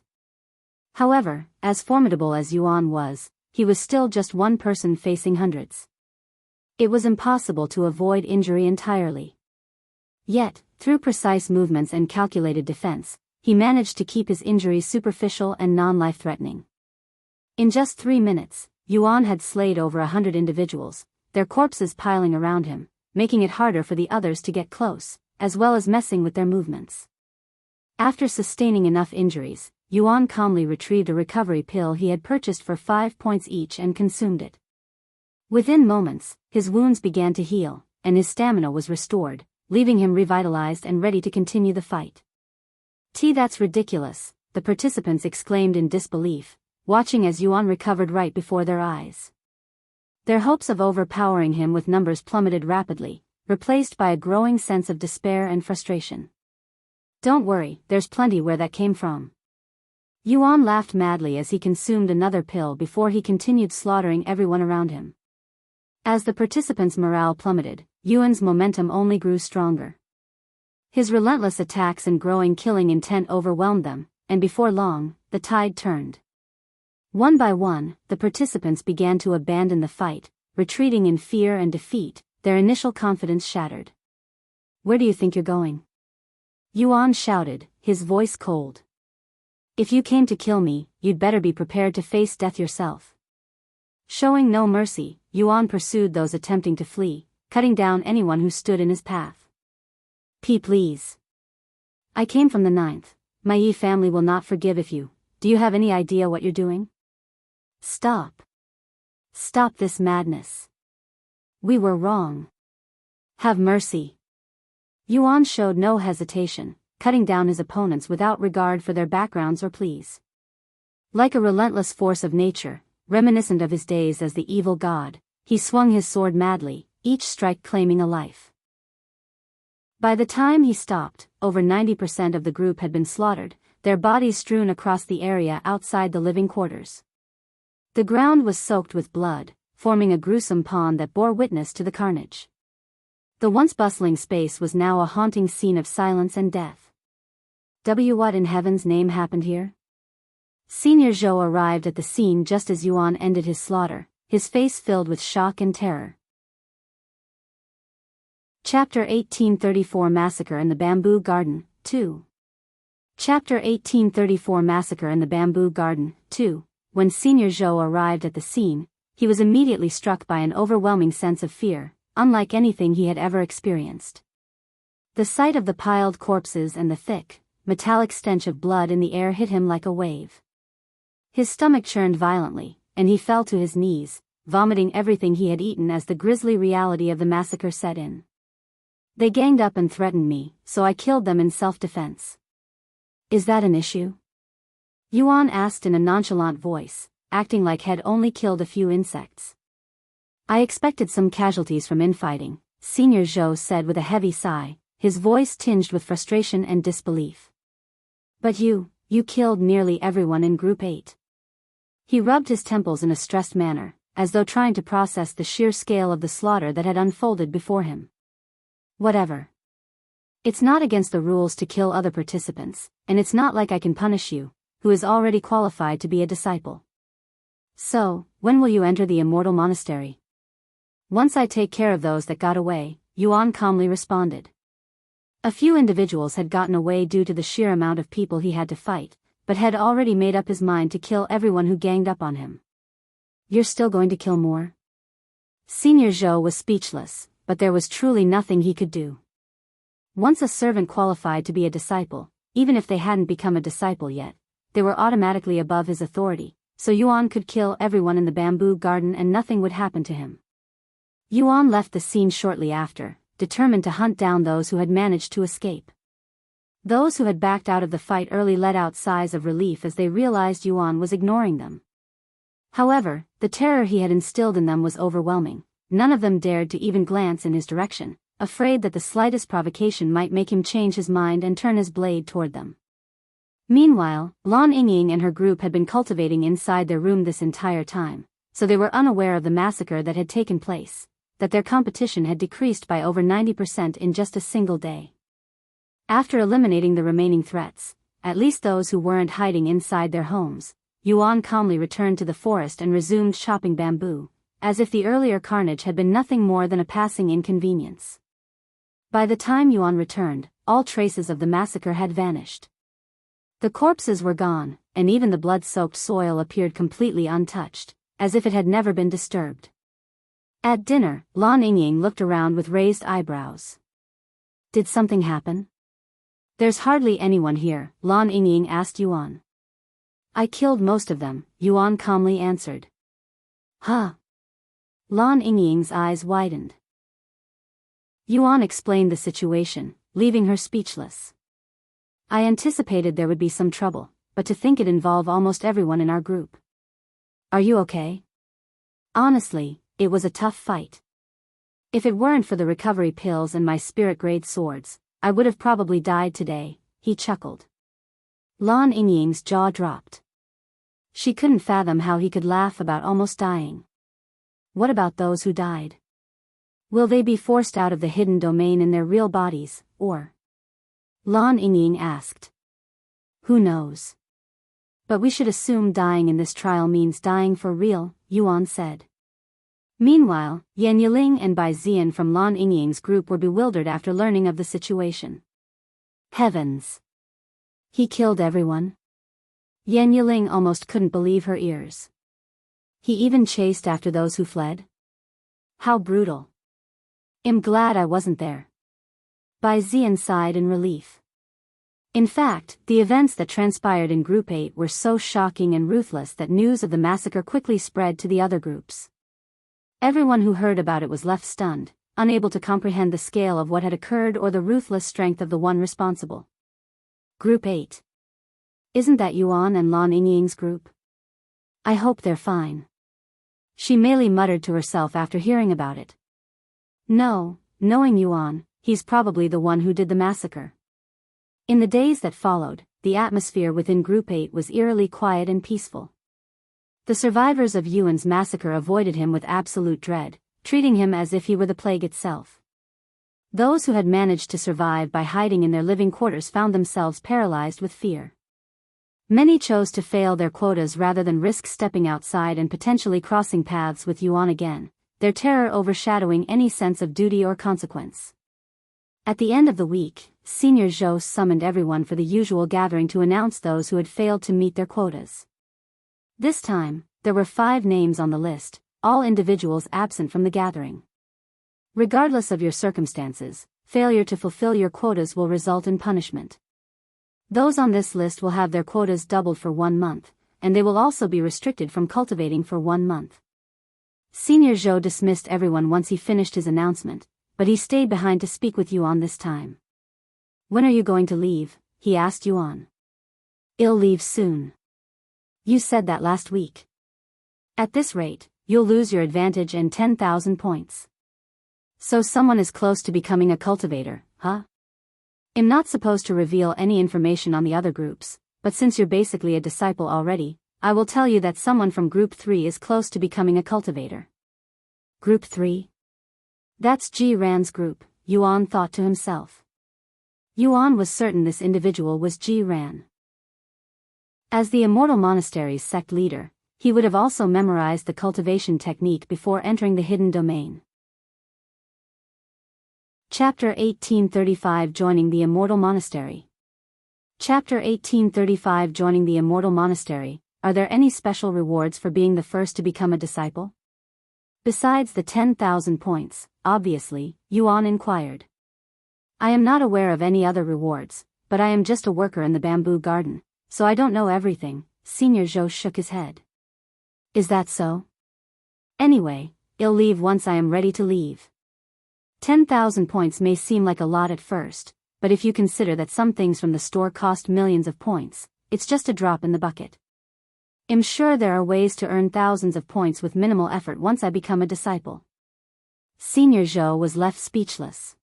However, as formidable as Yuan was, he was still just one person facing hundreds. It was impossible to avoid injury entirely. Yet, through precise movements and calculated defense, he managed to keep his injuries superficial and non-life-threatening. In just 3 minutes, Yuan had slayed over 100 individuals, their corpses piling around him, making it harder for the others to get close, as well as messing with their movements. After sustaining enough injuries, Yuan calmly retrieved a recovery pill he had purchased for 5 points each and consumed it. Within moments, his wounds began to heal, and his stamina was restored, leaving him revitalized and ready to continue the fight. That's ridiculous, the participants exclaimed in disbelief, watching as Yuan recovered right before their eyes. Their hopes of overpowering him with numbers plummeted rapidly, replaced by a growing sense of despair and frustration. Don't worry, there's plenty where that came from. Yuan laughed madly as he consumed another pill before he continued slaughtering everyone around him. As the participants' morale plummeted, Yuan's momentum only grew stronger. His relentless attacks and growing killing intent overwhelmed them, and before long, the tide turned. One by one, the participants began to abandon the fight, retreating in fear and defeat, their initial confidence shattered. Where do you think you're going? Yuan shouted, his voice cold. If you came to kill me, you'd better be prepared to face death yourself. Showing no mercy, Yuan pursued those attempting to flee, cutting down anyone who stood in his path. Please. I came from the 9th. My Yi family will not forgive if you. Do you have any idea what you're doing? Stop. Stop this madness. We were wrong. Have mercy. Yuan showed no hesitation, cutting down his opponents without regard for their backgrounds or pleas. Like a relentless force of nature, reminiscent of his days as the evil god, he swung his sword madly, each strike claiming a life. By the time he stopped, over 90% of the group had been slaughtered, their bodies strewn across the area outside the living quarters. The ground was soaked with blood, forming a gruesome pond that bore witness to the carnage. The once bustling space was now a haunting scene of silence and death. What in heaven's name happened here? Senior Zhou arrived at the scene just as Yuan ended his slaughter, his face filled with shock and terror. Chapter 1834 Massacre in the Bamboo Garden, 2. Chapter 1834 Massacre in the Bamboo Garden, 2. When Senior Zhou arrived at the scene, he was immediately struck by an overwhelming sense of fear, unlike anything he had ever experienced. The sight of the piled corpses and the thick, metallic stench of blood in the air hit him like a wave. His stomach churned violently, and he fell to his knees, vomiting everything he had eaten as the grisly reality of the massacre set in. They ganged up and threatened me, so I killed them in self-defense. Is that an issue? Yuan asked in a nonchalant voice, acting like he'd only killed a few insects. I expected some casualties from infighting, Senior Zhou said with a heavy sigh, his voice tinged with frustration and disbelief. But you killed nearly everyone in Group 8. He rubbed his temples in a stressed manner, as though trying to process the sheer scale of the slaughter that had unfolded before him. Whatever. It's not against the rules to kill other participants, and it's not like I can punish you, who is already qualified to be a disciple. So, when will you enter the Immortal Monastery? Once I take care of those that got away, Yuan calmly responded. A few individuals had gotten away due to the sheer amount of people he had to fight, but had already made up his mind to kill everyone who ganged up on him. You're still going to kill more? Senior Zhou was speechless, but there was truly nothing he could do. Once a servant qualified to be a disciple, even if they hadn't become a disciple yet, they were automatically above his authority, so Yuan could kill everyone in the bamboo garden and nothing would happen to him. Yuan left the scene shortly after, determined to hunt down those who had managed to escape. Those who had backed out of the fight early let out sighs of relief as they realized Yuan was ignoring them. However, the terror he had instilled in them was overwhelming. None of them dared to even glance in his direction, afraid that the slightest provocation might make him change his mind and turn his blade toward them. Meanwhile, Lan Yingying and her group had been cultivating inside their room this entire time, so they were unaware of the massacre that had taken place, that their competition had decreased by over 90% in just a single day. After eliminating the remaining threats, at least those who weren't hiding inside their homes, Yuan calmly returned to the forest and resumed chopping bamboo, as if the earlier carnage had been nothing more than a passing inconvenience. By the time Yuan returned, all traces of the massacre had vanished. The corpses were gone, and even the blood-soaked soil appeared completely untouched, as if it had never been disturbed. At dinner, Lan Yingying looked around with raised eyebrows. Did something happen? There's hardly anyone here, Lan Yingying asked Yuan. I killed most of them, Yuan calmly answered. Huh? Lan Yingying's eyes widened. Yuan explained the situation, leaving her speechless. I anticipated there would be some trouble, but to think it involved almost everyone in our group. Are you okay? Honestly, it was a tough fight. If it weren't for the recovery pills and my spirit-grade swords, I would have probably died today, he chuckled. Lan Yingying's jaw dropped. She couldn't fathom how he could laugh about almost dying. What about those who died? Will they be forced out of the hidden domain in their real bodies, or? Lan Yingying asked. Who knows? But we should assume dying in this trial means dying for real, Yuan said. Meanwhile, Yan Yiling and Bai Zian from Lan Yingying's group were bewildered after learning of the situation. Heavens! He killed everyone? Yan Yiling almost couldn't believe her ears. He even chased after those who fled? How brutal. I'm glad I wasn't there. Bai Zian sighed in relief. In fact, the events that transpired in Group 8 were so shocking and ruthless that news of the massacre quickly spread to the other groups. Everyone who heard about it was left stunned, unable to comprehend the scale of what had occurred or the ruthless strength of the one responsible. Group 8. Isn't that Yuan and Lan Yingying's group? I hope they're fine. She merely muttered to herself after hearing about it. No, knowing Yuan, he's probably the one who did the massacre. In the days that followed, the atmosphere within Group 8 was eerily quiet and peaceful. The survivors of Yuan's massacre avoided him with absolute dread, treating him as if he were the plague itself. Those who had managed to survive by hiding in their living quarters found themselves paralyzed with fear. Many chose to fail their quotas rather than risk stepping outside and potentially crossing paths with Yuan again, their terror overshadowing any sense of duty or consequence. At the end of the week, Senior Zhou summoned everyone for the usual gathering to announce those who had failed to meet their quotas. This time, there were 5 names on the list, all individuals absent from the gathering. Regardless of your circumstances, failure to fulfill your quotas will result in punishment. Those on this list will have their quotas doubled for 1 month, and they will also be restricted from cultivating for 1 month. Senior Zhou dismissed everyone once he finished his announcement, but he stayed behind to speak with Yuan this time. "When are you going to leave?" he asked Yuan. "I'll leave soon. You said that last week. At this rate, you'll lose your advantage and 10,000 points. So someone is close to becoming a cultivator, huh? I'm not supposed to reveal any information on the other groups, but since you're basically a disciple already, I will tell you that someone from Group 3 is close to becoming a cultivator." Group 3? That's Ji Ran's group, Yuan thought to himself. Yuan was certain this individual was Ji Ran. As the Immortal Monastery's sect leader, he would have also memorized the cultivation technique before entering the hidden domain. Chapter 1835 Joining the Immortal Monastery. Chapter 1835 Joining the Immortal Monastery. Are there any special rewards for being the first to become a disciple? Besides the 10,000 points, obviously, Yuan inquired. "I am not aware of any other rewards, but I am just a worker in the bamboo garden, so I don't know everything." Senior Zhou shook his head. "Is that so? Anyway, I'll leave once I am ready to leave. 10,000 points may seem like a lot at first, but if you consider that some things from the store cost millions of points, it's just a drop in the bucket. I'm sure there are ways to earn thousands of points with minimal effort once I become a disciple." Senior Zhou was left speechless.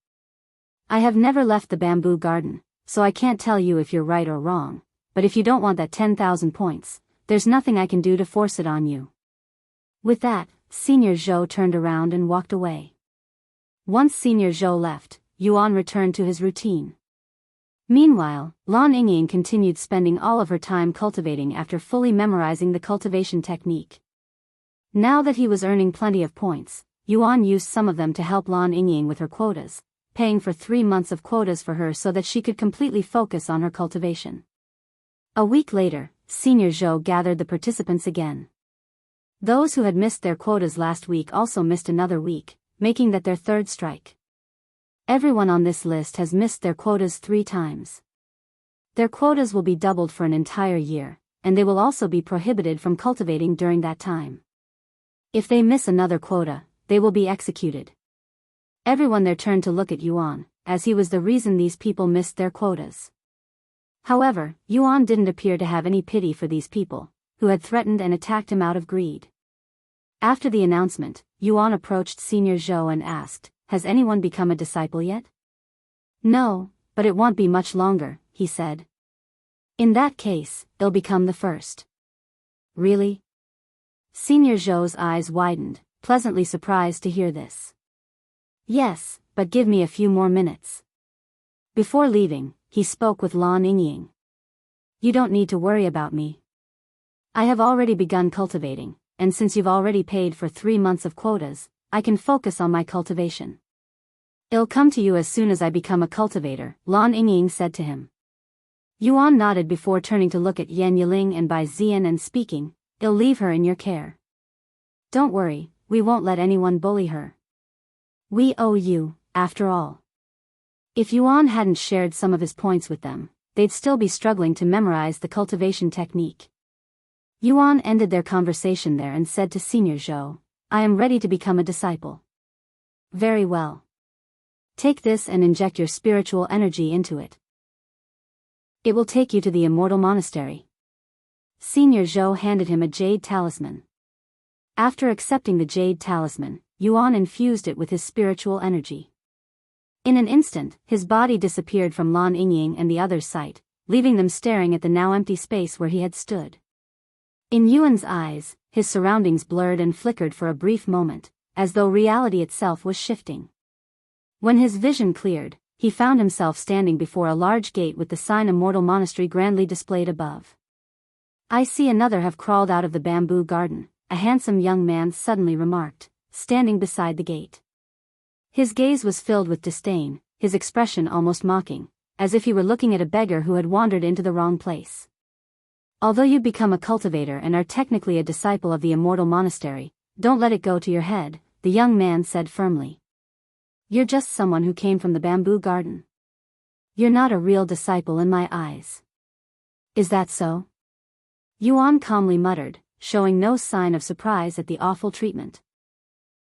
"I have never left the bamboo garden, so I can't tell you if you're right or wrong, but if you don't want that 10,000 points, there's nothing I can do to force it on you." With that, Senior Zhou turned around and walked away. Once Senior Zhou left, Yuan returned to his routine. Meanwhile, Lan Yingying continued spending all of her time cultivating after fully memorizing the cultivation technique. Now that he was earning plenty of points, Yuan used some of them to help Lan Yingying with her quotas, paying for 3 months of quotas for her so that she could completely focus on her cultivation. A week later, Senior Zhou gathered the participants again. Those who had missed their quotas last week also missed another week, making that their 3rd strike. Everyone on this list has missed their quotas 3 times. Their quotas will be doubled for an entire year, and they will also be prohibited from cultivating during that time. If they miss another quota, they will be executed. Everyone there turned to look at Yuan, as he was the reason these people missed their quotas. However, Yuan didn't appear to have any pity for these people, who had threatened and attacked him out of greed. After the announcement, Yuan approached Senior Zhou and asked, "Has anyone become a disciple yet?" "No, but it won't be much longer," he said. "In that case, I'll become the first." "Really?" Senior Zhou's eyes widened, pleasantly surprised to hear this. "Yes, but give me a few more minutes." Before leaving, he spoke with Lan Yingying. "You don't need to worry about me. I have already begun cultivating, and since you've already paid for 3 months of quotas, I can focus on my cultivation. I'll come to you as soon as I become a cultivator," Lan Yingying said to him. Yuan nodded before turning to look at Yan Yiling and Bai Zian and speaking, "I'll leave her in your care. Don't worry, we won't let anyone bully her. We owe you, after all." If Yuan hadn't shared some of his points with them, they'd still be struggling to memorize the cultivation technique. Yuan ended their conversation there and said to Senior Zhou, "I am ready to become a disciple." "Very well. Take this and inject your spiritual energy into it. It will take you to the Immortal Monastery." Senior Zhou handed him a jade talisman. After accepting the jade talisman, Yuan infused it with his spiritual energy. In an instant, his body disappeared from Lan Yingying and the others' sight, leaving them staring at the now empty space where he had stood. In Yuan's eyes, his surroundings blurred and flickered for a brief moment, as though reality itself was shifting. When his vision cleared, he found himself standing before a large gate with the sign Immortal Monastery grandly displayed above. "I see another have crawled out of the bamboo garden," a handsome young man suddenly remarked, standing beside the gate. His gaze was filled with disdain, his expression almost mocking, as if he were looking at a beggar who had wandered into the wrong place. "Although you become a cultivator and are technically a disciple of the Immortal Monastery, don't let it go to your head," the young man said firmly. "You're just someone who came from the bamboo garden. You're not a real disciple in my eyes." "Is that so?" Yuan calmly muttered, showing no sign of surprise at the awful treatment.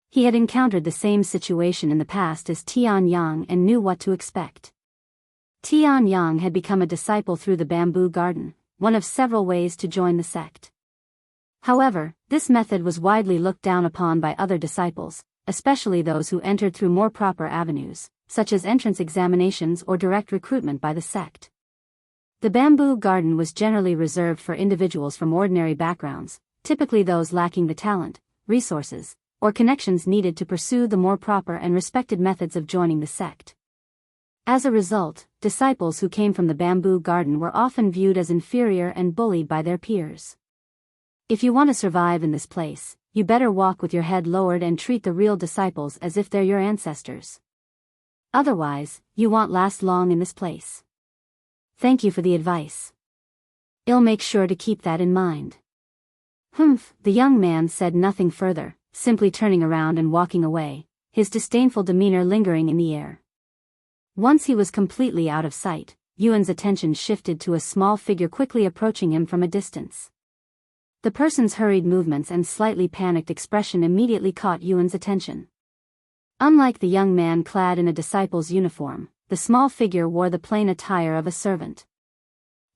He had encountered the same situation in the past as Tian and knew what to expect. Tian had become a disciple through the bamboo garden, one of several ways to join the sect. However, this method was widely looked down upon by other disciples, especially those who entered through more proper avenues, such as entrance examinations or direct recruitment by the sect. The bamboo garden was generally reserved for individuals from ordinary backgrounds, typically those lacking the talent, resources, or connections needed to pursue the more proper and respected methods of joining the sect. As a result, disciples who came from the bamboo garden were often viewed as inferior and bullied by their peers. If you want to survive in this place, you better walk with your head lowered and treat the real disciples as if they're your ancestors. Otherwise, you won't last long in this place. Thank you for the advice. I'll make sure to keep that in mind. Humph, the young man said nothing further, simply turning around and walking away, his disdainful demeanor lingering in the air. Once he was completely out of sight, Yuan's attention shifted to a small figure quickly approaching him from a distance. The person's hurried movements and slightly panicked expression immediately caught Yuan's attention. Unlike the young man clad in a disciple's uniform, the small figure wore the plain attire of a servant.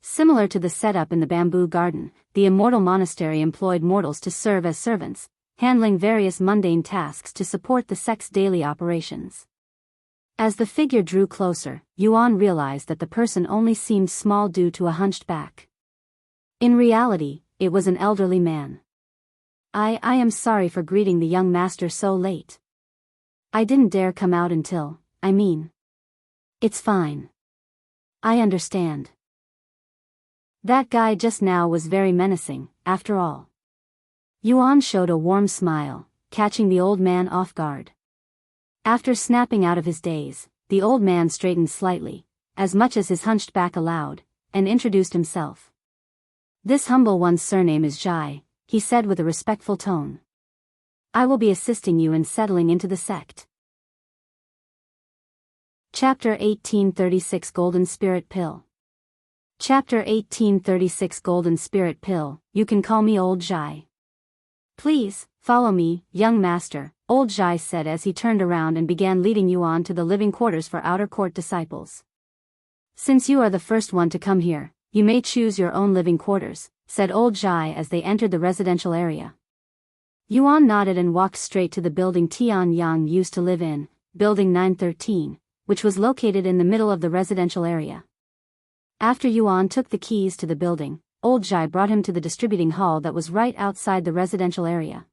Similar to the setup in the bamboo garden, the Immortal Monastery employed mortals to serve as servants, handling various mundane tasks to support the sect's daily operations. As the figure drew closer, Yuan realized that the person only seemed small due to a hunched back. In reality, it was an elderly man. I am sorry for greeting the young master so late. I didn't dare come out until, It's fine. I understand. That guy just now was very menacing, after all. Yuan showed a warm smile, catching the old man off guard. After snapping out of his daze, the old man straightened slightly, as much as his hunched back allowed, and introduced himself. "This humble one's surname is Zhai," he said with a respectful tone. "I will be assisting you in settling into the sect." Chapter 1836 Golden Spirit Pill. Chapter 1836 Golden Spirit Pill, you can call me Old Zhai. "Please, follow me, young master," Old Zhai said as he turned around and began leading Yuan to the living quarters for outer court disciples. "Since you are the first one to come here, you may choose your own living quarters," said Old Zhai as they entered the residential area. Yuan nodded and walked straight to the building Tian used to live in, Building 913, which was located in the middle of the residential area. After Yuan took the keys to the building, Old Zhai brought him to the distributing hall that was right outside the residential area.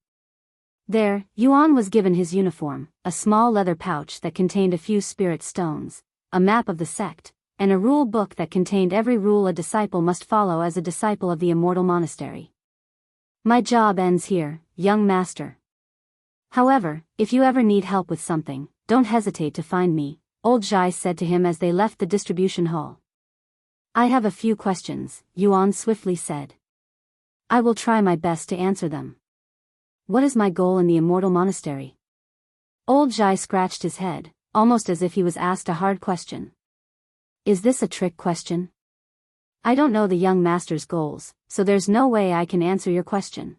There, Yuan was given his uniform, a small leather pouch that contained a few spirit stones, a map of the sect, and a rule book that contained every rule a disciple must follow as a disciple of the Immortal Monastery. "My job ends here, young master. However, if you ever need help with something, don't hesitate to find me," Old Zhai said to him as they left the distribution hall. "I have a few questions," Yuan swiftly said. "I will try my best to answer them." "What is my goal in the Immortal Monastery?" Old Zhai scratched his head, almost as if he was asked a hard question. "Is this a trick question?" "I don't know the young master's goals, so there's no way I can answer your question.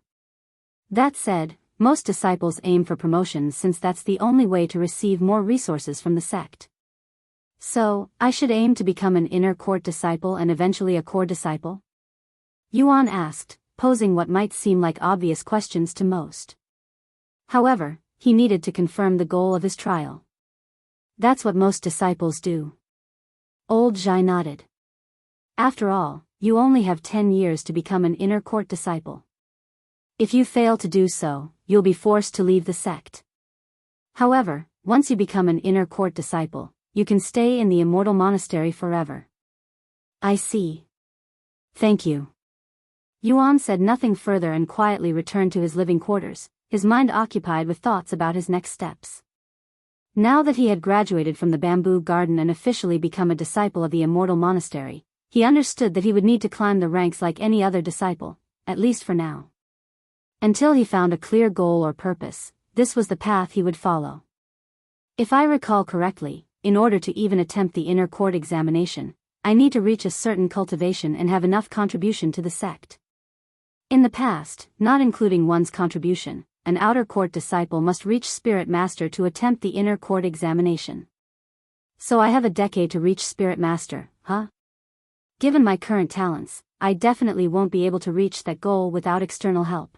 That said, most disciples aim for promotions since that's the only way to receive more resources from the sect. So, I should aim to become an inner court disciple and eventually a core disciple?" Yuan asked, posing what might seem like obvious questions to most. However, he needed to confirm the goal of his trial. "That's what most disciples do." Old Zhai nodded. "After all, you only have 10 years to become an inner court disciple. If you fail to do so, you'll be forced to leave the sect. However, once you become an inner court disciple, you can stay in the Immortal Monastery forever. I see. Thank you. Yuan said nothing further and quietly returned to his living quarters, his mind occupied with thoughts about his next steps. Now that he had graduated from the bamboo garden and officially become a disciple of the Immortal Monastery, he understood that he would need to climb the ranks like any other disciple, at least for now. Until he found a clear goal or purpose, this was the path he would follow. If I recall correctly, in order to even attempt the inner court examination, I need to reach a certain cultivation and have enough contribution to the sect. In the past, not including one's contribution, an outer court disciple must reach Spirit Master to attempt the inner court examination. So I have a decade to reach Spirit Master, huh? Given my current talents, I definitely won't be able to reach that goal without external help.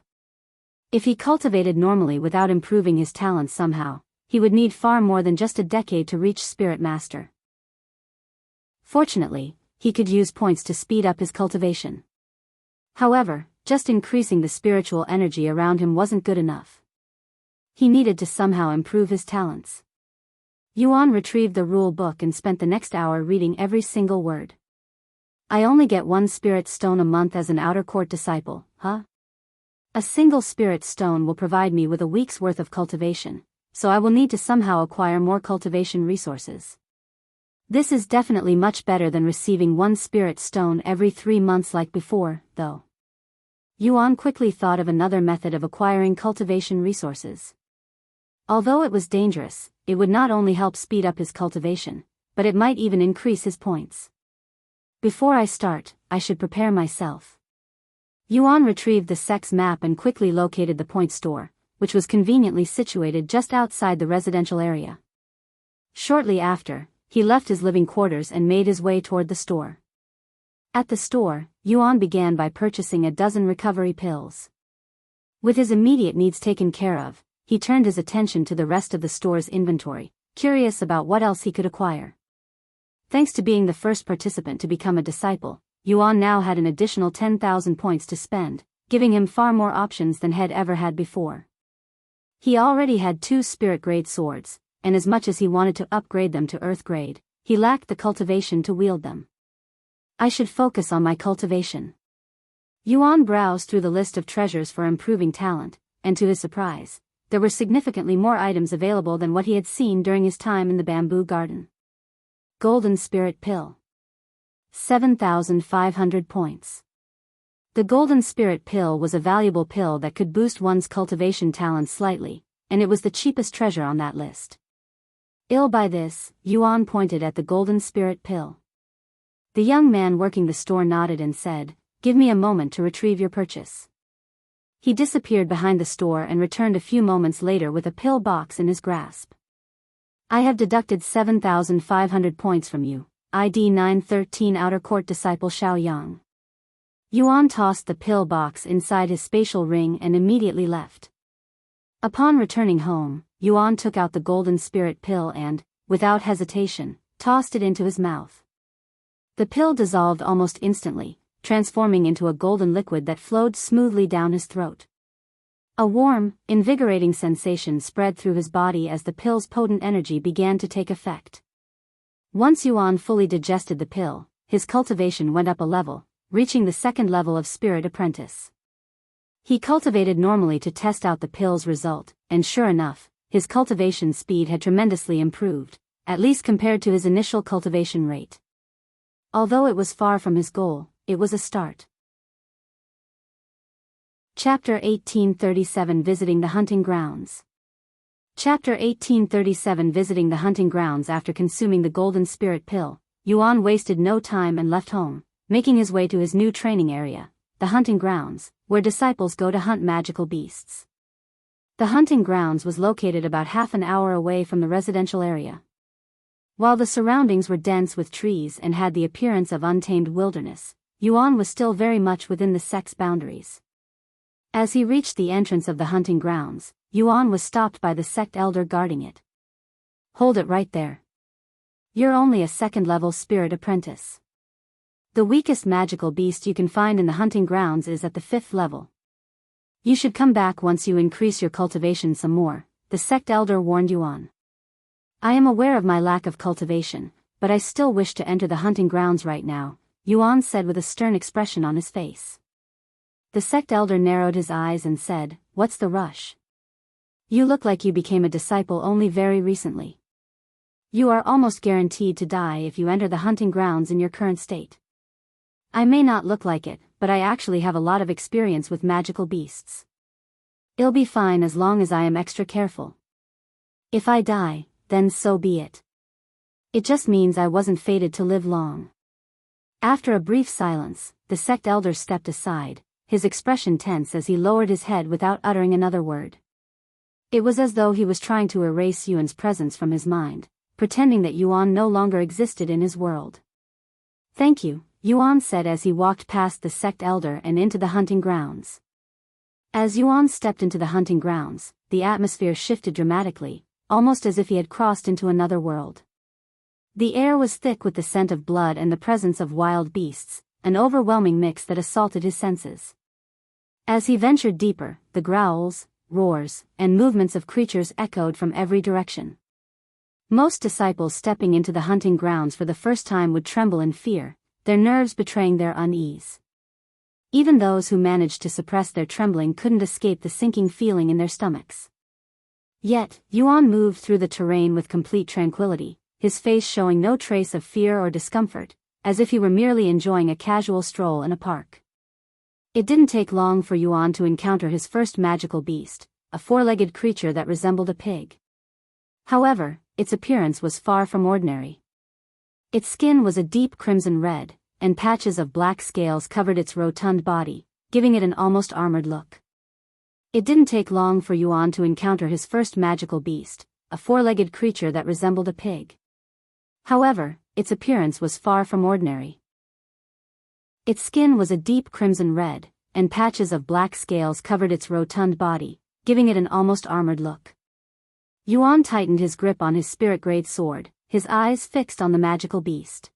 If he cultivated normally without improving his talents somehow, he would need far more than just a decade to reach Spirit Master. Fortunately, he could use points to speed up his cultivation. However, just increasing the spiritual energy around him wasn't good enough. He needed to somehow improve his talents. Yuan retrieved the rule book and spent the next hour reading every single word. I only get 1 spirit stone a month as an outer court disciple, huh? A single spirit stone will provide me with a week's worth of cultivation, so I will need to somehow acquire more cultivation resources. This is definitely much better than receiving 1 spirit stone every 3 months like before, though. Yuan quickly thought of another method of acquiring cultivation resources. Although it was dangerous, it would not only help speed up his cultivation, but it might even increase his points. Before I start, I should prepare myself. Yuan retrieved the sect's map and quickly located the point store, which was conveniently situated just outside the residential area. Shortly after, he left his living quarters and made his way toward the store. At the store, Yuan began by purchasing a dozen recovery pills. With his immediate needs taken care of, he turned his attention to the rest of the store's inventory, curious about what else he could acquire. Thanks to being the first participant to become a disciple, Yuan now had an additional 10,000 points to spend, giving him far more options than had ever had before. He already had 2 spirit-grade swords, and as much as he wanted to upgrade them to earth-grade, he lacked the cultivation to wield them. I should focus on my cultivation. Yuan browsed through the list of treasures for improving talent, and to his surprise, there were significantly more items available than what he had seen during his time in the bamboo garden. Golden Spirit Pill. 7,500 points. The Golden Spirit Pill was a valuable pill that could boost one's cultivation talent slightly, and it was the cheapest treasure on that list. Ill by this, Yuan pointed at the Golden Spirit Pill. The young man working the store nodded and said, "Give me a moment to retrieve your purchase." He disappeared behind the store and returned a few moments later with a pill box in his grasp. I have deducted 7,500 points from you, ID 913 Outer Court Disciple Xiaoyang. Yuan tossed the pill box inside his spatial ring and immediately left. Upon returning home, Yuan took out the Golden Spirit Pill and, without hesitation, tossed it into his mouth. The pill dissolved almost instantly, transforming into a golden liquid that flowed smoothly down his throat. A warm, invigorating sensation spread through his body as the pill's potent energy began to take effect. Once Yuan fully digested the pill, his cultivation went up a level, reaching the 2nd level of Spirit Apprentice. He cultivated normally to test out the pill's result, and sure enough, his cultivation speed had tremendously improved, at least compared to his initial cultivation rate. Although it was far from his goal, it was a start. Chapter 1837 Visiting the Hunting Grounds. Chapter 1837 Visiting the Hunting Grounds. After consuming the Golden Spirit Pill, Yuan wasted no time and left home, making his way to his new training area, the Hunting Grounds, where disciples go to hunt magical beasts. The Hunting Grounds was located about half an hour away from the residential area. While the surroundings were dense with trees and had the appearance of untamed wilderness, Yuan was still very much within the sect's boundaries. As he reached the entrance of the hunting grounds, Yuan was stopped by the sect elder guarding it. "Hold it right there. You're only a 2nd-level spirit apprentice. The weakest magical beast you can find in the hunting grounds is at the 5th level. You should come back once you increase your cultivation some more," the sect elder warned Yuan. I am aware of my lack of cultivation, but I still wish to enter the hunting grounds right now, Yuan said with a stern expression on his face. The sect elder narrowed his eyes and said, "What's the rush? You look like you became a disciple only very recently. You are almost guaranteed to die if you enter the hunting grounds in your current state. I may not look like it, but I actually have a lot of experience with magical beasts. It'll be fine as long as I am extra careful. If I die, then so be it. It just means I wasn't fated to live long." After a brief silence, the sect elder stepped aside, his expression tense as he lowered his head without uttering another word. It was as though he was trying to erase Yuan's presence from his mind, pretending that Yuan no longer existed in his world. "Thank you," Yuan said as he walked past the sect elder and into the hunting grounds. As Yuan stepped into the hunting grounds, the atmosphere shifted dramatically, almost as if he had crossed into another world. The air was thick with the scent of blood and the presence of wild beasts, an overwhelming mix that assaulted his senses. As he ventured deeper, the growls, roars, and movements of creatures echoed from every direction. Most disciples stepping into the hunting grounds for the first time would tremble in fear, their nerves betraying their unease. Even those who managed to suppress their trembling couldn't escape the sinking feeling in their stomachs. Yet, Yuan moved through the terrain with complete tranquility, his face showing no trace of fear or discomfort, as if he were merely enjoying a casual stroll in a park. It didn't take long for Yuan to encounter his first magical beast, a four-legged creature that resembled a pig. However, its appearance was far from ordinary. Its skin was a deep crimson red, and patches of black scales covered its rotund body, giving it an almost armored look. It didn't take long for Yuan to encounter his first magical beast, a four-legged creature that resembled a pig. However, its appearance was far from ordinary. Its skin was a deep crimson red, and patches of black scales covered its rotund body, giving it an almost armored look. Yuan tightened his grip on his spirit-grade sword, his eyes fixed on the magical beast.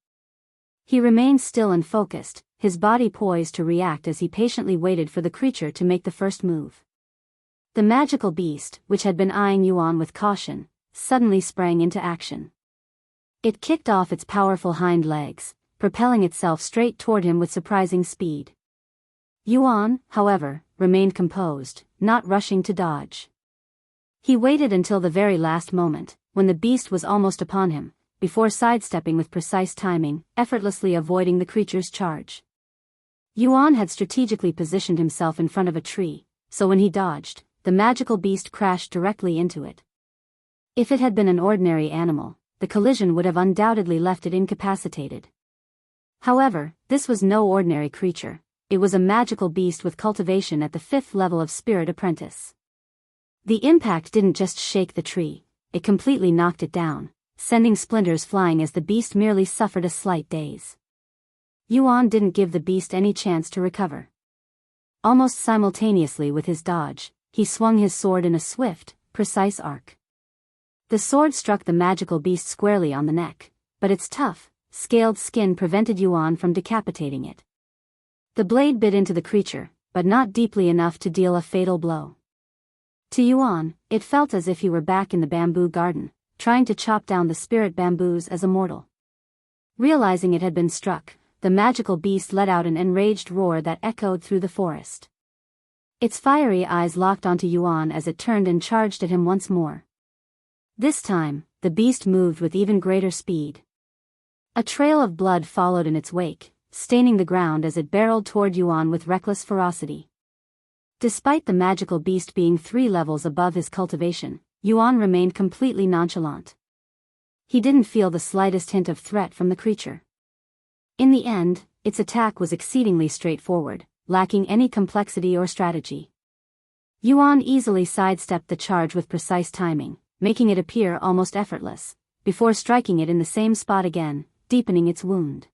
He remained still and focused, his body poised to react as he patiently waited for the creature to make the first move. The magical beast, which had been eyeing Yuan with caution, suddenly sprang into action. It kicked off its powerful hind legs, propelling itself straight toward him with surprising speed. Yuan, however, remained composed, not rushing to dodge. He waited until the very last moment, when the beast was almost upon him, before sidestepping with precise timing, effortlessly avoiding the creature's charge. Yuan had strategically positioned himself in front of a tree, so when he dodged, the magical beast crashed directly into it. If it had been an ordinary animal, the collision would have undoubtedly left it incapacitated. However, this was no ordinary creature, it was a magical beast with cultivation at the 5th level of Spirit Apprentice. The impact didn't just shake the tree, it completely knocked it down, sending splinters flying as the beast merely suffered a slight daze. Yuan didn't give the beast any chance to recover. Almost simultaneously with his dodge, he swung his sword in a swift, precise arc. The sword struck the magical beast squarely on the neck, but its tough, scaled skin prevented Yuan from decapitating it. The blade bit into the creature, but not deeply enough to deal a fatal blow. To Yuan, it felt as if he were back in the bamboo garden, trying to chop down the spirit bamboos as a mortal. Realizing it had been struck, the magical beast let out an enraged roar that echoed through the forest. Its fiery eyes locked onto Yuan as it turned and charged at him once more. This time, the beast moved with even greater speed. A trail of blood followed in its wake, staining the ground as it barreled toward Yuan with reckless ferocity. Despite the magical beast being 3 levels above his cultivation, Yuan remained completely nonchalant. He didn't feel the slightest hint of threat from the creature. In the end, its attack was exceedingly straightforward, lacking any complexity or strategy. Yuan easily sidestepped the charge with precise timing, making it appear almost effortless, before striking it in the same spot again, deepening its wound.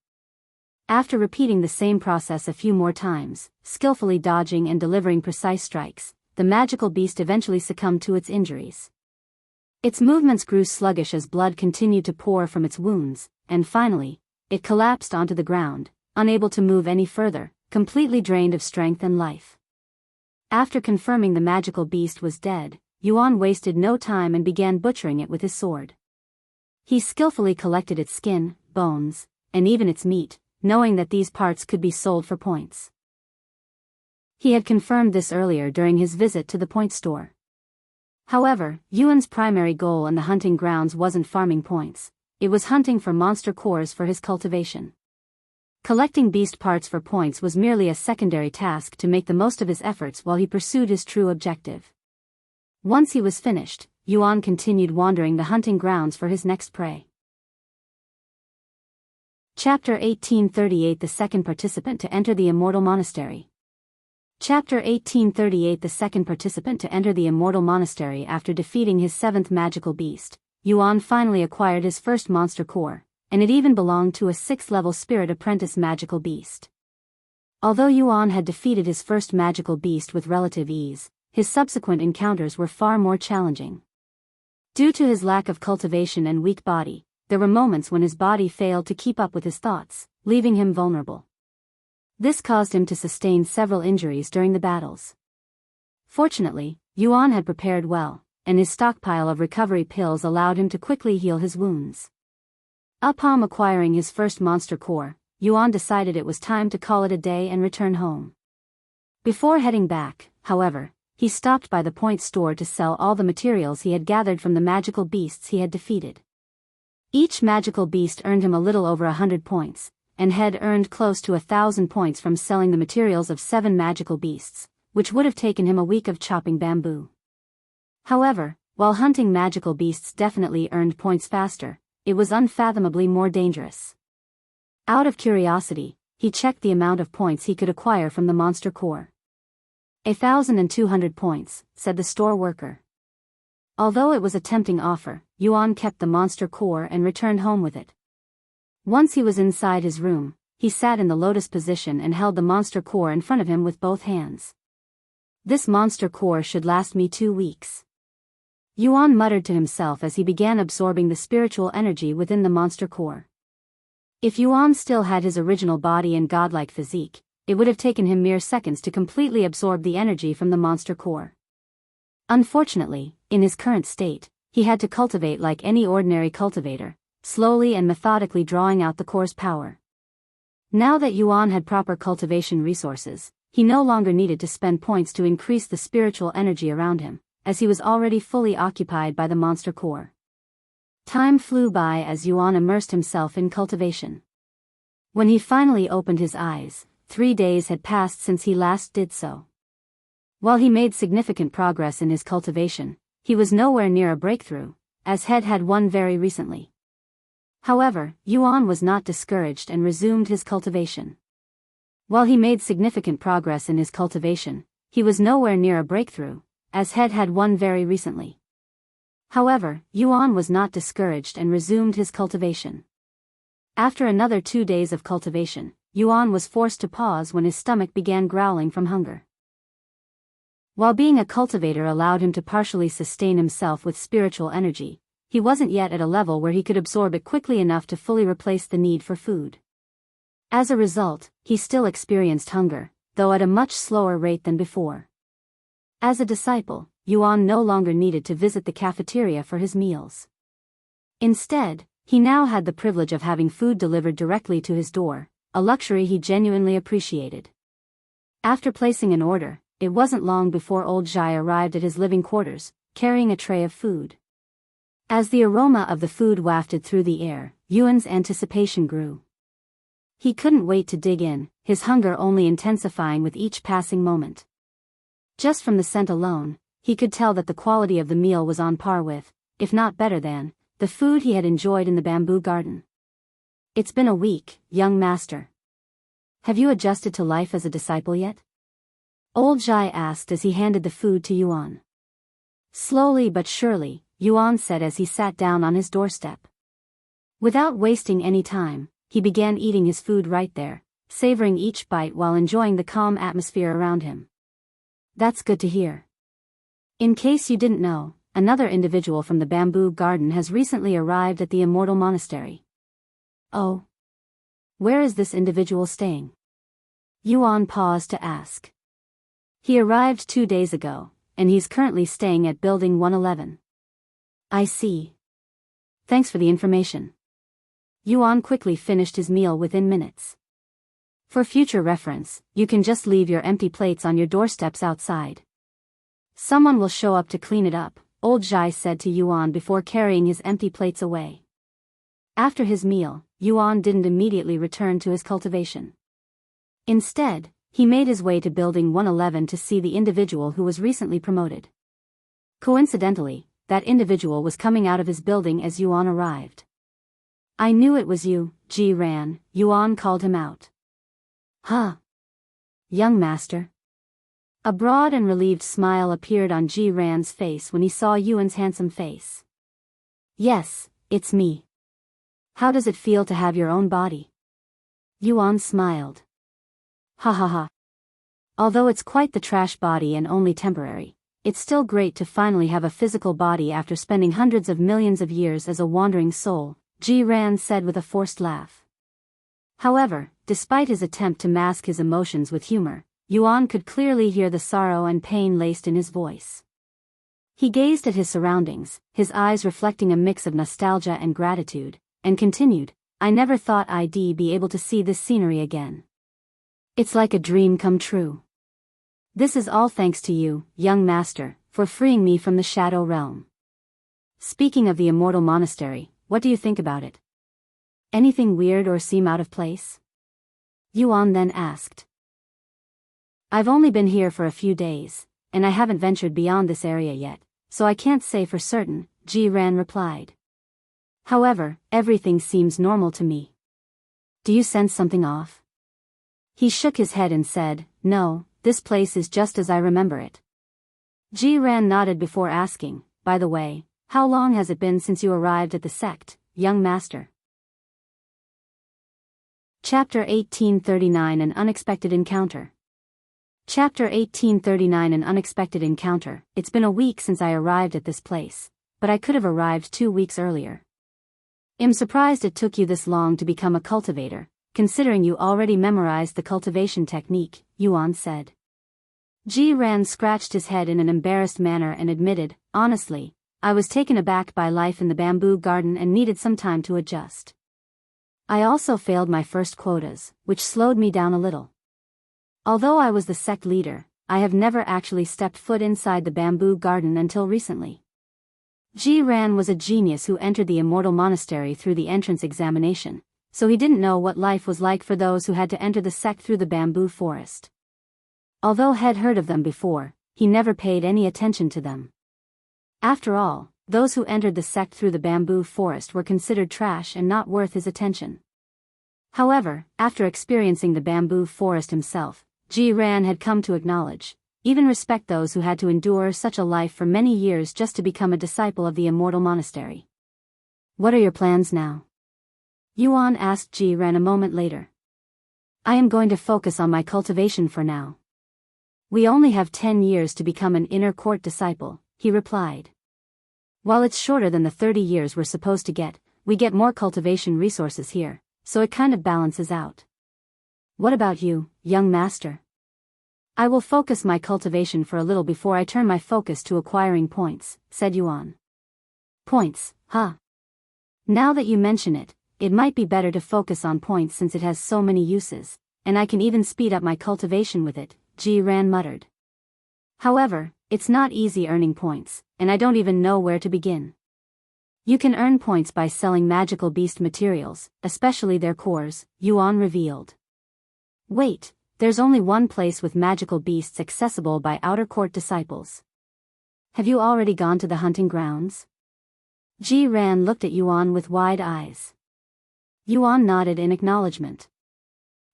After repeating the same process a few more times, skillfully dodging and delivering precise strikes, the magical beast eventually succumbed to its injuries. Its movements grew sluggish as blood continued to pour from its wounds, and finally, it collapsed onto the ground, unable to move any further, completely drained of strength and life. After confirming the magical beast was dead, Yuan wasted no time and began butchering it with his sword. He skillfully collected its skin, bones, and even its meat, knowing that these parts could be sold for points. He had confirmed this earlier during his visit to the point store. However, Yuan's primary goal in the hunting grounds wasn't farming points, it was hunting for monster cores for his cultivation. Collecting beast parts for points was merely a secondary task to make the most of his efforts while he pursued his true objective. Once he was finished, Yuan continued wandering the hunting grounds for his next prey. Chapter 1838 The second participant to enter the Immortal Monastery. Chapter 1838 The second participant to enter the Immortal Monastery. After defeating his seventh magical beast, Yuan finally acquired his first monster core, and it even belonged to a 6th-level spirit apprentice magical beast. Although Yuan had defeated his first magical beast with relative ease, his subsequent encounters were far more challenging. Due to his lack of cultivation and weak body, there were moments when his body failed to keep up with his thoughts, leaving him vulnerable. This caused him to sustain several injuries during the battles. Fortunately, Yuan had prepared well, and his stockpile of recovery pills allowed him to quickly heal his wounds. Upon acquiring his first monster core, Yuan decided it was time to call it a day and return home. Before heading back, however, he stopped by the point store to sell all the materials he had gathered from the magical beasts he had defeated. Each magical beast earned him a little over 100 points, and had earned close to 1,000 points from selling the materials of 7 magical beasts, which would have taken him a week of chopping bamboo. However, while hunting magical beasts definitely earned points faster, it was unfathomably more dangerous. Out of curiosity, he checked the amount of points he could acquire from the monster core. 1,200 points, said the store worker. Although it was a tempting offer, Yuan kept the monster core and returned home with it. Once he was inside his room, he sat in the lotus position and held the monster core in front of him with both hands. This monster core should last me 2 weeks. Yuan muttered to himself as he began absorbing the spiritual energy within the monster core. If Yuan still had his original body and godlike physique, it would have taken him mere seconds to completely absorb the energy from the monster core. Unfortunately, in his current state, he had to cultivate like any ordinary cultivator, slowly and methodically drawing out the core's power. Now that Yuan had proper cultivation resources, he no longer needed to spend points to increase the spiritual energy around him, as he was already fully occupied by the monster core. Time flew by as Yuan immersed himself in cultivation. When he finally opened his eyes, 3 days had passed since he last did so. While he made significant progress in his cultivation, he was nowhere near a breakthrough, as Head had won very recently. However, Yuan was not discouraged and resumed his cultivation. While he made significant progress in his cultivation, he was nowhere near a breakthrough, as Head had won very recently. However, Yuan was not discouraged and resumed his cultivation. After another 2 days of cultivation, Yuan was forced to pause when his stomach began growling from hunger. While being a cultivator allowed him to partially sustain himself with spiritual energy, he wasn't yet at a level where he could absorb it quickly enough to fully replace the need for food. As a result, he still experienced hunger, though at a much slower rate than before. As a disciple, Yuan no longer needed to visit the cafeteria for his meals. Instead, he now had the privilege of having food delivered directly to his door, a luxury he genuinely appreciated. After placing an order, it wasn't long before old Zhai arrived at his living quarters, carrying a tray of food. As the aroma of the food wafted through the air, Yuan's anticipation grew. He couldn't wait to dig in, his hunger only intensifying with each passing moment. Just from the scent alone, he could tell that the quality of the meal was on par with, if not better than, the food he had enjoyed in the bamboo garden. It's been a week, young master. Have you adjusted to life as a disciple yet? Old Zhai asked as he handed the food to Yuan. Slowly but surely, Yuan said as he sat down on his doorstep. Without wasting any time, he began eating his food right there, savoring each bite while enjoying the calm atmosphere around him. That's good to hear. In case you didn't know, another individual from the bamboo garden has recently arrived at the Immortal Monastery. Oh. Where is this individual staying? Yuan paused to ask. He arrived 2 days ago, and he's currently staying at Building 111. I see. Thanks for the information. Yuan quickly finished his meal within minutes. For future reference, you can just leave your empty plates on your doorsteps outside. Someone will show up to clean it up, old Zhai said to Yuan before carrying his empty plates away. After his meal, Yuan didn't immediately return to his cultivation. Instead, he made his way to Building 111 to see the individual who was recently promoted. Coincidentally, that individual was coming out of his building as Yuan arrived. I knew it was you, Ji Ran, Yuan called him out. Huh? Young master? A broad and relieved smile appeared on Ji Ran's face when he saw Yuan's handsome face. Yes, it's me. How does it feel to have your own body? Yuan smiled. Ha ha ha. Although it's quite the trash body and only temporary, it's still great to finally have a physical body after spending hundreds of millions of years as a wandering soul, Ji Ran said with a forced laugh. However, despite his attempt to mask his emotions with humor, Yuan could clearly hear the sorrow and pain laced in his voice. He gazed at his surroundings, his eyes reflecting a mix of nostalgia and gratitude, and continued, I never thought I'd be able to see this scenery again. It's like a dream come true. This is all thanks to you, young master, for freeing me from the Shadow Realm. Speaking of the Immortal Monastery, what do you think about it? Anything weird or seem out of place? Yuan then asked. I've only been here for a few days, and I haven't ventured beyond this area yet, so I can't say for certain, Ji Ran replied. However, everything seems normal to me. Do you sense something off? He shook his head and said, No, this place is just as I remember it. Ji Ran nodded before asking, By the way, how long has it been since you arrived at the Sect, young master? Chapter 1839 An Unexpected Encounter. Chapter 1839 An Unexpected Encounter. It's been a week since I arrived at this place, but I could have arrived 2 weeks earlier. I'm surprised it took you this long to become a cultivator, considering you already memorized the cultivation technique, Yuan said. Ji Ran scratched his head in an embarrassed manner and admitted, Honestly, I was taken aback by life in the bamboo garden and needed some time to adjust. I also failed my first quotas, which slowed me down a little. Although I was the sect leader, I have never actually stepped foot inside the bamboo garden until recently. Ji Ran was a genius who entered the Immortal Monastery through the entrance examination, so he didn't know what life was like for those who had to enter the sect through the bamboo forest. Although had heard of them before, he never paid any attention to them. After all, those who entered the sect through the bamboo forest were considered trash and not worth his attention. However, after experiencing the bamboo forest himself, Ji Ran had come to acknowledge, even respect those who had to endure such a life for many years just to become a disciple of the Immortal Monastery. What are your plans now? Yuan asked Ji Ran a moment later. I am going to focus on my cultivation for now. We only have 10 years to become an inner court disciple, he replied. While it's shorter than the 30 years we're supposed to get, we get more cultivation resources here, so it kind of balances out. What about you, young master? I will focus my cultivation for a little before I turn my focus to acquiring points, said Yuan. Points, huh? Now that you mention it, it might be better to focus on points since it has so many uses, and I can even speed up my cultivation with it, Ji Ran muttered. However, it's not easy earning points, and I don't even know where to begin. You can earn points by selling magical beast materials, especially their cores, Yuan revealed. Wait, there's only one place with magical beasts accessible by outer court disciples. Have you already gone to the hunting grounds? Ji Ran looked at Yuan with wide eyes. Yuan nodded in acknowledgement.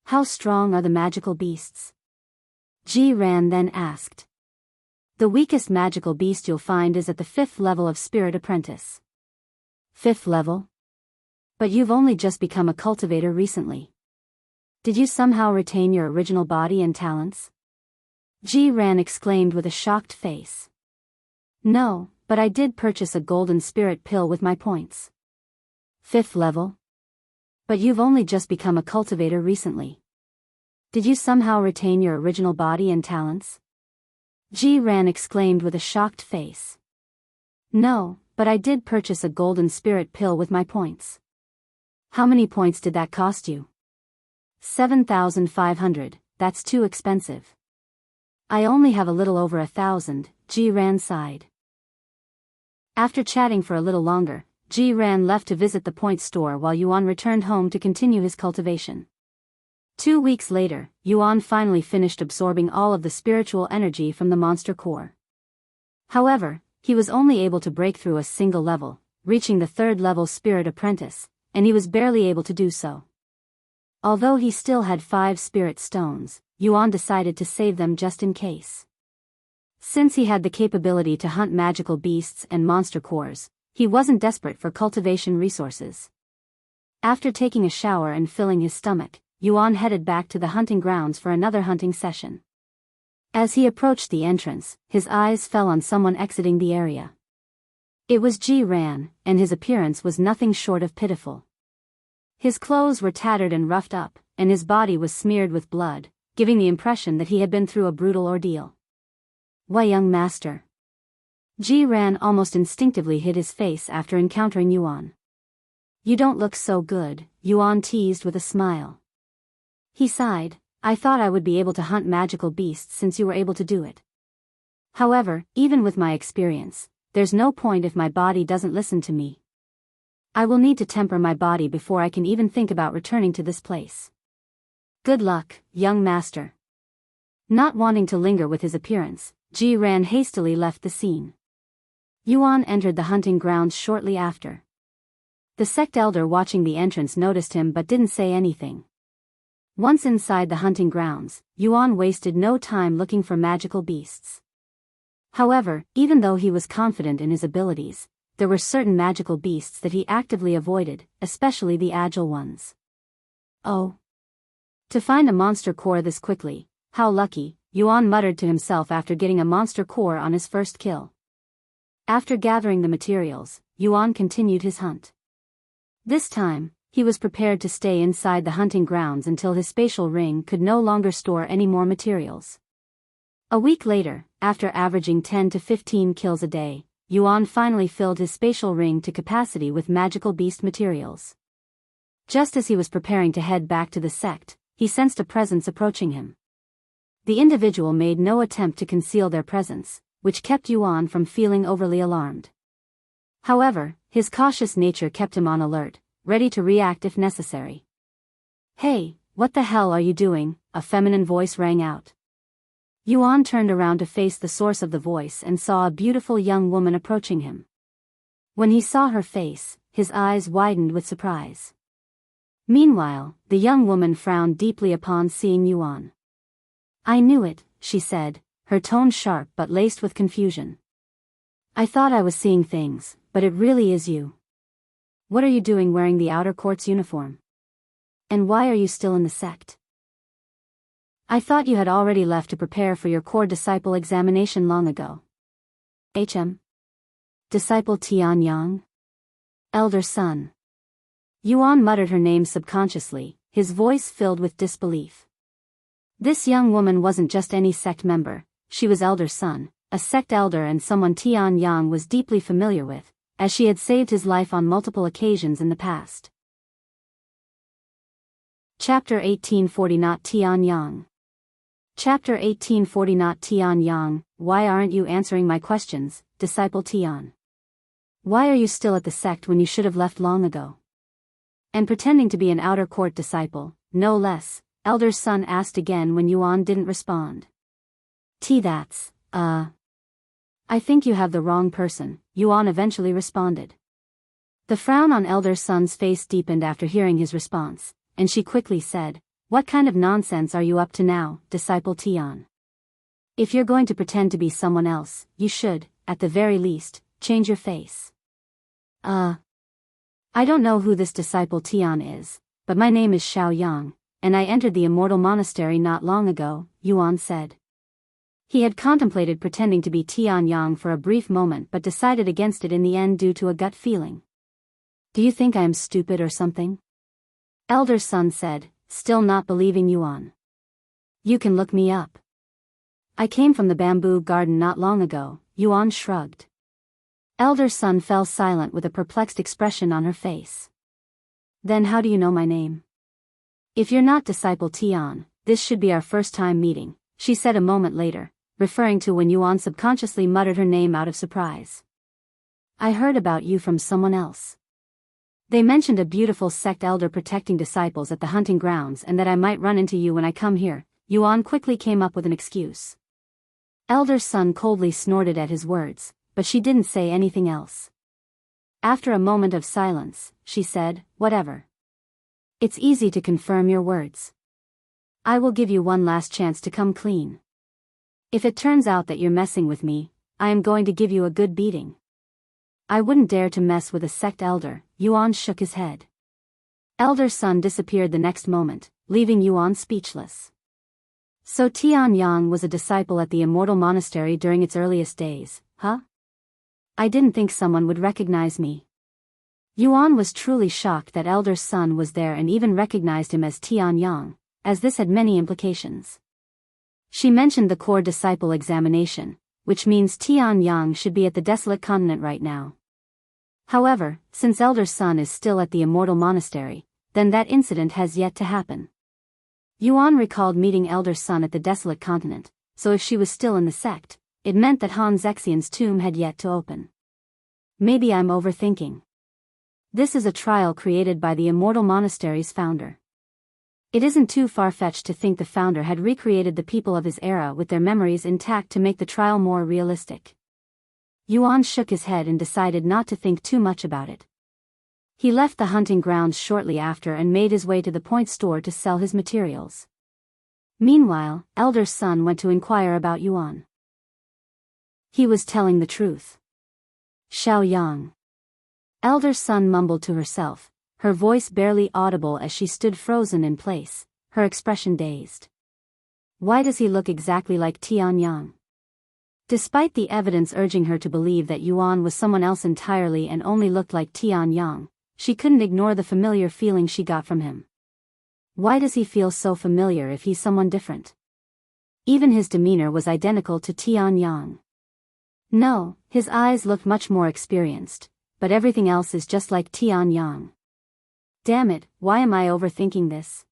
How strong are the magical beasts? Ji Ran then asked. The weakest magical beast you'll find is at the 5th level of Spirit Apprentice. 5th level? But you've only just become a cultivator recently. Did you somehow retain your original body and talents? Ji Ran exclaimed with a shocked face. No, but I did purchase a golden spirit pill with my points. 5th level? But you've only just become a cultivator recently. Did you somehow retain your original body and talents? Ji Ran exclaimed with a shocked face. No, but I did purchase a golden spirit pill with my points. How many points did that cost you? 7,500, that's too expensive. I only have a little over 1,000, Jiran sighed. After chatting for a little longer, Jiran left to visit the point store while Yuan returned home to continue his cultivation. 2 weeks later, Yuan finally finished absorbing all of the spiritual energy from the monster core. However, he was only able to break through a single level, reaching the 3rd level spirit apprentice, and he was barely able to do so. Although he still had 5 spirit stones, Yuan decided to save them just in case. Since he had the capability to hunt magical beasts and monster cores, he wasn't desperate for cultivation resources. After taking a shower and filling his stomach, Yuan headed back to the hunting grounds for another hunting session. As he approached the entrance, his eyes fell on someone exiting the area. It was Ji Ran, and his appearance was nothing short of pitiful. His clothes were tattered and roughed up, and his body was smeared with blood, giving the impression that he had been through a brutal ordeal. "Why, young master?" Ji Ran almost instinctively hid his face after encountering Yuan. "You don't look so good," Yuan teased with a smile. He sighed. "I thought I would be able to hunt magical beasts since you were able to do it. However, even with my experience, there's no point if my body doesn't listen to me. I will need to temper my body before I can even think about returning to this place. Good luck, young master." Not wanting to linger with his appearance, Ji Ran hastily left the scene. Yuan entered the hunting grounds shortly after. The sect elder watching the entrance noticed him but didn't say anything. Once inside the hunting grounds, Yuan wasted no time looking for magical beasts. However, even though he was confident in his abilities, there were certain magical beasts that he actively avoided, especially the agile ones. Oh. To find a monster core this quickly, how lucky, Yuan muttered to himself after getting a monster core on his first kill. After gathering the materials, Yuan continued his hunt. This time, he was prepared to stay inside the hunting grounds until his spatial ring could no longer store any more materials. A week later, after averaging 10 to 15 kills a day, Yuan finally filled his spatial ring to capacity with magical beast materials. Just as he was preparing to head back to the sect, he sensed a presence approaching him. The individual made no attempt to conceal their presence, which kept Yuan from feeling overly alarmed. However, his cautious nature kept him on alert, ready to react if necessary. "Hey, what the hell are you doing?" a feminine voice rang out. Yuan turned around to face the source of the voice and saw a beautiful young woman approaching him. When he saw her face, his eyes widened with surprise. Meanwhile, the young woman frowned deeply upon seeing Yuan. "I knew it," she said, her tone sharp but laced with confusion. "I thought I was seeing things, but it really is you. What are you doing wearing the outer court's uniform? And why are you still in the sect? I thought you had already left to prepare for your core disciple examination long ago." Disciple Tian Yang? Elder son. Yuan muttered her name subconsciously, his voice filled with disbelief. This young woman wasn't just any sect member, she was Elder Son, a sect elder and someone Tian Yang was deeply familiar with, as she had saved his life on multiple occasions in the past. Chapter 1840 Not Tian Yang. Chapter 1840 Not Tian Yang. Why aren't you answering my questions, Disciple Tian? Why are you still at the sect when you should have left long ago? And pretending to be an outer court disciple, no less, Elder Son asked again when Yuan didn't respond. I think you have the wrong person, Yuan eventually responded. The frown on Elder Son's face deepened after hearing his response, and she quickly said, "What kind of nonsense are you up to now, Disciple Tian? If you're going to pretend to be someone else, you should, at the very least, change your face." I don't know who this Disciple Tian is, but my name is Xiaoyang, and I entered the Immortal Monastery not long ago, Yuan said. He had contemplated pretending to be Tian Yang for a brief moment but decided against it in the end due to a gut feeling. "Do you think I am stupid or something?" Elder Son said, still not believing Yuan. "You can look me up. I came from the bamboo garden not long ago," Yuan shrugged. Elder Sun fell silent with a perplexed expression on her face. Then how do you know my name? If you're not disciple Tian, this should be our first time meeting, she said a moment later, referring to when Yuan subconsciously muttered her name out of surprise. I heard about you from someone else. They mentioned a beautiful sect elder protecting disciples at the hunting grounds and that I might run into you when I come here. Yuan quickly came up with an excuse. Elder Sun coldly snorted at his words, but she didn't say anything else. After a moment of silence, she said, whatever. It's easy to confirm your words. I will give you one last chance to come clean. If it turns out that you're messing with me, I am going to give you a good beating. I wouldn't dare to mess with a sect elder. Yuan shook his head. Elder Sun disappeared the next moment, leaving Yuan speechless. So Tian Yang was a disciple at the Immortal Monastery during its earliest days, huh? I didn't think someone would recognize me. Yuan was truly shocked that Elder Sun was there and even recognized him as Tian Yang, as this had many implications. She mentioned the core disciple examination, which means Tian Yang should be at the desolate continent right now. However, since Elder Sun is still at the Immortal Monastery, then that incident has yet to happen. Yuan recalled meeting Elder Sun at the desolate continent, so if she was still in the sect, it meant that Han Zexian's tomb had yet to open. Maybe I'm overthinking. This is a trial created by the Immortal Monastery's founder. It isn't too far-fetched to think the founder had recreated the people of his era with their memories intact to make the trial more realistic. Yuan shook his head and decided not to think too much about it. He left the hunting grounds shortly after and made his way to the point store to sell his materials. Meanwhile, Elder Sun went to inquire about Yuan. He was telling the truth. Xiao Yang. Elder Sun mumbled to herself, her voice barely audible as she stood frozen in place, her expression dazed. Why does he look exactly like Tian Yang? Despite the evidence urging her to believe that Yuan was someone else entirely and only looked like Tian Yang, she couldn't ignore the familiar feeling she got from him. Why does he feel so familiar if he's someone different? Even his demeanor was identical to Tian Yang. No, his eyes looked much more experienced, but everything else is just like Tian Yang. Damn it, why am I overthinking this?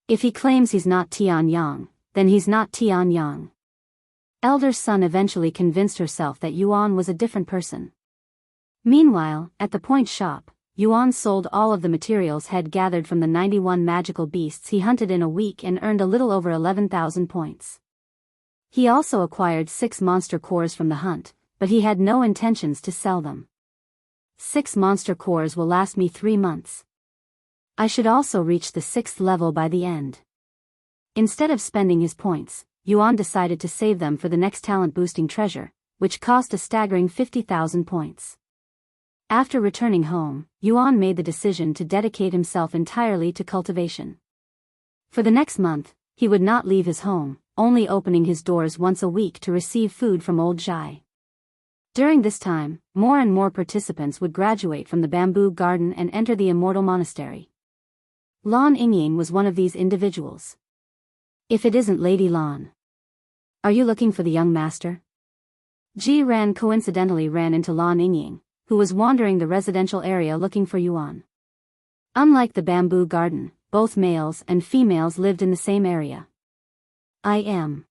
If he claims he's not Tian Yang, then he's not Tian Yang. Elder Sun eventually convinced herself that Yuan was a different person. Meanwhile, at the point shop, Yuan sold all of the materials he'd gathered from the 91 magical beasts he hunted in a week and earned a little over 11,000 points. He also acquired 6 monster cores from the hunt, but he had no intentions to sell them. 6 monster cores will last me 3 months. I should also reach the 6th level by the end. Instead of spending his points, Yuan decided to save them for the next talent-boosting treasure, which cost a staggering 50,000 points. After returning home, Yuan made the decision to dedicate himself entirely to cultivation. For the next month, he would not leave his home, only opening his doors once a week to receive food from old Zhai. During this time, more and more participants would graduate from the bamboo garden and enter the Immortal Monastery. Lan Yingying was one of these individuals. If it isn't Lady Lan. Are you looking for the young master? Ji Ran coincidentally ran into Lan Yingying, who was wandering the residential area looking for Yuan. Unlike the bamboo garden, both males and females lived in the same area. I am.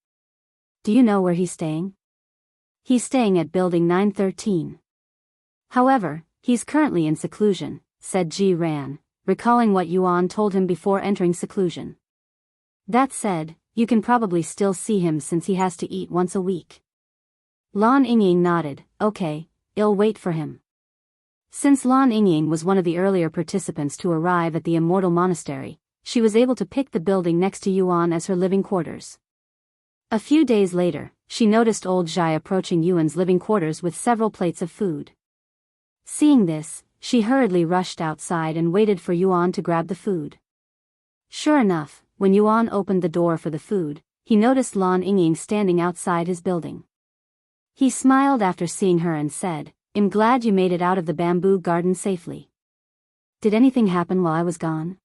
Do you know where he's staying? He's staying at Building 913. However, he's currently in seclusion, said Ji Ran, recalling what Yuan told him before entering seclusion. That said, you can probably still see him since he has to eat once a week. Lan Yingying nodded, okay, I'll wait for him. Since Lan Yingying was one of the earlier participants to arrive at the Immortal Monastery, she was able to pick the building next to Yuan as her living quarters. A few days later, she noticed old Zhai approaching Yuan's living quarters with several plates of food. Seeing this, she hurriedly rushed outside and waited for Yuan to grab the food. Sure enough, when Yuan opened the door for the food, he noticed Lan Yingying standing outside his building. He smiled after seeing her and said, I'm glad you made it out of the bamboo garden safely. Did anything happen while I was gone?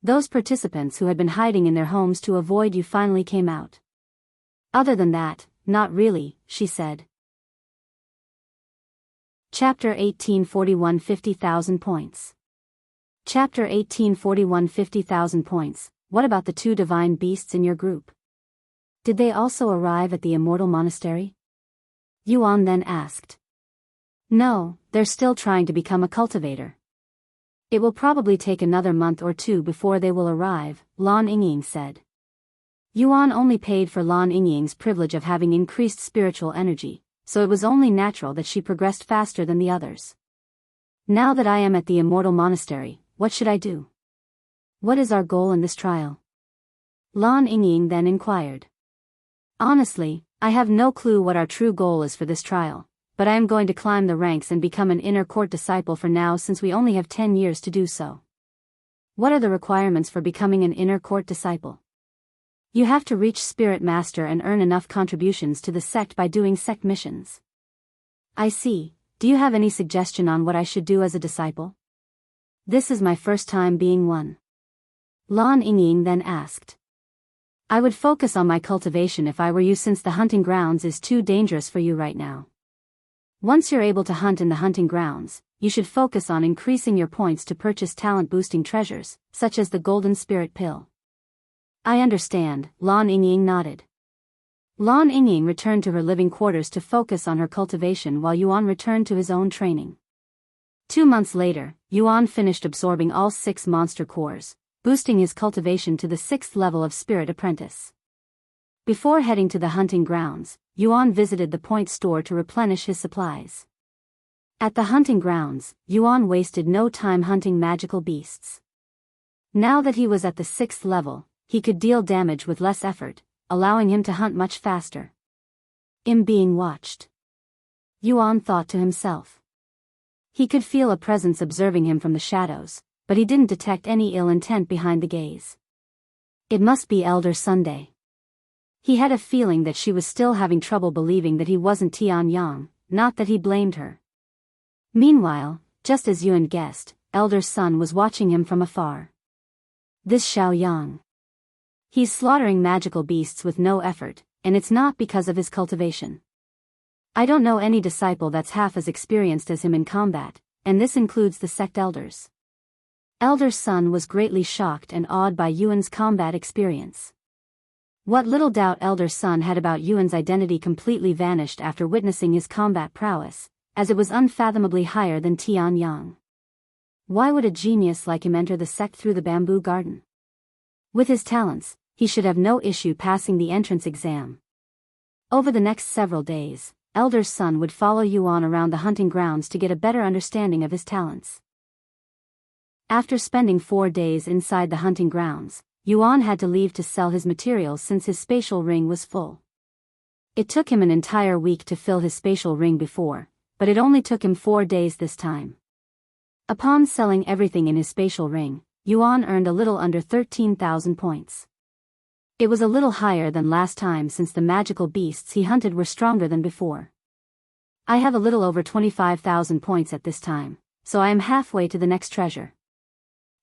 Those participants who had been hiding in their homes to avoid you finally came out. Other than that, not really, she said. Chapter 1841 50,000 points. Chapter 1841 50,000 points. What about the two divine beasts in your group? Did they also arrive at the Immortal Monastery? Yuan then asked. No, they're still trying to become a cultivator. It will probably take another month or two before they will arrive, Lan Yingying said. Yuan only paid for Lan Yingying's privilege of having increased spiritual energy, so it was only natural that she progressed faster than the others. Now that I am at the Immortal Monastery, what should I do? What is our goal in this trial? Lan Yingying then inquired. Honestly, I have no clue what our true goal is for this trial, but I am going to climb the ranks and become an inner court disciple for now since we only have 10 years to do so. What are the requirements for becoming an inner court disciple? You have to reach Spirit Master and earn enough contributions to the sect by doing sect missions. I see. Do you have any suggestion on what I should do as a disciple? This is my first time being one. Lan Yingying then asked. I would focus on my cultivation if I were you since the hunting grounds is too dangerous for you right now. Once you're able to hunt in the hunting grounds, you should focus on increasing your points to purchase talent-boosting treasures, such as the Golden Spirit Pill. I understand, Lan Yingying nodded. Lan Yingying returned to her living quarters to focus on her cultivation while Yuan returned to his own training. 2 months later, Yuan finished absorbing all 6 monster cores, boosting his cultivation to the 6th level of Spirit Apprentice. Before heading to the hunting grounds, Yuan visited the point store to replenish his supplies. At the hunting grounds, Yuan wasted no time hunting magical beasts. Now that he was at the 6th level, he could deal damage with less effort, allowing him to hunt much faster. I'm being watched. Yuan thought to himself. He could feel a presence observing him from the shadows, but he didn't detect any ill intent behind the gaze. It must be Elder Sunday. He had a feeling that she was still having trouble believing that he wasn't Tian Yang, not that he blamed her. Meanwhile, just as Yuan guessed, Elder Sun was watching him from afar. This Xiao Yang. He's slaughtering magical beasts with no effort, and it's not because of his cultivation. I don't know any disciple that's half as experienced as him in combat, and this includes the sect elders. Elder Sun was greatly shocked and awed by Yuan's combat experience. What little doubt Elder Sun had about Yuan's identity completely vanished after witnessing his combat prowess, as it was unfathomably higher than Tian Yang. Why would a genius like him enter the sect through the bamboo garden? With his talents, he should have no issue passing the entrance exam. Over the next several days, Elder Sun would follow Yuan around the hunting grounds to get a better understanding of his talents. After spending 4 days inside the hunting grounds, Yuan had to leave to sell his materials since his spatial ring was full. It took him an entire week to fill his spatial ring before, but it only took him 4 days this time. Upon selling everything in his spatial ring, Yuan earned a little under 13,000 points. It was a little higher than last time since the magical beasts he hunted were stronger than before. I have a little over 25,000 points at this time, so I am halfway to the next treasure.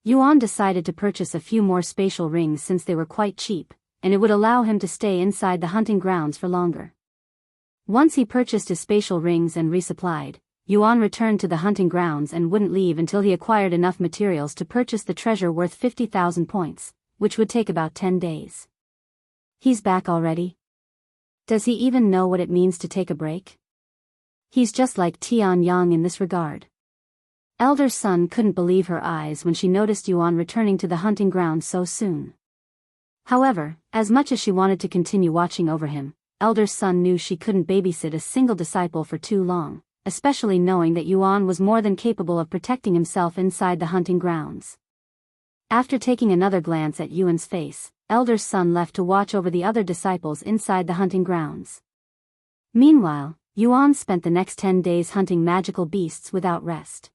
Yuan decided to purchase a few more spatial rings since they were quite cheap, and it would allow him to stay inside the hunting grounds for longer. Once he purchased his spatial rings and resupplied, Yuan returned to the hunting grounds and wouldn't leave until he acquired enough materials to purchase the treasure worth 50,000 points, which would take about 10 days. He's back already? Does he even know what it means to take a break? He's just like Tian Yang in this regard. Elder Sun couldn't believe her eyes when she noticed Yuan returning to the hunting grounds so soon. However, as much as she wanted to continue watching over him, Elder Sun knew she couldn't babysit a single disciple for too long, especially knowing that Yuan was more than capable of protecting himself inside the hunting grounds. After taking another glance at Yuan's face, Elder Sun left to watch over the other disciples inside the hunting grounds. Meanwhile, Yuan spent the next 10 days hunting magical beasts without rest.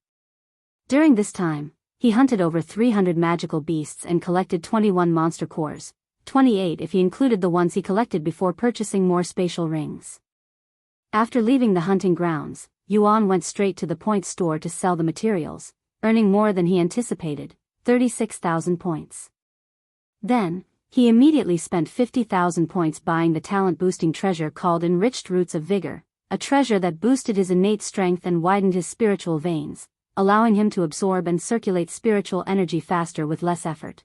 During this time, he hunted over 300 magical beasts and collected 21 monster cores, 28 if he included the ones he collected before purchasing more spatial rings. After leaving the hunting grounds, Yuan went straight to the point store to sell the materials, earning more than he anticipated, 36,000 points. Then, he immediately spent 50,000 points buying the talent-boosting treasure called Enriched Roots of Vigor, a treasure that boosted his innate strength and widened his spiritual veins, allowing him to absorb and circulate spiritual energy faster with less effort.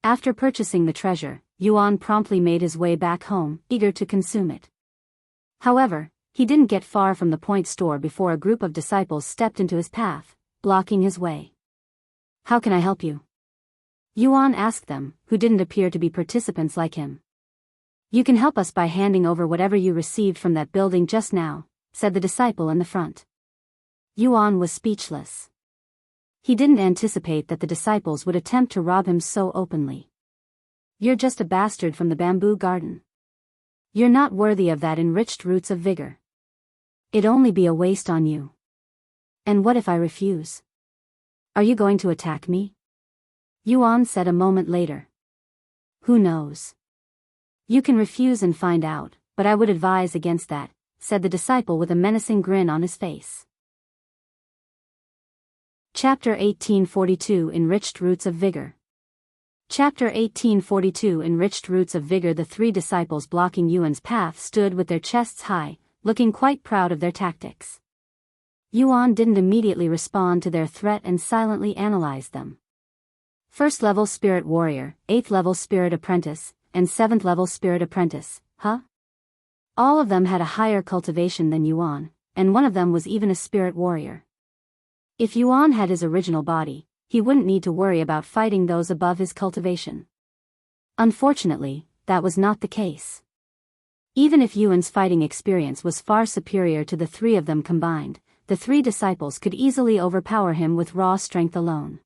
After purchasing the treasure, Yuan promptly made his way back home, eager to consume it. However, he didn't get far from the point store before a group of disciples stepped into his path, blocking his way. "How can I help you?" Yuan asked them, who didn't appear to be participants like him. "You can help us by handing over whatever you received from that building just now," said the disciple in the front. Yuan was speechless. He didn't anticipate that the disciples would attempt to rob him so openly. "You're just a bastard from the bamboo garden. You're not worthy of that enriched roots of vigor. It'd only be a waste on you. And what if I refuse? Are you going to attack me?" Yuan said a moment later. "Who knows? You can refuse and find out, but I would advise against that," said the disciple with a menacing grin on his face. Chapter 1842 Enriched Roots of Vigor. Chapter 1842 Enriched Roots of Vigor. The three disciples blocking Yuan's path stood with their chests high, looking quite proud of their tactics. Yuan didn't immediately respond to their threat and silently analyzed them. 1st level Spirit Warrior, 8th level Spirit Apprentice, and 7th level Spirit Apprentice, huh? All of them had a higher cultivation than Yuan, and one of them was even a Spirit Warrior. If Yuan had his original body, he wouldn't need to worry about fighting those above his cultivation. Unfortunately, that was not the case. Even if Yuan's fighting experience was far superior to the three of them combined, the three disciples could easily overpower him with raw strength alone.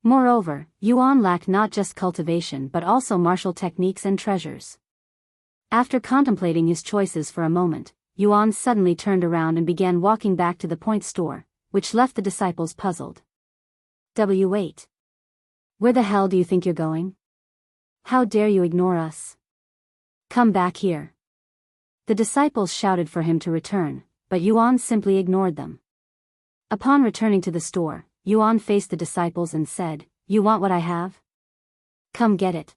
Moreover, Yuan lacked not just cultivation but also martial techniques and treasures. After contemplating his choices for a moment, Yuan suddenly turned around and began walking back to the point store, which left the disciples puzzled. "Wait. Where the hell do you think you're going? How dare you ignore us? Come back here." The disciples shouted for him to return, but Yuan simply ignored them. Upon returning to the store, Yuan faced the disciples and said, "You want what I have? Come get it."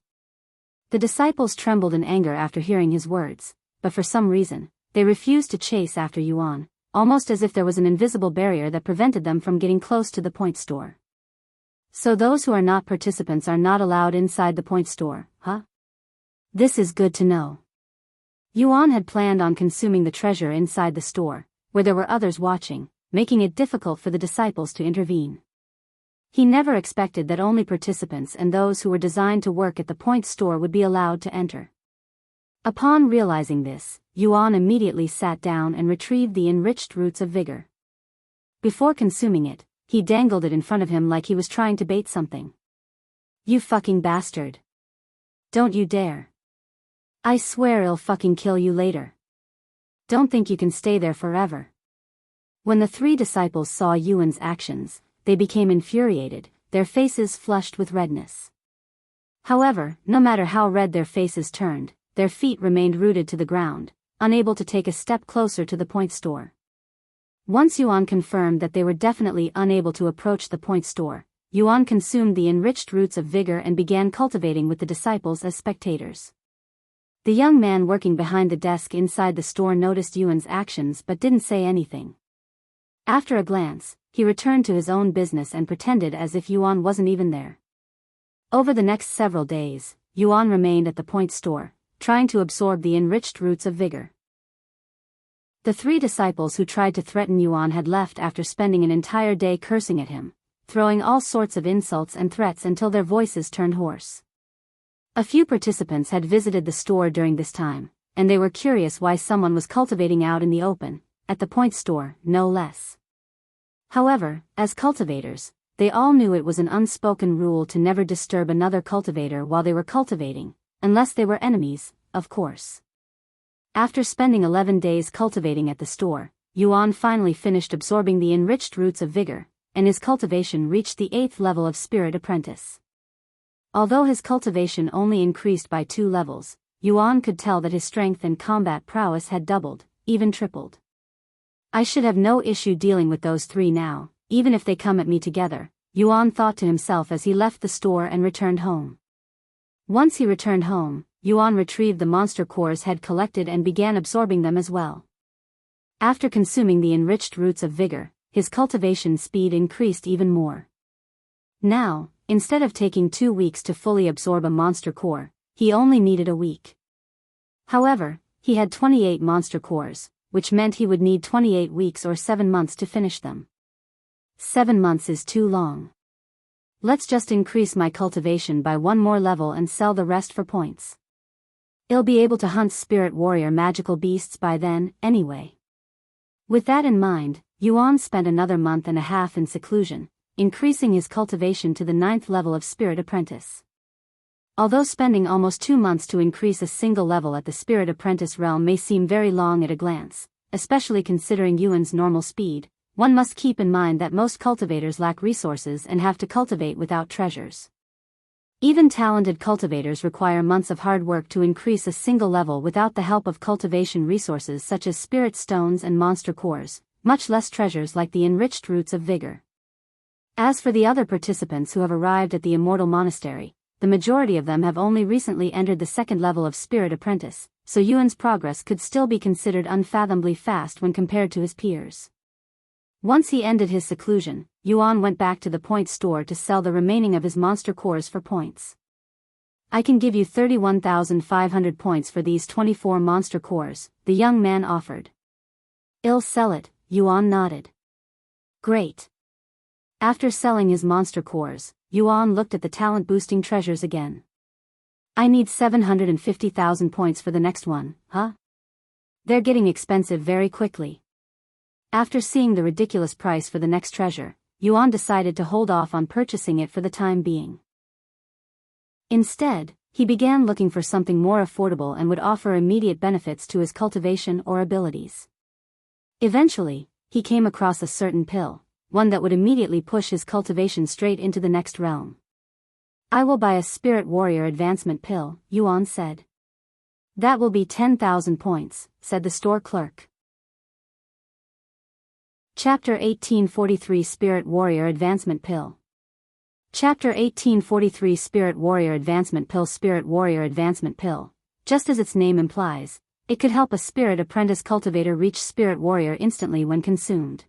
The disciples trembled in anger after hearing his words, but for some reason, they refused to chase after Yuan, almost as if there was an invisible barrier that prevented them from getting close to the point store. "So those who are not participants are not allowed inside the point store, huh? This is good to know." Yuan had planned on consuming the treasure inside the store, where there were others watching, making it difficult for the disciples to intervene. He never expected that only participants and those who were designed to work at the point store would be allowed to enter. Upon realizing this, Yuan immediately sat down and retrieved the enriched roots of vigor. Before consuming it, he dangled it in front of him like he was trying to bait something. "You fucking bastard. Don't you dare. I swear I'll fucking kill you later. Don't think you can stay there forever." When the three disciples saw Yuan's actions, they became infuriated, their faces flushed with redness. However, no matter how red their faces turned, their feet remained rooted to the ground, unable to take a step closer to the point store. Once Yuan confirmed that they were definitely unable to approach the point store, Yuan consumed the enriched roots of vigor and began cultivating with the disciples as spectators. The young man working behind the desk inside the store noticed Yuan's actions but didn't say anything. After a glance, he returned to his own business and pretended as if Yuan wasn't even there. Over the next several days, Yuan remained at the point store, trying to absorb the enriched roots of vigor. The three disciples who tried to threaten Yuan had left after spending an entire day cursing at him, throwing all sorts of insults and threats until their voices turned hoarse. A few participants had visited the store during this time, and they were curious why someone was cultivating out in the open, at the point store, no less. However, as cultivators, they all knew it was an unspoken rule to never disturb another cultivator while they were cultivating, unless they were enemies, of course. After spending 11 days cultivating at the store, Yuan finally finished absorbing the enriched roots of vigor, and his cultivation reached the 8th level of Spirit Apprentice. Although his cultivation only increased by 2 levels, Yuan could tell that his strength and combat prowess had doubled, even tripled. "I should have no issue dealing with those three now, even if they come at me together," Yuan thought to himself as he left the store and returned home. Once he returned home, Yuan retrieved the monster cores had collected and began absorbing them as well. After consuming the enriched roots of Vigor, his cultivation speed increased even more. Now, instead of taking 2 weeks to fully absorb a monster core, he only needed a week. However, he had 28 monster cores, which meant he would need 28 weeks or 7 months to finish them. 7 months is too long. Let's just increase my cultivation by 1 more level and sell the rest for points. I'll be able to hunt spirit warrior magical beasts by then, anyway. With that in mind, Yuan spent another month and a half in seclusion, increasing his cultivation to the 9th level of Spirit Apprentice. Although spending almost 2 months to increase a single level at the Spirit Apprentice realm may seem very long at a glance, especially considering Yuan's normal speed, one must keep in mind that most cultivators lack resources and have to cultivate without treasures. Even talented cultivators require months of hard work to increase a single level without the help of cultivation resources such as spirit stones and monster cores, much less treasures like the enriched roots of Vigor. As for the other participants who have arrived at the Immortal Monastery, the majority of them have only recently entered the 2nd level of Spirit Apprentice, so Yuan's progress could still be considered unfathomably fast when compared to his peers. Once he ended his seclusion, Yuan went back to the point store to sell the remaining of his monster cores for points. I can give you 31,500 points for these 24 monster cores, the young man offered. I'll sell it, Yuan nodded. Great. After selling his monster cores, Yuan looked at the talent-boosting treasures again. I need 750,000 points for the next one, huh? They're getting expensive very quickly. After seeing the ridiculous price for the next treasure, Yuan decided to hold off on purchasing it for the time being. Instead, he began looking for something more affordable and would offer immediate benefits to his cultivation or abilities. Eventually, he came across a certain pill, one that would immediately push his cultivation straight into the next realm. I will buy a Spirit Warrior Advancement Pill, Yuan said. That will be 10,000 points, said the store clerk. Chapter 1843 Spirit Warrior Advancement Pill. Chapter 1843 Spirit Warrior Advancement Pill. Spirit Warrior Advancement Pill, just as its name implies, it could help a Spirit Apprentice cultivator reach Spirit Warrior instantly when consumed.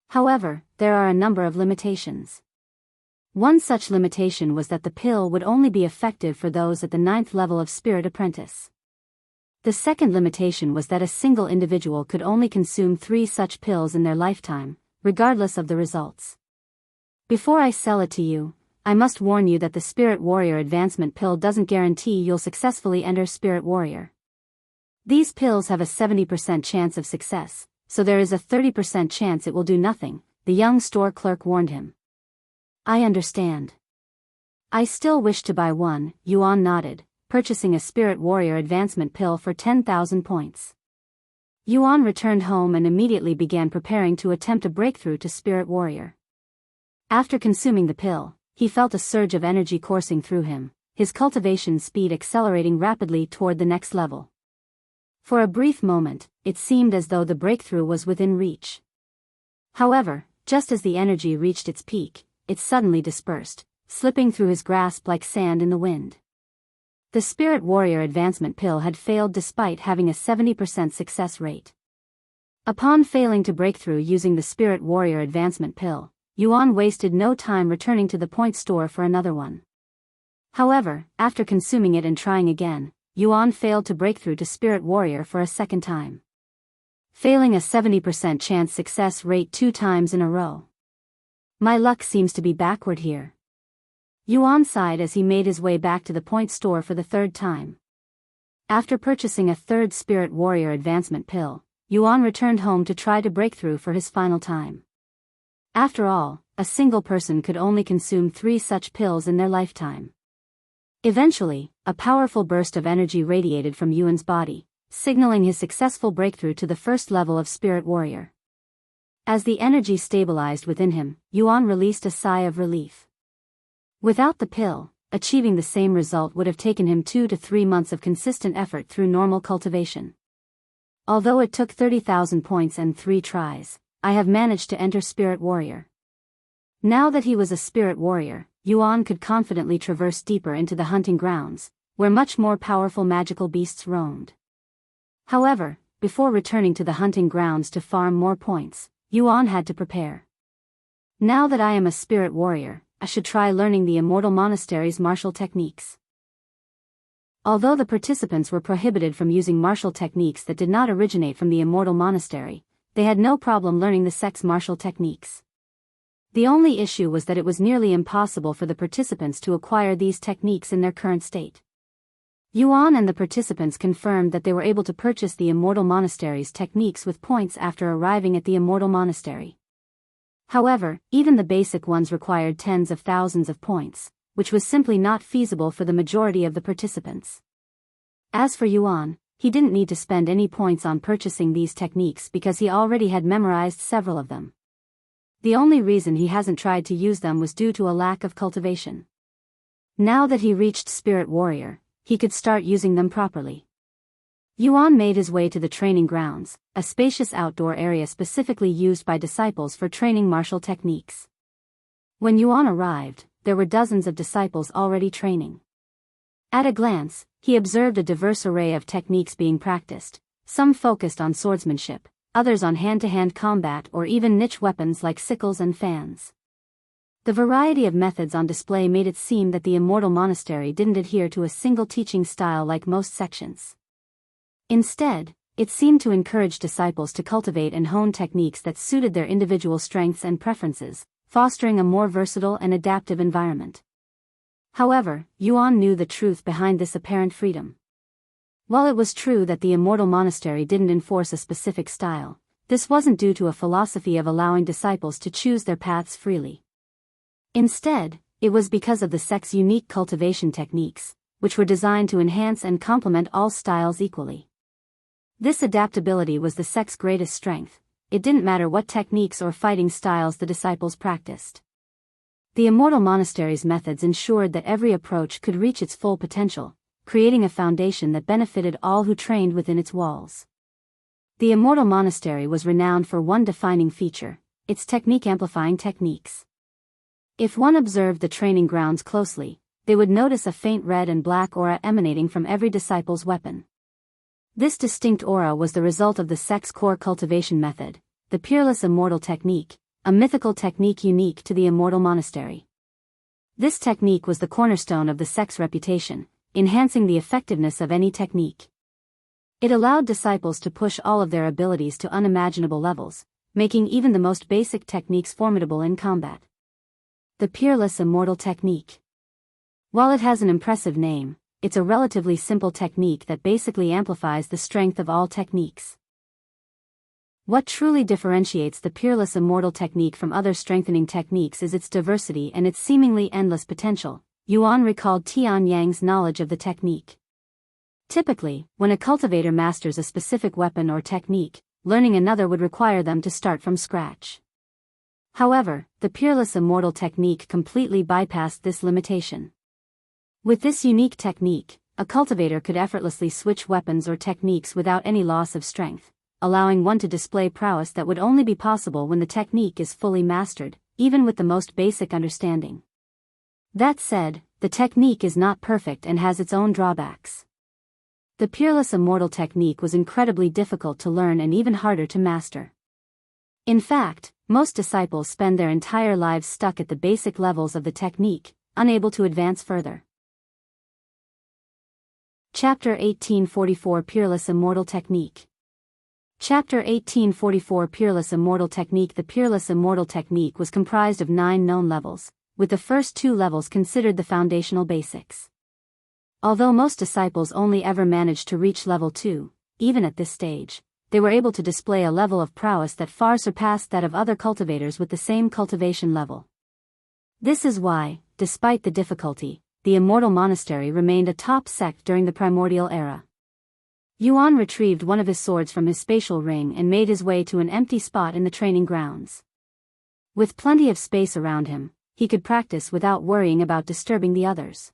However, there are a number of limitations. One such limitation was that the pill would only be effective for those at the 9th level of Spirit Apprentice. The second limitation was that a single individual could only consume 3 such pills in their lifetime, regardless of the results. Before I sell it to you, I must warn you that the Spirit Warrior Advancement Pill doesn't guarantee you'll successfully enter Spirit Warrior. These pills have a 70% chance of success, so there is a 30% chance it will do nothing, the young store clerk warned him. I understand. I still wish to buy one, Yuan nodded, purchasing a Spirit Warrior Advancement Pill for 10,000 points. Yuan returned home and immediately began preparing to attempt a breakthrough to Spirit Warrior. After consuming the pill, he felt a surge of energy coursing through him, his cultivation speed accelerating rapidly toward the next level. For a brief moment, it seemed as though the breakthrough was within reach. However, just as the energy reached its peak, it suddenly dispersed, slipping through his grasp like sand in the wind. The Spirit Warrior Advancement Pill had failed despite having a 70% success rate. Upon failing to break through using the Spirit Warrior Advancement Pill, Yuan wasted no time returning to the point store for another one. However, after consuming it and trying again, Yuan failed to break through to Spirit Warrior for a second time. Failing a 70% chance success rate 2 times in a row. My luck seems to be backward here. Yuan sighed as he made his way back to the point store for the 3rd time. After purchasing a 3rd Spirit Warrior Advancement Pill, Yuan returned home to try to break through for his final time. After all, a single person could only consume 3 such pills in their lifetime. Eventually, a powerful burst of energy radiated from Yuan's body, signaling his successful breakthrough to the 1st level of Spirit Warrior. As the energy stabilized within him, Yuan released a sigh of relief. Without the pill, achieving the same result would have taken him 2 to 3 months of consistent effort through normal cultivation. Although it took 30,000 points and 3 tries, I have managed to enter Spirit Warrior. Now that he was a Spirit Warrior, Yuan could confidently traverse deeper into the hunting grounds, where much more powerful magical beasts roamed. However, before returning to the hunting grounds to farm more points, Yuan had to prepare. Now that I am a spirit warrior, I should try learning the Immortal Monastery's martial techniques. Although the participants were prohibited from using martial techniques that did not originate from the Immortal Monastery, they had no problem learning the Sect's martial techniques. The only issue was that it was nearly impossible for the participants to acquire these techniques in their current state. Yuan and the participants confirmed that they were able to purchase the Immortal Monastery's techniques with points after arriving at the Immortal Monastery. However, even the basic ones required tens of thousands of points, which was simply not feasible for the majority of the participants. As for Yuan, he didn't need to spend any points on purchasing these techniques because he already had memorized several of them. The only reason he hasn't tried to use them was due to a lack of cultivation. Now that he reached Spirit Warrior, he could start using them properly. Yuan made his way to the training grounds, a spacious outdoor area specifically used by disciples for training martial techniques. When Yuan arrived, there were dozens of disciples already training. At a glance, he observed a diverse array of techniques being practiced, some focused on swordsmanship, others on hand-to-hand combat or even niche weapons like sickles and fans. The variety of methods on display made it seem that the Immortal Monastery didn't adhere to a single teaching style like most sections. Instead, it seemed to encourage disciples to cultivate and hone techniques that suited their individual strengths and preferences, fostering a more versatile and adaptive environment. However, Yuan knew the truth behind this apparent freedom. While it was true that the Immortal Monastery didn't enforce a specific style, this wasn't due to a philosophy of allowing disciples to choose their paths freely. Instead, it was because of the Sect's unique cultivation techniques, which were designed to enhance and complement all styles equally. This adaptability was the Sect's greatest strength. It didn't matter what techniques or fighting styles the disciples practiced. The Immortal Monastery's methods ensured that every approach could reach its full potential, creating a foundation that benefited all who trained within its walls. The Immortal Monastery was renowned for one defining feature: its technique-amplifying techniques. If one observed the training grounds closely, they would notice a faint red and black aura emanating from every disciple's weapon. This distinct aura was the result of the Sect's core cultivation method, the Peerless Immortal Technique, a mythical technique unique to the Immortal Monastery. This technique was the cornerstone of the Sect's reputation, enhancing the effectiveness of any technique. It allowed disciples to push all of their abilities to unimaginable levels, making even the most basic techniques formidable in combat. The Peerless Immortal Technique. While it has an impressive name, it's a relatively simple technique that basically amplifies the strength of all techniques. What truly differentiates the Peerless Immortal Technique from other strengthening techniques is its diversity and its seemingly endless potential. Yuan recalled Tian Yang's knowledge of the technique. Typically, when a cultivator masters a specific weapon or technique, learning another would require them to start from scratch. However, the Peerless Immortal Technique completely bypassed this limitation. With this unique technique, a cultivator could effortlessly switch weapons or techniques without any loss of strength, allowing one to display prowess that would only be possible when the technique is fully mastered, even with the most basic understanding. That said, the technique is not perfect and has its own drawbacks. The Peerless Immortal Technique was incredibly difficult to learn and even harder to master. In fact, most disciples spend their entire lives stuck at the basic levels of the technique, unable to advance further. Chapter 1844 Peerless Immortal Technique. Chapter 1844 Peerless Immortal Technique. The Peerless Immortal Technique was comprised of 9 known levels, with the first 2 levels considered the foundational basics. Although most disciples only ever managed to reach level 2, even at this stage, they were able to display a level of prowess that far surpassed that of other cultivators with the same cultivation level. This is why, despite the difficulty, the Immortal Monastery remained a top sect during the primordial era. Yuan retrieved one of his swords from his spatial ring and made his way to an empty spot in the training grounds. With plenty of space around him, he could practice without worrying about disturbing the others.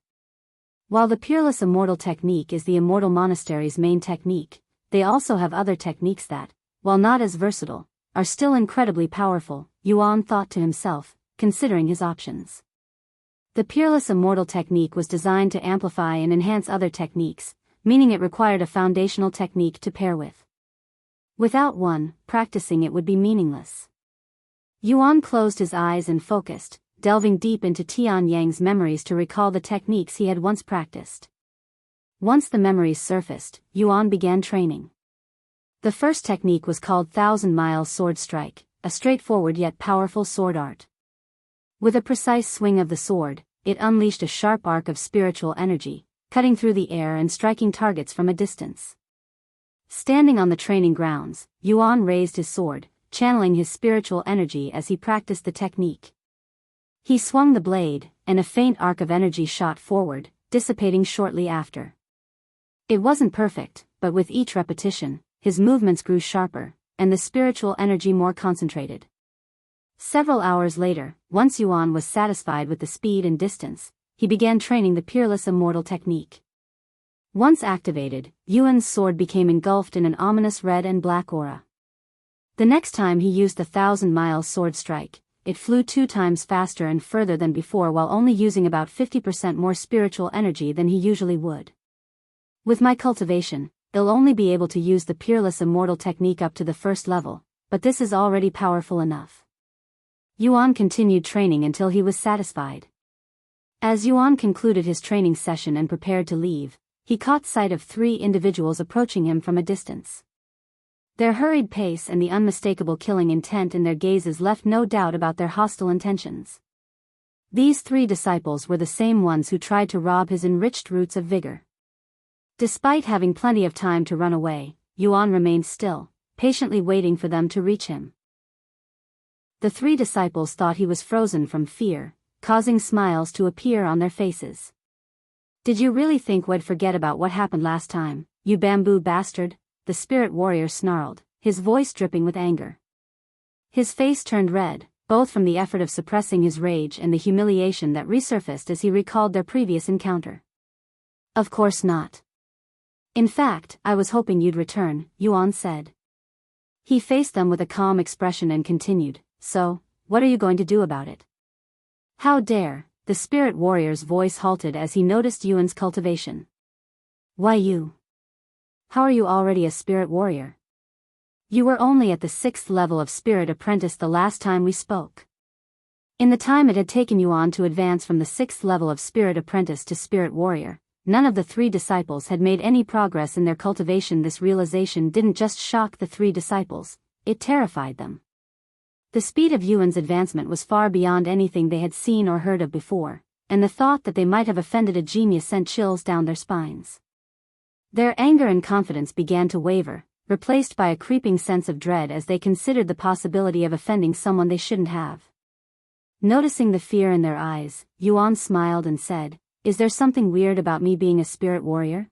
While the Peerless Immortal Technique is the Immortal Monastery's main technique, they also have other techniques that, while not as versatile, are still incredibly powerful, Yuan thought to himself, considering his options. The Peerless Immortal Technique was designed to amplify and enhance other techniques, meaning it required a foundational technique to pair with. Without one, practicing it would be meaningless. Yuan closed his eyes and focused, delving deep into Tian Yang's memories to recall the techniques he had once practiced. Once the memories surfaced, Yuan began training. The first technique was called 1,000-mile sword strike, a straightforward yet powerful sword art. With a precise swing of the sword, it unleashed a sharp arc of spiritual energy, cutting through the air and striking targets from a distance. Standing on the training grounds, Yuan raised his sword, channeling his spiritual energy as he practiced the technique. He swung the blade, and a faint arc of energy shot forward, dissipating shortly after. It wasn't perfect, but with each repetition, his movements grew sharper, and the spiritual energy more concentrated. Several hours later, once Yuan was satisfied with the speed and distance, he began training the Peerless Immortal technique. Once activated, Yuan's sword became engulfed in an ominous red and black aura. The next time he used the 1,000-mile sword strike, it flew 2 times faster and further than before while only using about 50% more spiritual energy than he usually would. With my cultivation, I'll only be able to use the Peerless Immortal technique up to the first level, but this is already powerful enough. Yuan continued training until he was satisfied. As Yuan concluded his training session and prepared to leave, he caught sight of 3 individuals approaching him from a distance. Their hurried pace and the unmistakable killing intent in their gazes left no doubt about their hostile intentions. These 3 disciples were the same ones who tried to rob his enriched roots of vigor. Despite having plenty of time to run away, Yuan remained still, patiently waiting for them to reach him. The 3 disciples thought he was frozen from fear, causing smiles to appear on their faces. "Did you really think we'd forget about what happened last time, you bamboo bastard?" the spirit warrior snarled, his voice dripping with anger. His face turned red, both from the effort of suppressing his rage and the humiliation that resurfaced as he recalled their previous encounter. "Of course not. In fact, I was hoping you'd return," Yuan said. He faced them with a calm expression and continued, "So, what are you going to do about it?" "How dare," the spirit warrior's voice halted as he noticed Yuan's cultivation. "Why you? How are you already a spirit warrior? You were only at the 6th level of spirit apprentice the last time we spoke." In the time it had taken Yuan to advance from the 6th level of spirit apprentice to spirit warrior, none of the 3 disciples had made any progress in their cultivation. This realization didn't just shock the 3 disciples, it terrified them. The speed of Yuan's advancement was far beyond anything they had seen or heard of before, and the thought that they might have offended a genius sent chills down their spines. Their anger and confidence began to waver, replaced by a creeping sense of dread as they considered the possibility of offending someone they shouldn't have. Noticing the fear in their eyes, Yuan smiled and said, "Is there something weird about me being a spirit warrior?"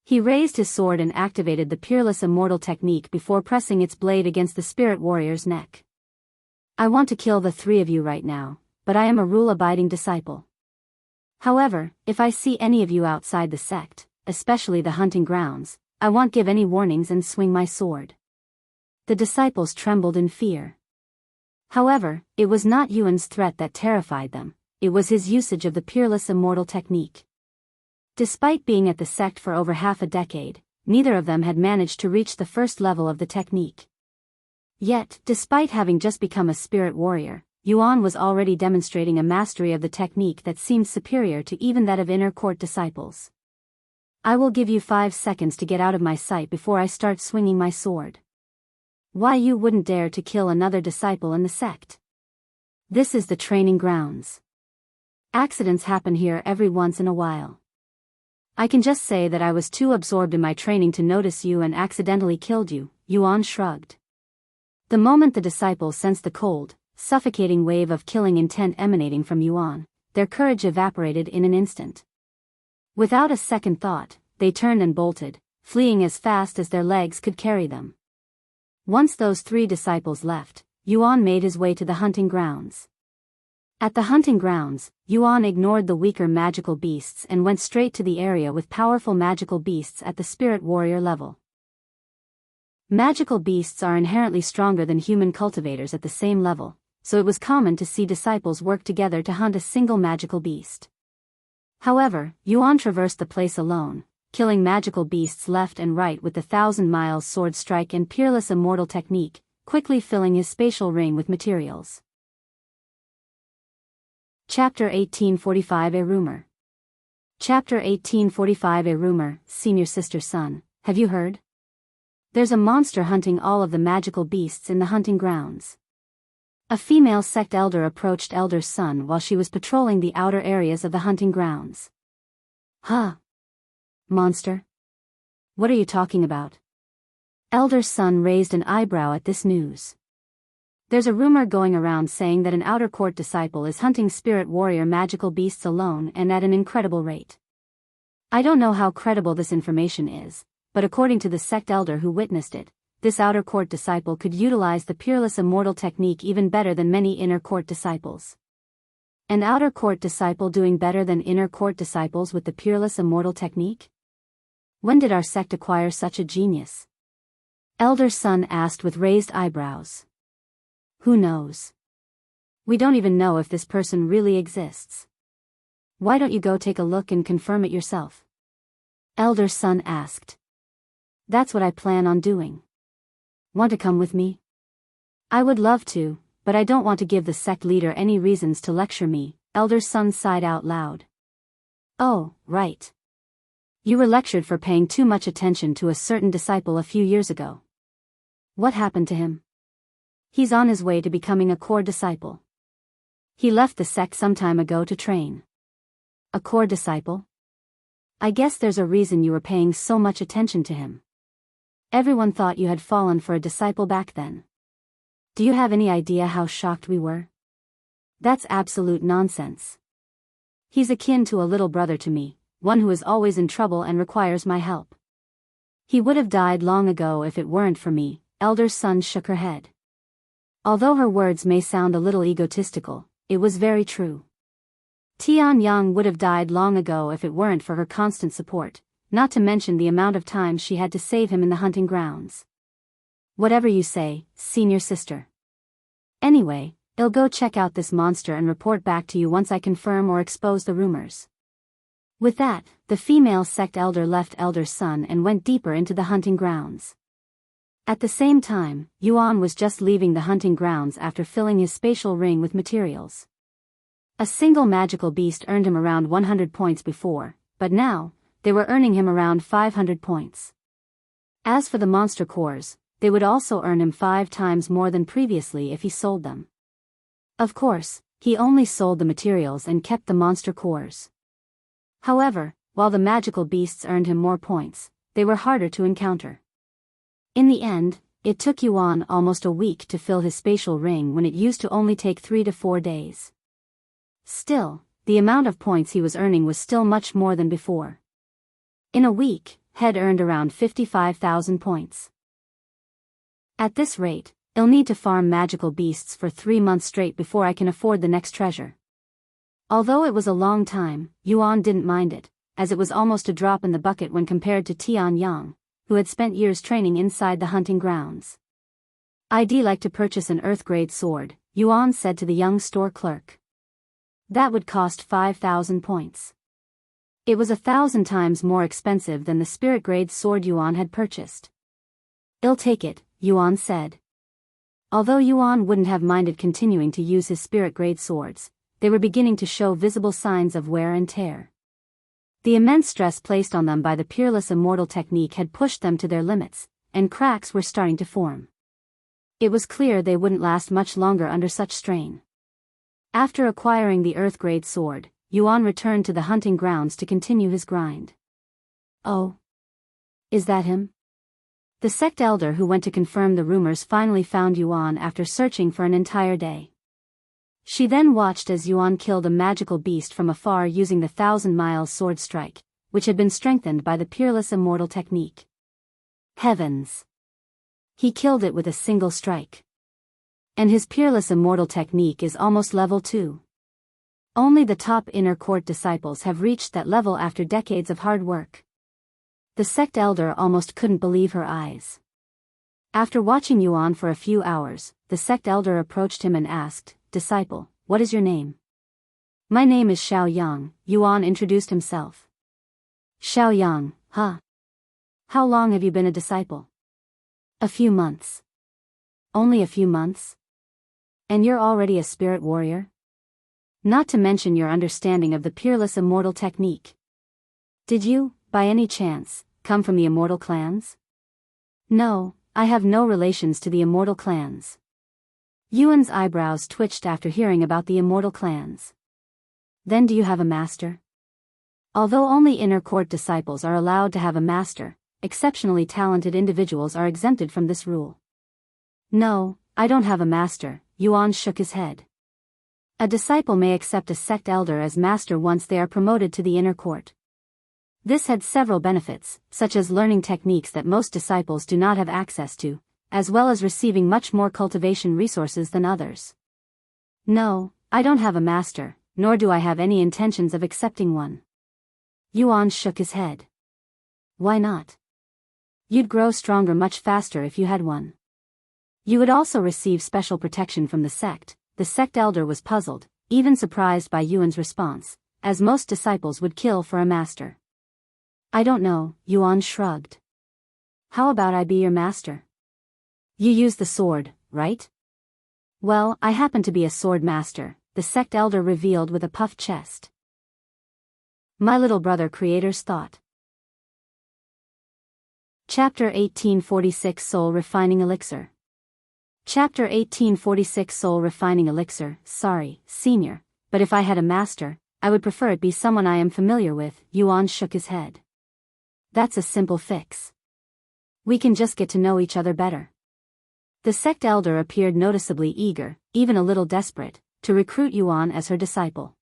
He raised his sword and activated the Peerless Immortal technique before pressing its blade against the spirit warrior's neck. "I want to kill the 3 of you right now, but I am a rule-abiding disciple. However, if I see any of you outside the sect, especially the hunting grounds, I won't give any warnings and swing my sword." The disciples trembled in fear. However, it was not Yuan's threat that terrified them, it was his usage of the Peerless Immortal technique. Despite being at the sect for over half a decade, neither of them had managed to reach the 1st level of the technique. Yet, despite having just become a spirit warrior, Yuan was already demonstrating a mastery of the technique that seemed superior to even that of inner court disciples. "I will give you 5 seconds to get out of my sight before I start swinging my sword. Why you wouldn't dare to kill another disciple in the sect? This is the training grounds. Accidents happen here every once in a while. I can just say that I was too absorbed in my training to notice you and accidentally killed you," Yuan shrugged. The moment the disciples sensed the cold, suffocating wave of killing intent emanating from Yuan, their courage evaporated in an instant. Without a second thought, they turned and bolted, fleeing as fast as their legs could carry them. Once those 3 disciples left, Yuan made his way to the hunting grounds. At the hunting grounds, Yuan ignored the weaker magical beasts and went straight to the area with powerful magical beasts at the spirit warrior level. Magical beasts are inherently stronger than human cultivators at the same level, so it was common to see disciples work together to hunt a single magical beast. However, Yuan traversed the place alone, killing magical beasts left and right with the 1,000 Miles sword strike and Peerless Immortal technique, quickly filling his spatial ring with materials. Chapter 1845 A Rumor. Chapter 1845 A Rumor, Senior Sister's son, have you heard? There's a monster hunting all of the magical beasts in the hunting grounds. A female sect elder approached Elder's son while she was patrolling the outer areas of the hunting grounds. Huh? Monster? What are you talking about? Elder's son raised an eyebrow at this news. There's a rumor going around saying that an outer court disciple is hunting spirit warrior magical beasts alone and at an incredible rate. I don't know how credible this information is, but according to the sect elder who witnessed it, this outer court disciple could utilize the Peerless Immortal technique even better than many inner court disciples. An outer court disciple doing better than inner court disciples with the Peerless Immortal technique? When did our sect acquire such a genius? Elder's son asked with raised eyebrows. Who knows? We don't even know if this person really exists. Why don't you go take a look and confirm it yourself? Elder's son asked. That's what I plan on doing. Want to come with me? I would love to, but I don't want to give the sect leader any reasons to lecture me, Elder's son sighed out loud. Oh, right. You were lectured for paying too much attention to a certain disciple a few years ago. What happened to him? He's on his way to becoming a core disciple. He left the sect some time ago to train. A core disciple? I guess there's a reason you were paying so much attention to him. Everyone thought you had fallen for a disciple back then. Do you have any idea how shocked we were? That's absolute nonsense. He's akin to a little brother to me, one who is always in trouble and requires my help. He would have died long ago if it weren't for me, Elder's son shook her head. Although her words may sound a little egotistical, it was very true. Tian would have died long ago if it weren't for her constant support, not to mention the amount of time she had to save him in the hunting grounds. Whatever you say, senior sister. Anyway, I'll go check out this monster and report back to you once I confirm or expose the rumors. With that, the female sect elder left Elder's son and went deeper into the hunting grounds. At the same time, Yuan was just leaving the hunting grounds after filling his spatial ring with materials. A single magical beast earned him around 100 points before, but now, they were earning him around 500 points. As for the monster cores, they would also earn him 5 times more than previously if he sold them. Of course, he only sold the materials and kept the monster cores. However, while the magical beasts earned him more points, they were harder to encounter. In the end, it took Yuan almost a week to fill his spatial ring when it used to only take 3 to 4 days. Still, the amount of points he was earning was still much more than before. In a week, had earned around 55,000 points. At this rate, I'll need to farm magical beasts for 3 months straight before I can afford the next treasure. Although it was a long time, Yuan didn't mind it, as it was almost a drop in the bucket when compared to Tian, who had spent years training inside the hunting grounds. I'd like to purchase an earth-grade sword, Yuan said to the young store clerk. That would cost 5,000 points. It was 1,000 times more expensive than the spirit-grade sword Yuan had purchased. I'll take it, Yuan said. Although Yuan wouldn't have minded continuing to use his spirit-grade swords, they were beginning to show visible signs of wear and tear. The immense stress placed on them by the Peerless Immortal technique had pushed them to their limits, and cracks were starting to form. It was clear they wouldn't last much longer under such strain. After acquiring the earth-grade sword, Yuan returned to the hunting grounds to continue his grind. Oh. Is that him? The sect elder who went to confirm the rumors finally found Yuan after searching for an entire day. She then watched as Yuan killed a magical beast from afar using the 1,000 Miles sword strike, which had been strengthened by the Peerless Immortal technique. Heavens! He killed it with a single strike. And his Peerless Immortal technique is almost level 2. Only the top inner court disciples have reached that level after decades of hard work. The sect elder almost couldn't believe her eyes. After watching Yuan for a few hours, the sect elder approached him and asked, "Disciple, what is your name?" "My name is Xiaoyang," Yuan introduced himself. "Xiaoyang, Huh? How long have you been a disciple? A few months. Only a few months? And you're already a spirit warrior? Not to mention your understanding of the Peerless Immortal technique. Did you, by any chance, come from the Immortal clans? No, I have no relations to the Immortal clans. Yuan's eyebrows twitched after hearing about the Immortal clans. Then do you have a master? Although only inner court disciples are allowed to have a master, exceptionally talented individuals are exempted from this rule. No, I don't have a master, Yuan shook his head. A disciple may accept a sect elder as master once they are promoted to the inner court. This had several benefits, such as learning techniques that most disciples do not have access to, as well as receiving much more cultivation resources than others. No, I don't have a master, nor do I have any intentions of accepting one. Yuan shook his head. Why not? You'd grow stronger much faster if you had one. You would also receive special protection from the sect. The sect elder was puzzled, even surprised by Yuan's response, as most disciples would kill for a master. I don't know, Yuan shrugged. How about I be your master? You use the sword, right? Well, I happen to be a sword master, the sect elder revealed with a puffed chest. My little brother creator's thought. Chapter 1846 Soul Refining Elixir. Chapter 1846 Soul Refining Elixir. Sorry, senior, but if I had a master, I would prefer it be someone I am familiar with, Yuan shook his head. That's a simple fix. We can just get to know each other better. The sect elder appeared noticeably eager, even a little desperate, to recruit Yuan as her disciple.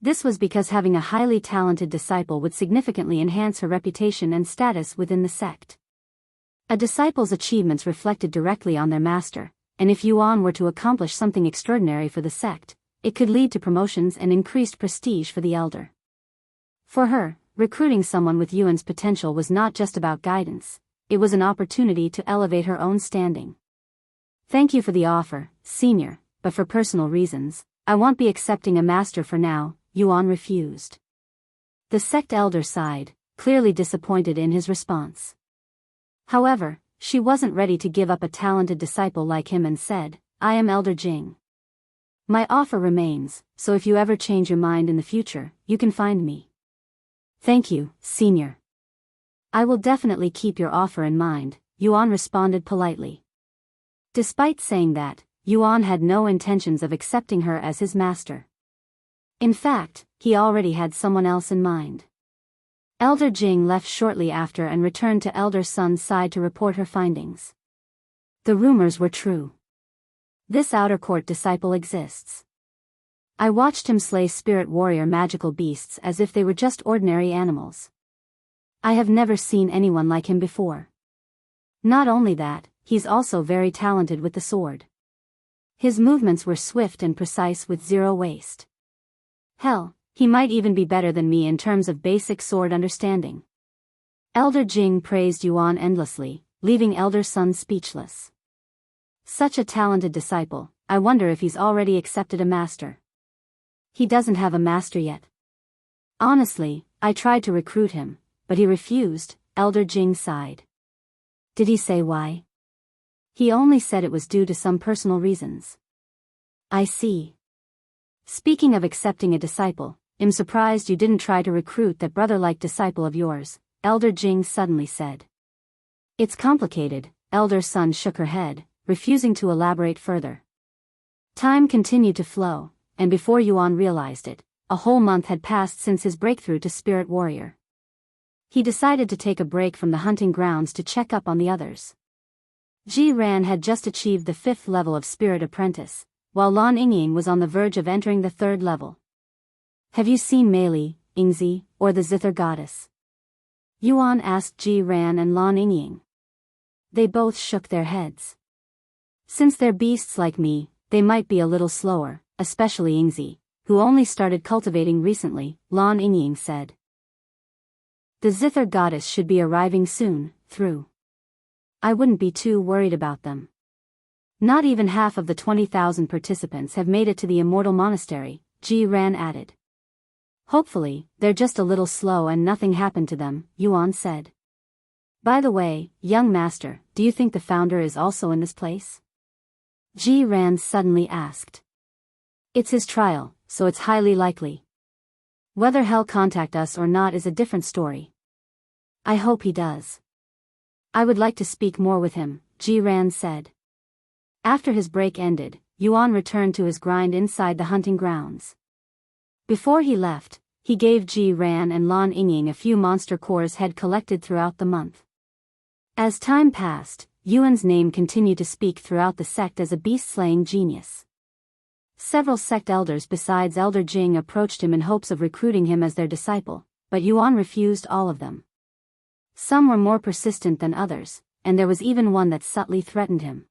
This was because having a highly talented disciple would significantly enhance her reputation and status within the sect. A disciple's achievements reflected directly on their master, and if Yuan were to accomplish something extraordinary for the sect, it could lead to promotions and increased prestige for the elder. For her, recruiting someone with Yuan's potential was not just about guidance, it was an opportunity to elevate her own standing. Thank you for the offer, senior, but for personal reasons, I won't be accepting a master for now, Yuan refused. The sect elder sighed, clearly disappointed in his response. However, she wasn't ready to give up a talented disciple like him and said, I am Elder Jing. My offer remains, so if you ever change your mind in the future, you can find me. Thank you, senior. I will definitely keep your offer in mind, Yuan responded politely. Despite saying that, Yuan had no intentions of accepting her as his master. In fact, he already had someone else in mind. Elder Jing left shortly after and returned to Elder Sun's side to report her findings. The rumors were true. This outer court disciple exists. I watched him slay spirit warrior magical beasts as if they were just ordinary animals. I have never seen anyone like him before. Not only that, he's also very talented with the sword. His movements were swift and precise with zero waste. Hell, he might even be better than me in terms of basic sword understanding. Elder Jing praised Yuan endlessly, leaving Elder Sun speechless. Such a talented disciple, I wonder if he's already accepted a master. He doesn't have a master yet. Honestly, I tried to recruit him, but he refused, Elder Jing sighed. Did he say why? He only said it was due to some personal reasons. I see. Speaking of accepting a disciple, I'm surprised you didn't try to recruit that brother-like disciple of yours, Elder Jing suddenly said. It's complicated, Elder Sun shook her head, refusing to elaborate further. Time continued to flow, and before Yuan realized it, a whole month had passed since his breakthrough to Spirit Warrior. He decided to take a break from the hunting grounds to check up on the others. Ji Ran had just achieved the 5th level of Spirit Apprentice, while Lan Yingying was on the verge of entering the 3rd level. Have you seen Mei Li, Yingzi, or the Zither Goddess? Yuan asked Ji Ran and Lan Yingying. They both shook their heads. Since they're beasts like me, they might be a little slower, especially Yingzi, who only started cultivating recently, Lan Yingying said. The Zither Goddess should be arriving soon, through. I wouldn't be too worried about them. Not even half of the 20,000 participants have made it to the Immortal Monastery, Ji Ran added. Hopefully, they're just a little slow and nothing happened to them, Yuan said. By the way, young master, do you think the founder is also in this place? Ji Ran suddenly asked. It's his trial, so it's highly likely. Whether he'll contact us or not is a different story. I hope he does. I would like to speak more with him, Ji Ran said. After his break ended, Yuan returned to his grind inside the hunting grounds. Before he left, he gave Ji Ran and Lan Yingying a few monster cores head collected throughout the month. As time passed, Yuan's name continued to speak throughout the sect as a beast-slaying genius. Several sect elders besides Elder Jing approached him in hopes of recruiting him as their disciple, but Yuan refused all of them. Some were more persistent than others, and there was even one that subtly threatened him.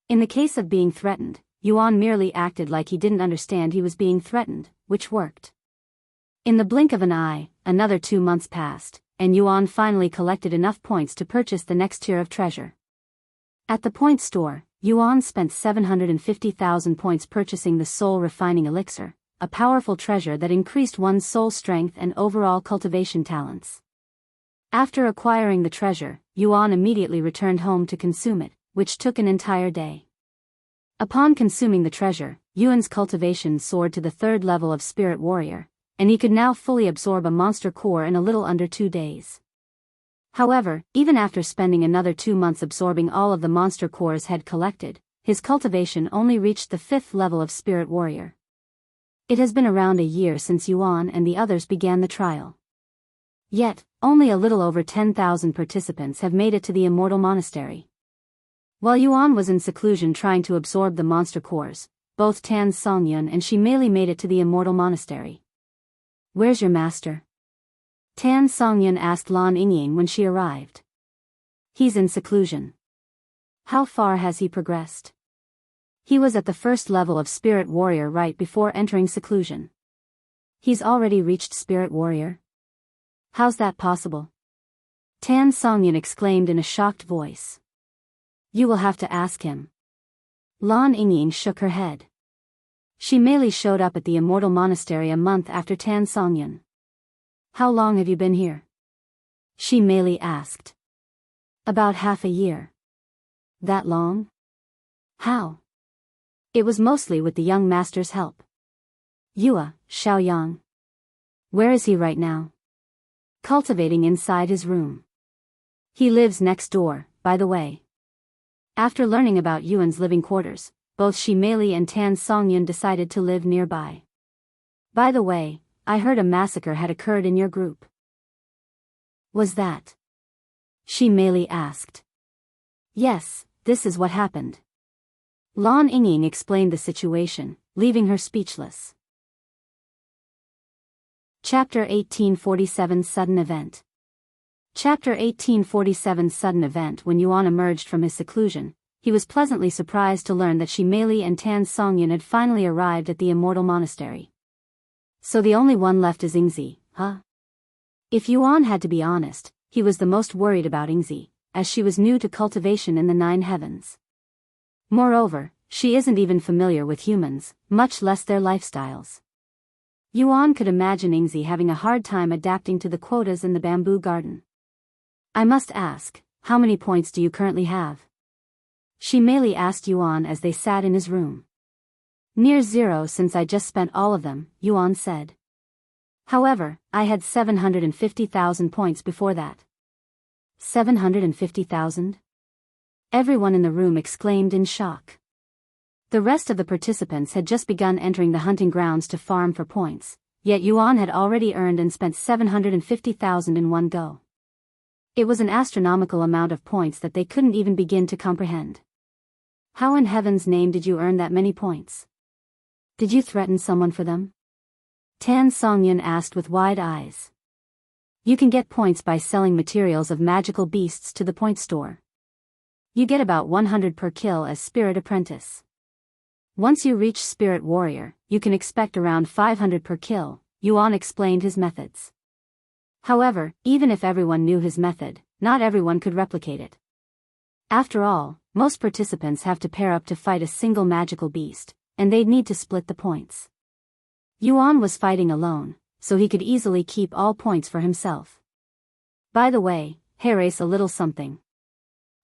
In the case of being threatened, Yuan merely acted like he didn't understand he was being threatened, which worked. In the blink of an eye, another 2 months passed, and Yuan finally collected enough points to purchase the next tier of treasure. At the point store, Yuan spent 750,000 points purchasing the soul refining elixir, a powerful treasure that increased one's soul strength and overall cultivation talents. After acquiring the treasure, Yuan immediately returned home to consume it, which took an entire day. Upon consuming the treasure, Yuan's cultivation soared to the 3rd level of Spirit Warrior, and he could now fully absorb a monster core in a little under 2 days. However, even after spending another 2 months absorbing all of the monster cores had collected, his cultivation only reached the 5th level of Spirit Warrior. It has been around a year since Yuan and the others began the trial. Yet, only a little over 10,000 participants have made it to the Immortal Monastery. While Yuan was in seclusion trying to absorb the monster cores, both Tan Songyun and Shimeli made it to the Immortal Monastery. Where's your master? Tan Songyun asked Lan Yingying when she arrived. He's in seclusion. How far has he progressed? He was at the 1st level of Spirit Warrior right before entering seclusion. He's already reached Spirit Warrior? How's that possible? Tan Songyun exclaimed in a shocked voice. You will have to ask him. Lan Yingying shook her head. Shimeli showed up at the Immortal Monastery a month after Tan Songyun. How long have you been here? Shimeli asked. About half a year. That long? How? It was mostly with the young master's help. Yua, Xiaoyang. Where is he right now? Cultivating inside his room. He lives next door, by the way. After learning about Yuan's living quarters, both Shimeli and Tan Songyun decided to live nearby. By the way, I heard a massacre had occurred in your group. Was that? Shimeli asked. Yes, this is what happened. Lan Yingying explained the situation, leaving her speechless. Chapter 1847 Sudden Event. Chapter 1847 Sudden Event. When Yuan emerged from his seclusion, he was pleasantly surprised to learn that Shimeli and Tan Songyun had finally arrived at the Immortal Monastery. So the only one left is Yingzi, huh? If Yuan had to be honest, he was the most worried about Yingzi, as she was new to cultivation in the 9 heavens. Moreover, she isn't even familiar with humans, much less their lifestyles. Yuan could imagine Yingzi having a hard time adapting to the quotas in the bamboo garden. I must ask, how many points do you currently have? Shimeli asked Yuan as they sat in his room. Near 0 since I just spent all of them, Yuan said. However, I had 750,000 points before that. 750,000? Everyone in the room exclaimed in shock. The rest of the participants had just begun entering the hunting grounds to farm for points, yet Yuan had already earned and spent 750,000 in one go. It was an astronomical amount of points that they couldn't even begin to comprehend. How in heaven's name did you earn that many points? Did you threaten someone for them? Tan Songyun asked with wide eyes. You can get points by selling materials of magical beasts to the point store. You get about 100 per kill as Spirit Apprentice. Once you reach Spirit Warrior, you can expect around 500 per kill, Yuan explained his methods. However, even if everyone knew his method, not everyone could replicate it. After all, most participants have to pair up to fight a single magical beast, and they'd need to split the points. Yuan was fighting alone, so he could easily keep all points for himself. By the way, here's a little something.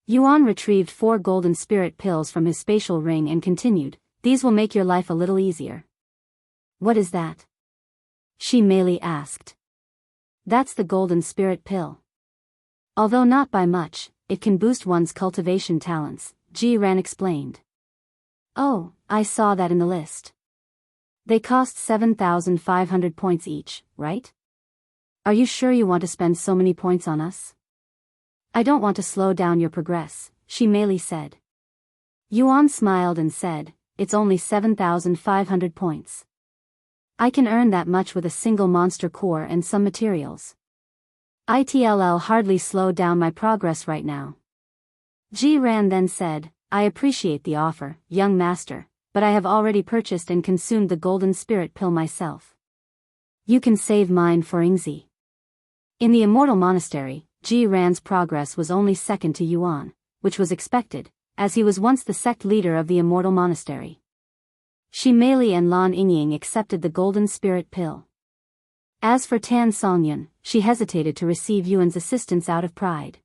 Yuan retrieved 4 golden spirit pills from his spatial ring and continued, these will make your life a little easier. What is that? She merely asked. That's the golden spirit pill. Although not by much, it can boost one's cultivation talents, Jiran explained. Oh, I saw that in the list. They cost 7,500 points each, right? Are you sure you want to spend so many points on us? I don't want to slow down your progress, she merely said. Yuan smiled and said, it's only 7,500 points. I can earn that much with a single monster core and some materials. It'll hardly slow down my progress right now. Jiran then said, I appreciate the offer, young master, but I have already purchased and consumed the golden spirit pill myself. You can save mine for Yingzi. In the Immortal Monastery, Jiran's progress was only second to Yuan, which was expected, as he was once the sect leader of the Immortal Monastery. Shi Meili and Lan Yingying accepted the golden spirit pill. As for Tan Songyun, she hesitated to receive Yuan's assistance out of pride.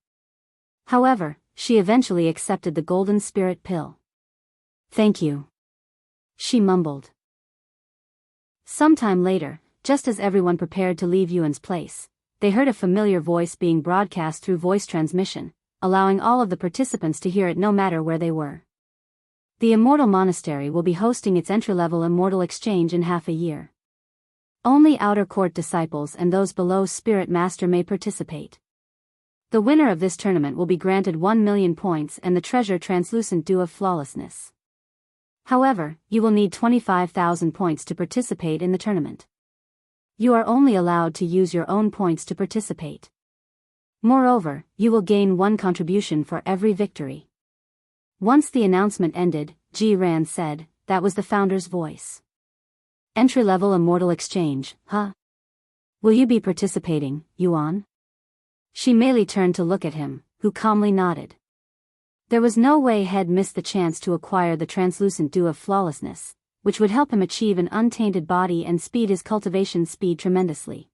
However, she eventually accepted the golden spirit pill. Thank you. She mumbled. Sometime later, just as everyone prepared to leave Yuan's place, they heard a familiar voice being broadcast through voice transmission, allowing all of the participants to hear it no matter where they were. The Immortal Monastery will be hosting its entry-level Immortal Exchange in half a year. Only Outer Court disciples and those below Spirit Master may participate. The winner of this tournament will be granted 1 million points and the treasure Translucent Dew of Flawlessness. However, you will need 25,000 points to participate in the tournament. You are only allowed to use your own points to participate. Moreover, you will gain 1 contribution for every victory. Once the announcement ended, Jiran said, that was the founder's voice. Entry-level Immortal Exchange, huh? Will you be participating, Yuan? Shi Meili turned to look at him, who calmly nodded. There was no way Head missed the chance to acquire the Translucent Dew of Flawlessness, which would help him achieve an untainted body and speed his cultivation speed tremendously.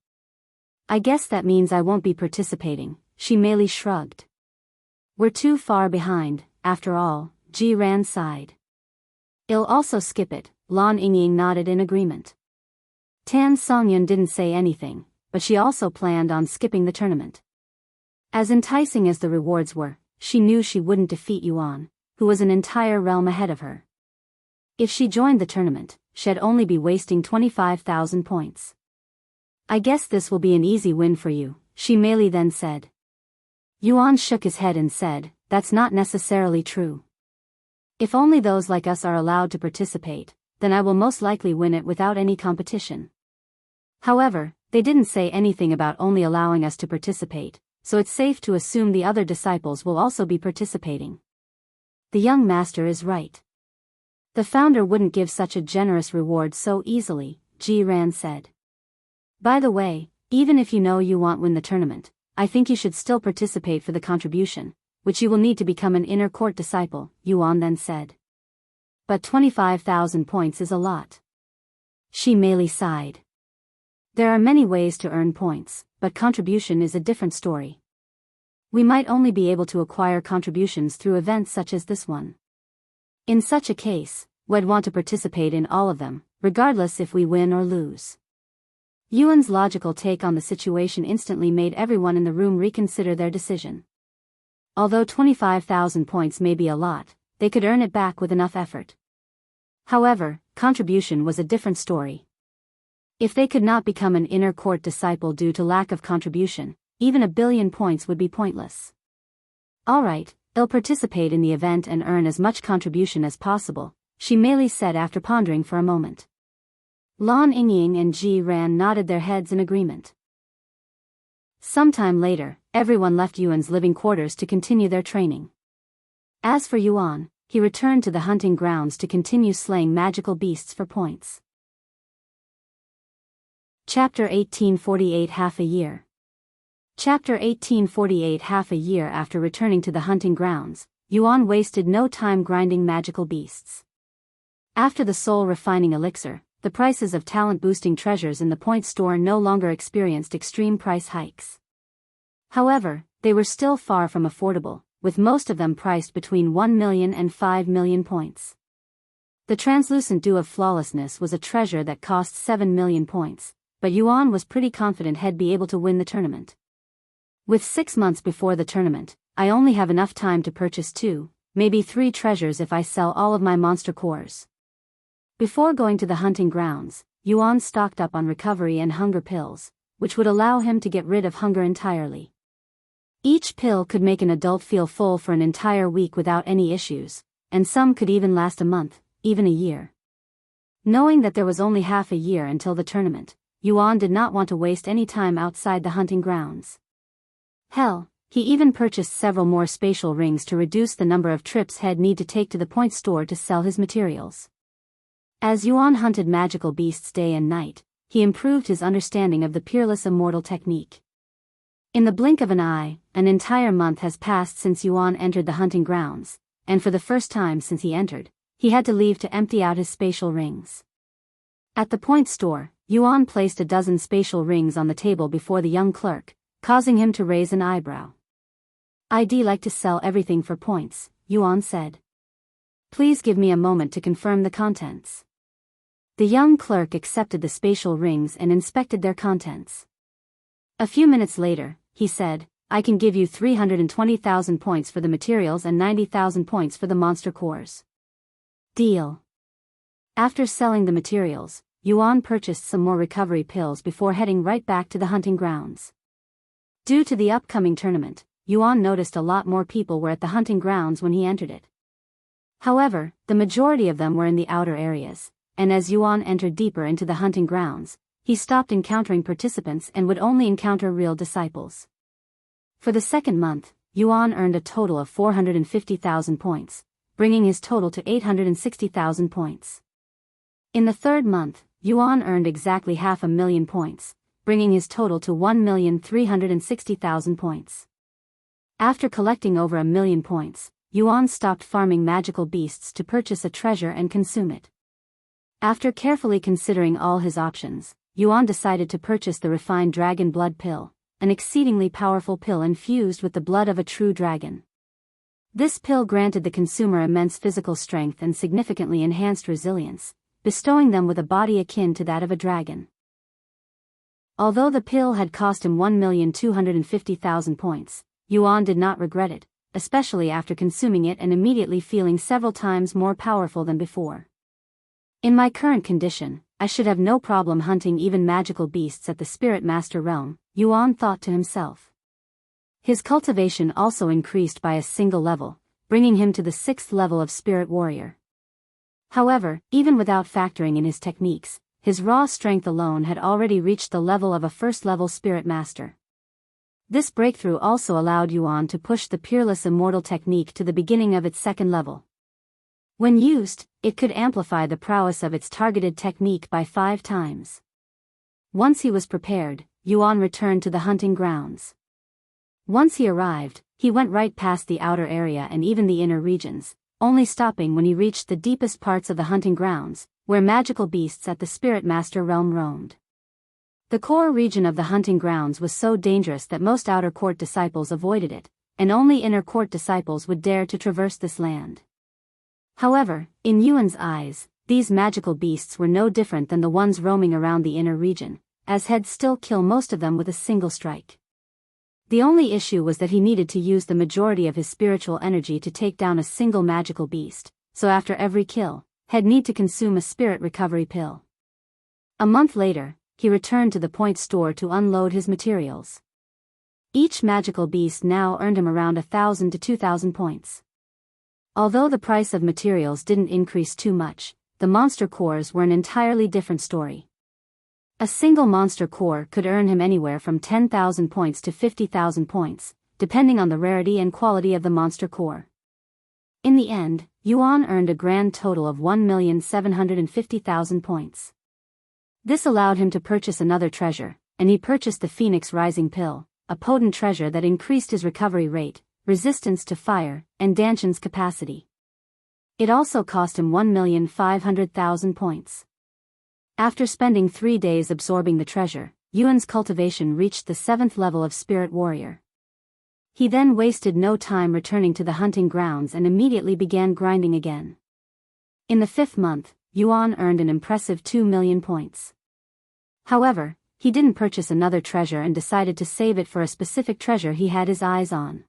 I guess that means I won't be participating, Shi Meili shrugged. We're too far behind, after all, Jiran sighed. I'll also skip it, Lan Yingying nodded in agreement. Tan Songyun didn't say anything, but she also planned on skipping the tournament. As enticing as the rewards were, she knew she wouldn't defeat Yuan, who was an entire realm ahead of her. If she joined the tournament, she'd only be wasting 25,000 points. I guess this will be an easy win for you, Shi Meili then said. Yuan shook his head and said, that's not necessarily true. If only those like us are allowed to participate, then I will most likely win it without any competition. However, they didn't say anything about only allowing us to participate, so it's safe to assume the other disciples will also be participating. The young master is right. The founder wouldn't give such a generous reward so easily, Jiran said. By the way, even if you know you won't win the tournament, I think you should still participate for the contribution, which you will need to become an inner court disciple, Yuan then said. But 25,000 points is a lot. Shi Meili sighed. There are many ways to earn points, but contribution is a different story. We might only be able to acquire contributions through events such as this one. In such a case, we'd want to participate in all of them, regardless if we win or lose. Yuan's logical take on the situation instantly made everyone in the room reconsider their decision. Although 25,000 points may be a lot, they could earn it back with enough effort. However, contribution was a different story. If they could not become an inner court disciple due to lack of contribution, even 1 billion points would be pointless. Alright, I'll participate in the event and earn as much contribution as possible, Shi Meili said after pondering for a moment. Lan Yingying and Jiran nodded their heads in agreement. Sometime later, everyone left Yuan's living quarters to continue their training. As for Yuan, he returned to the hunting grounds to continue slaying magical beasts for points. Chapter 1848 Half a year. Chapter 1848 Half a year after returning to the hunting grounds, Yuan wasted no time grinding magical beasts. After the soul refining elixir, the prices of talent-boosting treasures in the point store no longer experienced extreme price hikes. However, they were still far from affordable, with most of them priced between 1 million and 5 million points. The translucent dew of flawlessness was a treasure that cost 7 million points, but Yuan was pretty confident he'd be able to win the tournament. With 6 months before the tournament, I only have enough time to purchase 2, maybe 3 treasures if I sell all of my monster cores. Before going to the hunting grounds, Yuan stocked up on recovery and hunger pills, which would allow him to get rid of hunger entirely. Each pill could make an adult feel full for an entire week without any issues, and some could even last a month, even a year. Knowing that there was only half a year until the tournament, Yuan did not want to waste any time outside the hunting grounds. Hell, he even purchased several more spatial rings to reduce the number of trips he'd need to take to the point store to sell his materials. As Yuan hunted magical beasts day and night, he improved his understanding of the Peerless Immortal technique. In the blink of an eye, an entire month has passed since Yuan entered the hunting grounds, and for the first time since he entered, he had to leave to empty out his spatial rings. At the point store, Yuan placed a dozen spatial rings on the table before the young clerk, causing him to raise an eyebrow. "I'd like to sell everything for points," Yuan said. "Please give me a moment to confirm the contents." The young clerk accepted the spatial rings and inspected their contents. A few minutes later, he said, "I can give you 320,000 points for the materials and 90,000 points for the monster cores." Deal. After selling the materials, Yuan purchased some more recovery pills before heading right back to the hunting grounds. Due to the upcoming tournament, Yuan noticed a lot more people were at the hunting grounds when he entered it. However, the majority of them were in the outer areas, and as Yuan entered deeper into the hunting grounds, he stopped encountering participants and would only encounter real disciples. For the second month, Yuan earned a total of 450,000 points, bringing his total to 860,000 points. In the third month, Yuan earned exactly 500,000 points, bringing his total to 1,360,000 points. After collecting over 1,000,000 points, Yuan stopped farming magical beasts to purchase a treasure and consume it. After carefully considering all his options, Yuan decided to purchase the refined dragon blood pill, an exceedingly powerful pill infused with the blood of a true dragon. This pill granted the consumer immense physical strength and significantly enhanced resilience, bestowing them with a body akin to that of a dragon. Although the pill had cost him 1,250,000 points, Yuan did not regret it, especially after consuming it and immediately feeling several times more powerful than before. "In my current condition, I should have no problem hunting even magical beasts at the Spirit Master realm," Yuan thought to himself. His cultivation also increased by a single level, bringing him to the 6th level of Spirit Warrior. However, even without factoring in his techniques, his raw strength alone had already reached the level of a first-level Spirit Master. This breakthrough also allowed Yuan to push the Peerless Immortal technique to the beginning of its 2nd level. When used, it could amplify the prowess of its targeted technique by 5 times. Once he was prepared, Yuan returned to the hunting grounds. Once he arrived, he went right past the outer area and even the inner regions, only stopping when he reached the deepest parts of the hunting grounds, where magical beasts at the Spirit Master realm roamed. The core region of the hunting grounds was so dangerous that most outer court disciples avoided it, and only inner court disciples would dare to traverse this land. However, in Yuan's eyes, these magical beasts were no different than the ones roaming around the inner region, as he'd still kill most of them with a single strike. The only issue was that he needed to use the majority of his spiritual energy to take down a single magical beast, so after every kill, he'd need to consume a spirit recovery pill. A month later, he returned to the point store to unload his materials. Each magical beast now earned him around 1,000 to 2,000 points. Although the price of materials didn't increase too much, the monster cores were an entirely different story. A single monster core could earn him anywhere from 10,000 points to 50,000 points, depending on the rarity and quality of the monster core. In the end, Yuan earned a grand total of 1,750,000 points. This allowed him to purchase another treasure, and he purchased the Phoenix Rising Pill, a potent treasure that increased his recovery rate, resistance to fire, and Danshan's capacity. It also cost him 1,500,000 points. After spending 3 days absorbing the treasure, Yuan's cultivation reached the 7th level of Spirit Warrior. He then wasted no time returning to the hunting grounds and immediately began grinding again. In the 5th month, Yuan earned an impressive 2 million points. However, he didn't purchase another treasure and decided to save it for a specific treasure he had his eyes on.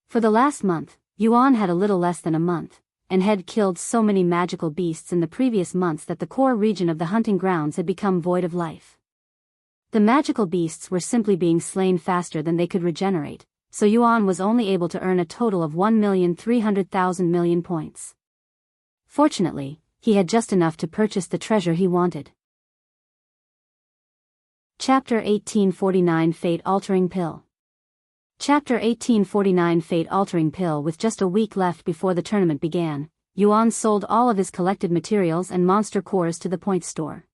For the last month, Yuan had a little less than a month, and had killed so many magical beasts in the previous months that the core region of the hunting grounds had become void of life. The magical beasts were simply being slain faster than they could regenerate, so Yuan was only able to earn a total of 1,300,000 million points. Fortunately, he had just enough to purchase the treasure he wanted. Chapter 1849 Fate-Altering Pill. Chapter 1849 Fate-Altering Pill. With just a week left before the tournament began, Yuan sold all of his collected materials and monster cores to the point store.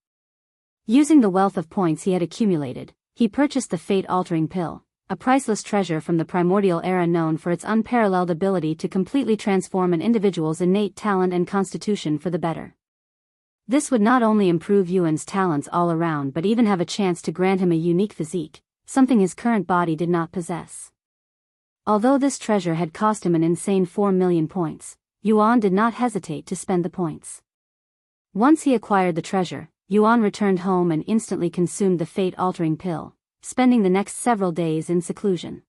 Using the wealth of points he had accumulated, he purchased the Fate-Altering Pill, a priceless treasure from the primordial era known for its unparalleled ability to completely transform an individual's innate talent and constitution for the better. This would not only improve Yuan's talents all around but even have a chance to grant him a unique physique, something his current body did not possess. Although this treasure had cost him an insane 4 million points, Yuan did not hesitate to spend the points. Once he acquired the treasure, Yuan returned home and instantly consumed the fate-altering pill, spending the next several days in seclusion.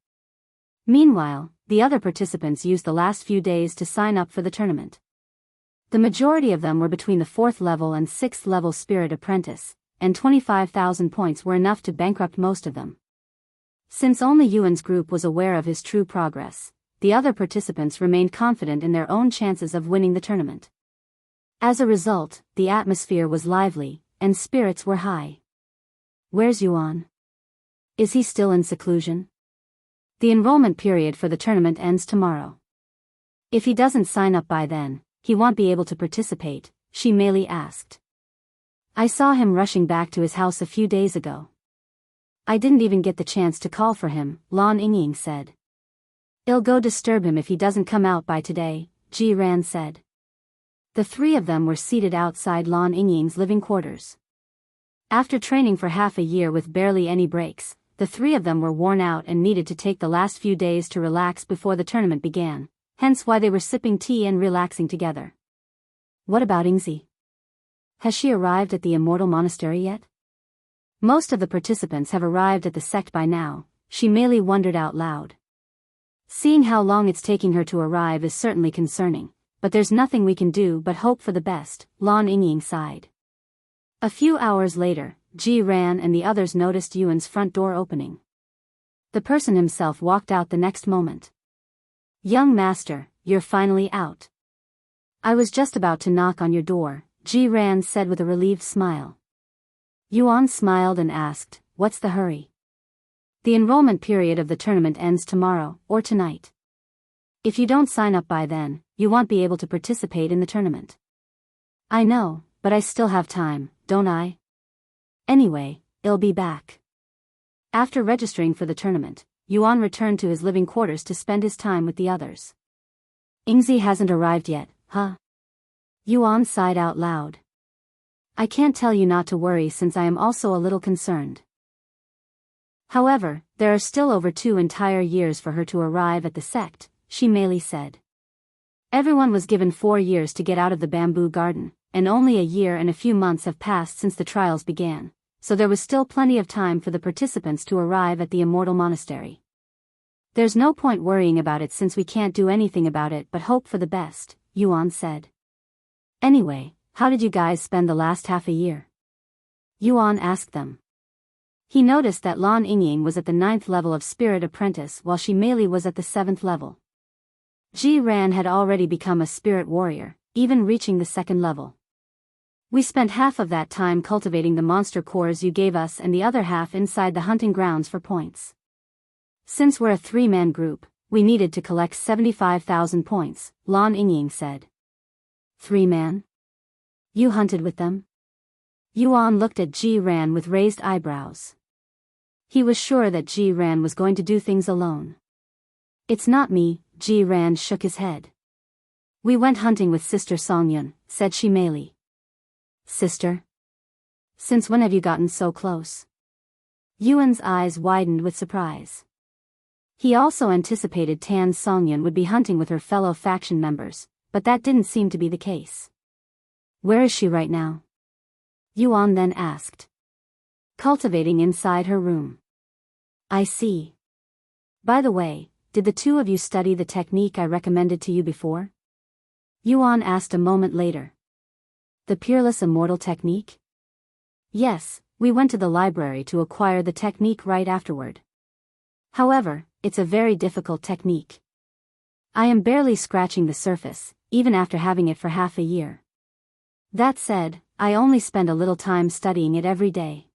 Meanwhile, the other participants used the last few days to sign up for the tournament. The majority of them were between the 4th level and 6th level Spirit Apprentice, and 25,000 points were enough to bankrupt most of them. Since only Yuan's group was aware of his true progress, the other participants remained confident in their own chances of winning the tournament. As a result, the atmosphere was lively, and spirits were high. Where's Yuan? Is he still in seclusion? The enrollment period for the tournament ends tomorrow. If he doesn't sign up by then, he won't be able to participate, Shi Meili asked. I saw him rushing back to his house a few days ago. I didn't even get the chance to call for him, Lan Yingying said. I'll go disturb him if he doesn't come out by today, Ji Ran said. The three of them were seated outside Lan Yingying's living quarters. After training for half a year with barely any breaks, the three of them were worn out and needed to take the last few days to relax before the tournament began, hence why they were sipping tea and relaxing together. What about Yingzi? Has she arrived at the Immortal Monastery yet? Most of the participants have arrived at the sect by now, Shi Meili wondered out loud. Seeing how long it's taking her to arrive is certainly concerning, but there's nothing we can do but hope for the best, Lan Yingying sighed. A few hours later, Ji Ran and the others noticed Yuan's front door opening. The person himself walked out the next moment. Young master, you're finally out. I was just about to knock on your door, Ji Ran said with a relieved smile. Yuan smiled and asked, what's the hurry? The enrollment period of the tournament ends tomorrow, or tonight. If you don't sign up by then, you won't be able to participate in the tournament. I know, but I still have time, don't I? Anyway, I'll be back. After registering for the tournament, Yuan returned to his living quarters to spend his time with the others. Yingzi hasn't arrived yet, huh? Yuan sighed out loud. I can't tell you not to worry since I am also a little concerned. However, there are still over 2 entire years for her to arrive at the sect, Shi Meili said. Everyone was given 4 years to get out of the bamboo garden, and only a year and a few months have passed since the trials began, so there was still plenty of time for the participants to arrive at the Immortal Monastery. There's no point worrying about it since we can't do anything about it but hope for the best, Yuan said. Anyway, how did you guys spend the last half a year? Yuan asked them. He noticed that Lan Yingying was at the 9th level of Spirit Apprentice while Shi Meili was at the 7th level. Ji Ran had already become a Spirit Warrior, even reaching the 2nd level. We spent half of that time cultivating the monster cores you gave us and the other half inside the hunting grounds for points. Since we're a 3-man group, we needed to collect 75,000 points, Lan Yingying said. 3-man? You hunted with them? Yuan looked at Ji Ran with raised eyebrows. He was sure that Ji Ran was going to do things alone. It's not me, Ji Ran shook his head. We went hunting with Sister Songyun, said Shi Meili. Sister? Since when have you gotten so close? Yuan's eyes widened with surprise. He also anticipated Tan Songyun would be hunting with her fellow faction members, but that didn't seem to be the case. Where is she right now? Yuan then asked. Cultivating inside her room. I see. By the way, did the two of you study the technique I recommended to you before? Yuan asked a moment later. The Peerless Immortal technique? Yes, we went to the library to acquire the technique right afterward. However, it's a very difficult technique. I am barely scratching the surface, even after having it for half a year. That said, I only spend a little time studying it every day.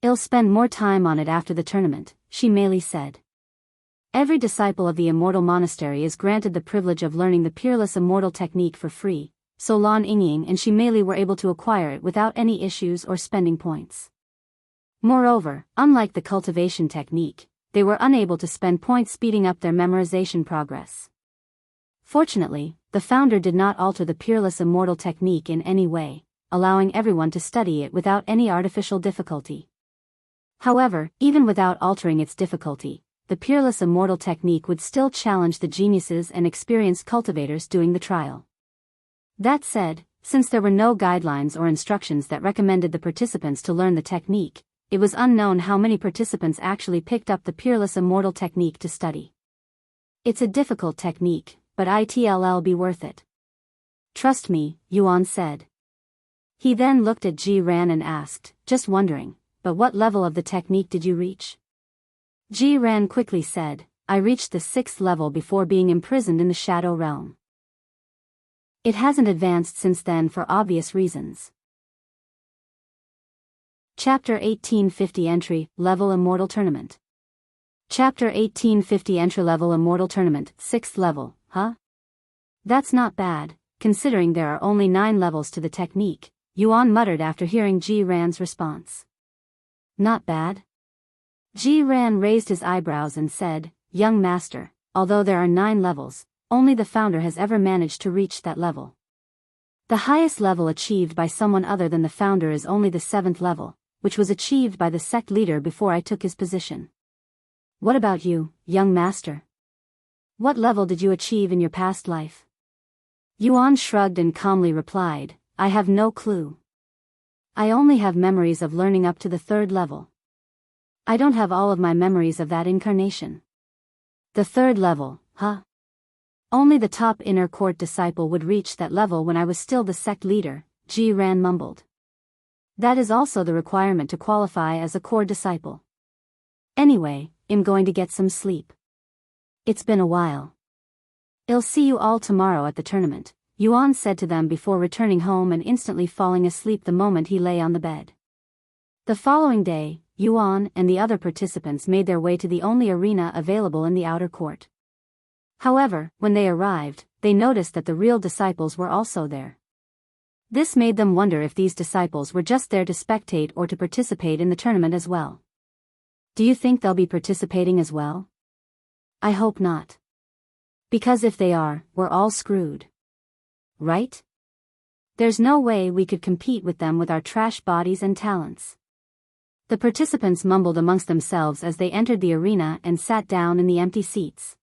I'll spend more time on it after the tournament, she merely said. Every disciple of the Immortal Monastery is granted the privilege of learning the Peerless Immortal technique for free, so Lan Yingying and she merely were able to acquire it without any issues or spending points. Moreover, unlike the cultivation technique, they were unable to spend points speeding up their memorization progress. Fortunately, the founder did not alter the Peerless Immortal technique in any way, allowing everyone to study it without any artificial difficulty. However, even without altering its difficulty, the Peerless Immortal technique would still challenge the geniuses and experienced cultivators doing the trial. That said, since there were no guidelines or instructions that recommended the participants to learn the technique, it was unknown how many participants actually picked up the Peerless Immortal technique to study. It's a difficult technique, but it'll be worth it. Trust me, Yuan said. He then looked at Ji Ran and asked, just wondering, but what level of the technique did you reach? Ji Ran quickly said, I reached the 6th level before being imprisoned in the Shadow Realm. It hasn't advanced since then for obvious reasons. Chapter 1850 Entry, Level Immortal Tournament. Chapter 1850 Entry Level Immortal Tournament, 6th level, huh? That's not bad, considering there are only 9 levels to the technique, Yuan muttered after hearing Ji Ran's response. Not bad? Ji Ran raised his eyebrows and said, Young master, although there are 9 levels, only the founder has ever managed to reach that level. The highest level achieved by someone other than the founder is only the 7th level, which was achieved by the sect leader before I took his position. What about you, young master? What level did you achieve in your past life? Yuan shrugged and calmly replied, I have no clue. I only have memories of learning up to the 3rd level. I don't have all of my memories of that incarnation. The 3rd level, huh? Only the top inner court disciple would reach that level when I was still the sect leader, Ji Ran mumbled. That is also the requirement to qualify as a core disciple. Anyway, I'm going to get some sleep. It's been a while. I'll see you all tomorrow at the tournament, Yuan said to them before returning home and instantly falling asleep the moment he lay on the bed. The following day, Yuan and the other participants made their way to the only arena available in the outer court. However, when they arrived, they noticed that the real disciples were also there. This made them wonder if these disciples were just there to spectate or to participate in the tournament as well. Do you think they'll be participating as well? I hope not. Because if they are, we're all screwed. Right? There's no way we could compete with them with our trash bodies and talents. The participants mumbled amongst themselves as they entered the arena and sat down in the empty seats.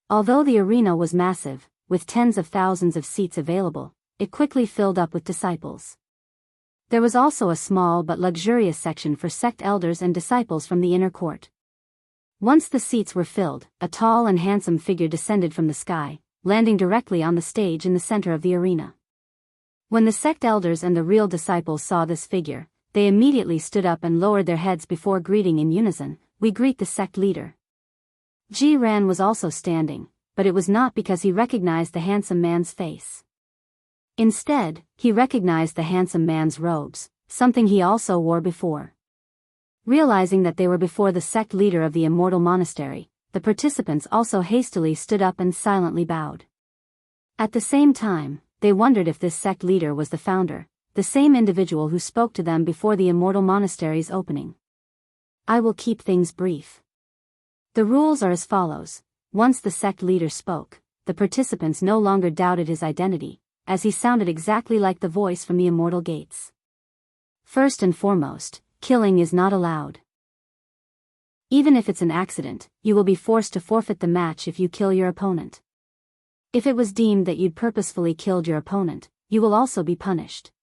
Although the arena was massive, with tens of thousands of seats available, it quickly filled up with disciples. There was also a small but luxurious section for sect elders and disciples from the inner court. Once the seats were filled, a tall and handsome figure descended from the sky, landing directly on the stage in the center of the arena. When the sect elders and the real disciples saw this figure, they immediately stood up and lowered their heads before greeting in unison, "We greet the sect leader." Ji Ran was also standing, but it was not because he recognized the handsome man's face. Instead, he recognized the handsome man's robes, something he also wore before. Realizing that they were before the sect leader of the Immortal Monastery, the participants also hastily stood up and silently bowed. At the same time, they wondered if this sect leader was the founder, the same individual who spoke to them before the Immortal Monastery's opening. I will keep things brief. The rules are as follows. Once the sect leader spoke, the participants no longer doubted his identity, as he sounded exactly like the voice from the Immortal Gates. First and foremost, killing is not allowed. Even if it's an accident, you will be forced to forfeit the match if you kill your opponent. If it was deemed that you'd purposefully killed your opponent, you will also be punished.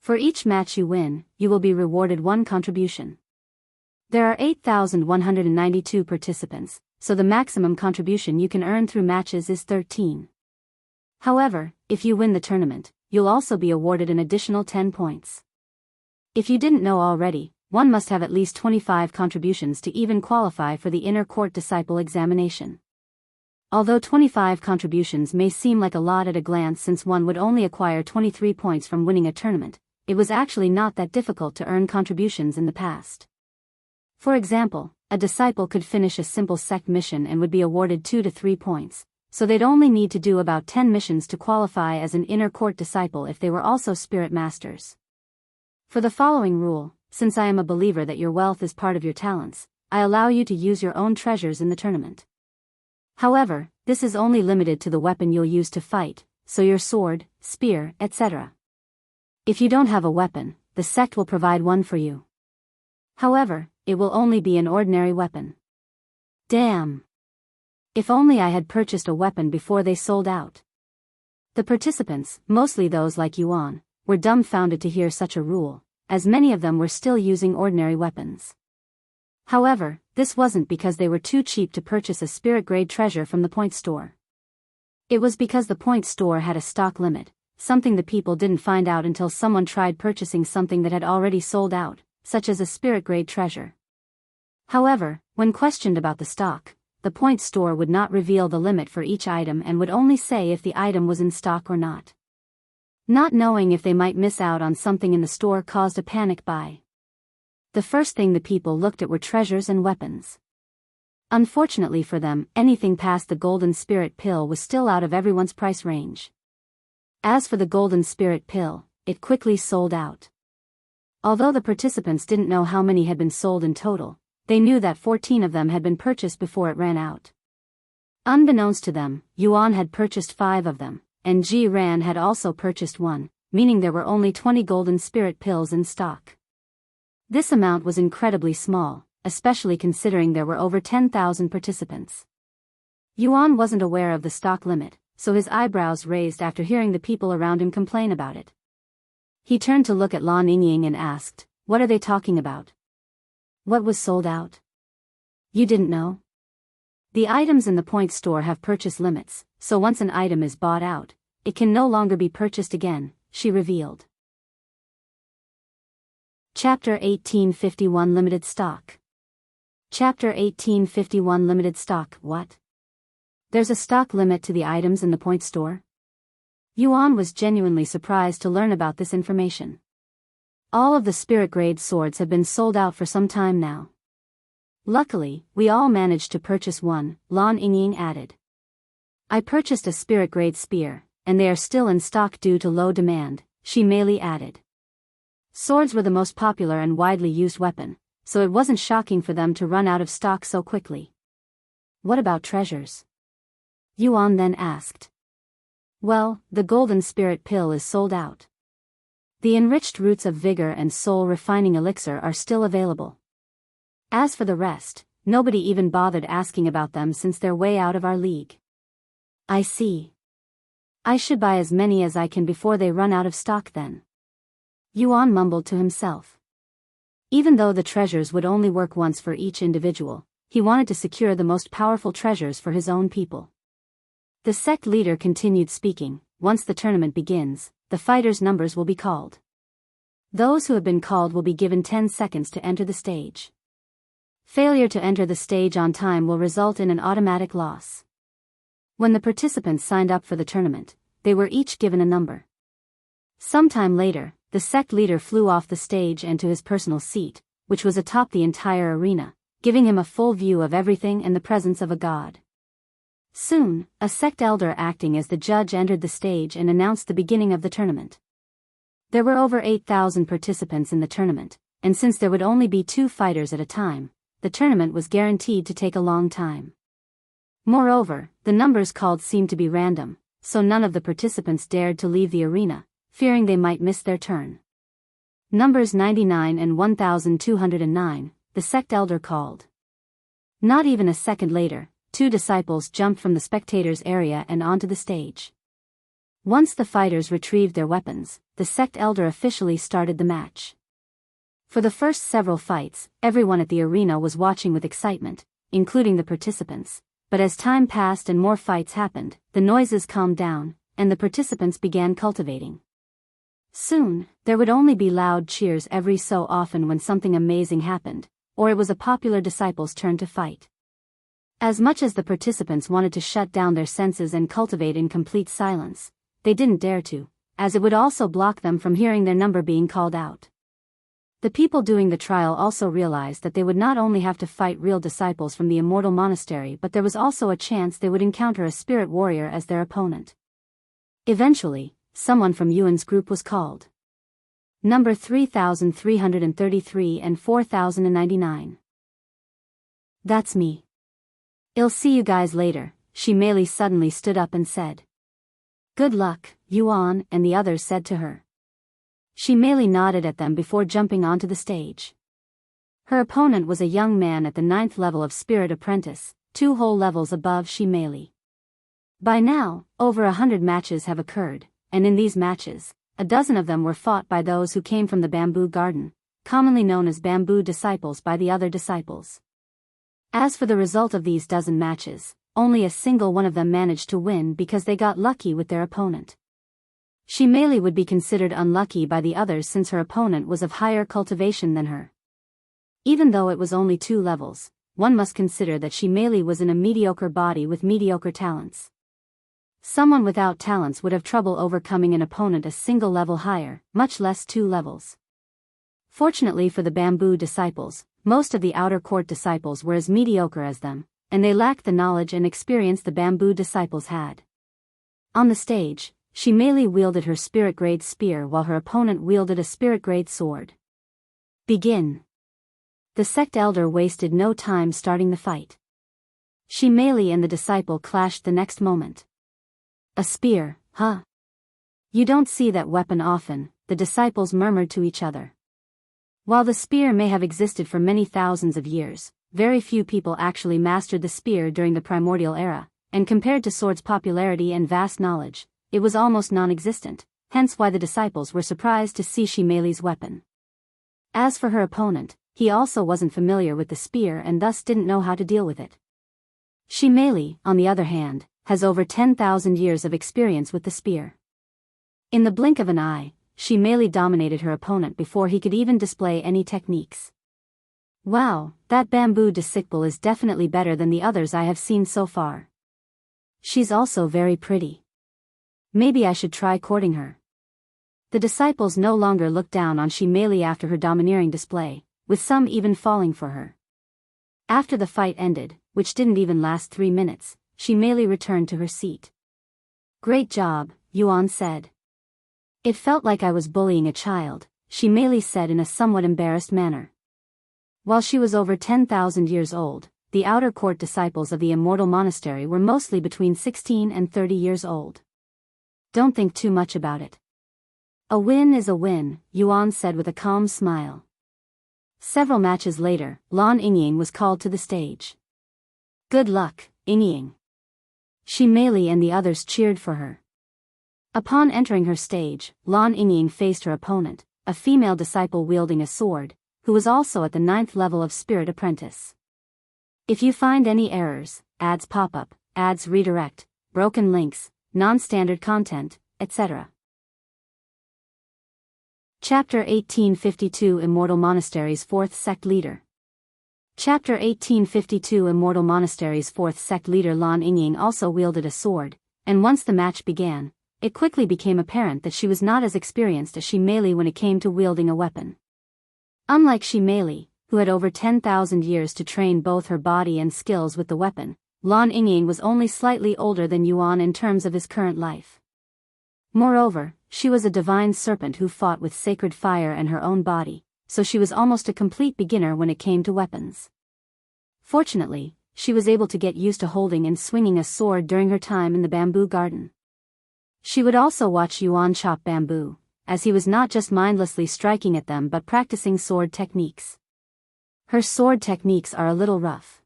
For each match you win, you will be rewarded 1 contribution. There are 8,192 participants, so the maximum contribution you can earn through matches is 13. However, if you win the tournament, you'll also be awarded an additional 10 points. If you didn't know already, one must have at least 25 contributions to even qualify for the Inner Court Disciple examination. Although 25 contributions may seem like a lot at a glance since one would only acquire 23 points from winning a tournament, it was actually not that difficult to earn contributions in the past. For example, a disciple could finish a simple sect mission and would be awarded 2 to 3 points, so they'd only need to do about 10 missions to qualify as an Inner Court Disciple if they were also Spirit Masters. For the following rule, since I am a believer that your wealth is part of your talents, I allow you to use your own treasures in the tournament. However, this is only limited to the weapon you'll use to fight, so your sword, spear, etc. If you don't have a weapon, the sect will provide one for you. However, it will only be an ordinary weapon. Damn! If only I had purchased a weapon before they sold out. The participants, mostly those like Yuan, were dumbfounded to hear such a rule, as many of them were still using ordinary weapons. However, this wasn't because they were too cheap to purchase a spirit-grade treasure from the point store. It was because the point store had a stock limit, something the people didn't find out until someone tried purchasing something that had already sold out, such as a spirit-grade treasure. However, when questioned about the stock, the point store would not reveal the limit for each item and would only say if the item was in stock or not. Not knowing if they might miss out on something in the store caused a panic buy. The first thing the people looked at were treasures and weapons. Unfortunately for them, anything past the Golden Spirit Pill was still out of everyone's price range. As for the Golden Spirit Pill, it quickly sold out. Although the participants didn't know how many had been sold in total, they knew that 14 of them had been purchased before it ran out. Unbeknownst to them, Yuan had purchased 5 of them, and Ji Ran had also purchased 1, meaning there were only 20 Golden Spirit Pills in stock. This amount was incredibly small, especially considering there were over 10,000 participants. Yuan wasn't aware of the stock limit, so his eyebrows raised after hearing the people around him complain about it. He turned to look at Lan Yingying and asked, "What are they talking about? What was sold out? You didn't know? The items in the point store have purchase limits, so once an item is bought out, it can no longer be purchased again," she revealed. Chapter 1851 Limited Stock. Chapter 1851 Limited Stock. What? There's a stock limit to the items in the point store? Yuan was genuinely surprised to learn about this information. All of the spirit-grade swords have been sold out for some time now. Luckily, we all managed to purchase one, Lan Yingying added. I purchased a spirit-grade spear, and they are still in stock due to low demand, she merely added. Swords were the most popular and widely used weapon, so it wasn't shocking for them to run out of stock so quickly. What about treasures? Yuan then asked. Well, the Golden Spirit Pill is sold out. The enriched roots of Vigor and soul refining elixir are still available. As for the rest, nobody even bothered asking about them since they're way out of our league. I see. I should buy as many as I can before they run out of stock then. Yuan mumbled to himself. Even though the treasures would only work once for each individual, he wanted to secure the most powerful treasures for his own people. The sect leader continued speaking. Once the tournament begins, the fighters' numbers will be called. Those who have been called will be given 10 seconds to enter the stage. Failure to enter the stage on time will result in an automatic loss. When the participants signed up for the tournament, they were each given a number. Sometime later, the sect leader flew off the stage and to his personal seat, which was atop the entire arena, giving him a full view of everything and the presence of a god. Soon, a sect elder acting as the judge entered the stage and announced the beginning of the tournament. There were over 8,000 participants in the tournament, and since there would only be 2 fighters at a time, the tournament was guaranteed to take a long time. Moreover, the numbers called seemed to be random, so none of the participants dared to leave the arena, fearing they might miss their turn. Numbers 99 and 1209, the sect elder called. Not even a second later, two disciples jumped from the spectators' area and onto the stage. Once the fighters retrieved their weapons, the sect elder officially started the match. For the first several fights, everyone at the arena was watching with excitement, including the participants, but as time passed and more fights happened, the noises calmed down, and the participants began cultivating. Soon, there would only be loud cheers every so often when something amazing happened, or it was a popular disciple's turn to fight. As much as the participants wanted to shut down their senses and cultivate in complete silence, they didn't dare to, as it would also block them from hearing their number being called out. The people doing the trial also realized that they would not only have to fight real disciples from the Immortal Monastery, but there was also a chance they would encounter a spirit warrior as their opponent. Eventually, someone from Yuan's group was called. Number 3333 and 4099. That's me. I'll see you guys later, Xianxia suddenly stood up and said. Good luck, Yuan, and the others said to her. Xianxia nodded at them before jumping onto the stage. Her opponent was a young man at the 9th level of Spirit Apprentice, 2 whole levels above Xianxia. By now, over 100 matches have occurred, and in these matches, a dozen of them were fought by those who came from the bamboo garden, commonly known as bamboo disciples by the other disciples. As for the result of these dozen matches, only a single one of them managed to win because they got lucky with their opponent. Xianxia would be considered unlucky by the others since her opponent was of higher cultivation than her. Even though it was only 2 levels, one must consider that Xianxia was in a mediocre body with mediocre talents. Someone without talents would have trouble overcoming an opponent a single level higher, much less 2 levels. Fortunately for the bamboo disciples, most of the outer court disciples were as mediocre as them, and they lacked the knowledge and experience the bamboo disciples had. On the stage, Xianxia wielded her spirit-grade spear while her opponent wielded a spirit-grade sword. Begin. The sect elder wasted no time starting the fight. Xianxia and the disciple clashed the next moment. A spear, huh? You don't see that weapon often, the disciples murmured to each other. While the spear may have existed for many thousands of years, very few people actually mastered the spear during the primordial era, and compared to sword's popularity and vast knowledge, it was almost non-existent, hence why the disciples were surprised to see Xianxia's weapon. As for her opponent, he also wasn't familiar with the spear and thus didn't know how to deal with it. Xianxia, on the other hand, has over 10,000 years of experience with the spear. In the blink of an eye, Xianxia dominated her opponent before he could even display any techniques. Wow, that bamboo disciple is definitely better than the others I have seen so far. She's also very pretty. Maybe I should try courting her. The disciples no longer looked down on Xianxia after her domineering display, with some even falling for her. After the fight ended, which didn't even last 3 minutes, Xianxia returned to her seat. Great job, Yuan said. It felt like I was bullying a child, Xianxia said in a somewhat embarrassed manner. While she was over 10,000 years old, the outer court disciples of the Immortal Monastery were mostly between 16 and 30 years old. Don't think too much about it. A win is a win, Yuan said with a calm smile. Several matches later, Lan Yingying was called to the stage. Good luck, Yingying. Xianxia and the others cheered for her. Upon entering her stage, Lan Yingying faced her opponent, a female disciple wielding a sword, who was also at the 9th level of Spirit Apprentice. If you find any errors, ads pop up, ads redirect, broken links, non-standard content, etc. Chapter 1852 Immortal Monastery's 4th Sect Leader. Chapter 1852 Immortal Monastery's 4th Sect Leader Lan Yingying also wielded a sword, and once the match began, it quickly became apparent that she was not as experienced as Xianxia when it came to wielding a weapon. Unlike Xianxia, who had over 10,000 years to train both her body and skills with the weapon, Lan Yingying was only slightly older than Yuan in terms of his current life. Moreover, she was a divine serpent who fought with sacred fire and her own body, so she was almost a complete beginner when it came to weapons. Fortunately, she was able to get used to holding and swinging a sword during her time in the bamboo garden. She would also watch Yuan chop bamboo, as he was not just mindlessly striking at them but practicing sword techniques. Her sword techniques are a little rough.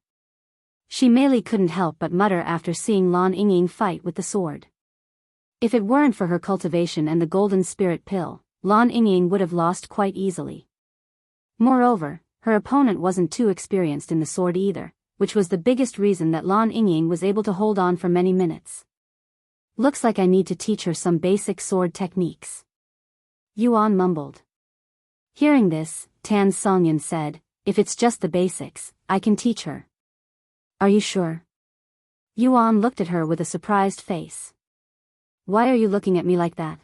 She merely couldn't help but mutter after seeing Lan Yingying fight with the sword. If it weren't for her cultivation and the golden spirit pill, Lan Yingying would have lost quite easily. Moreover, her opponent wasn't too experienced in the sword either, which was the biggest reason that Lan Yingying was able to hold on for many minutes. Looks like I need to teach her some basic sword techniques. Yuan mumbled. Hearing this, Tan Songyan said, if it's just the basics, I can teach her. Are you sure? Yuan looked at her with a surprised face. Why are you looking at me like that?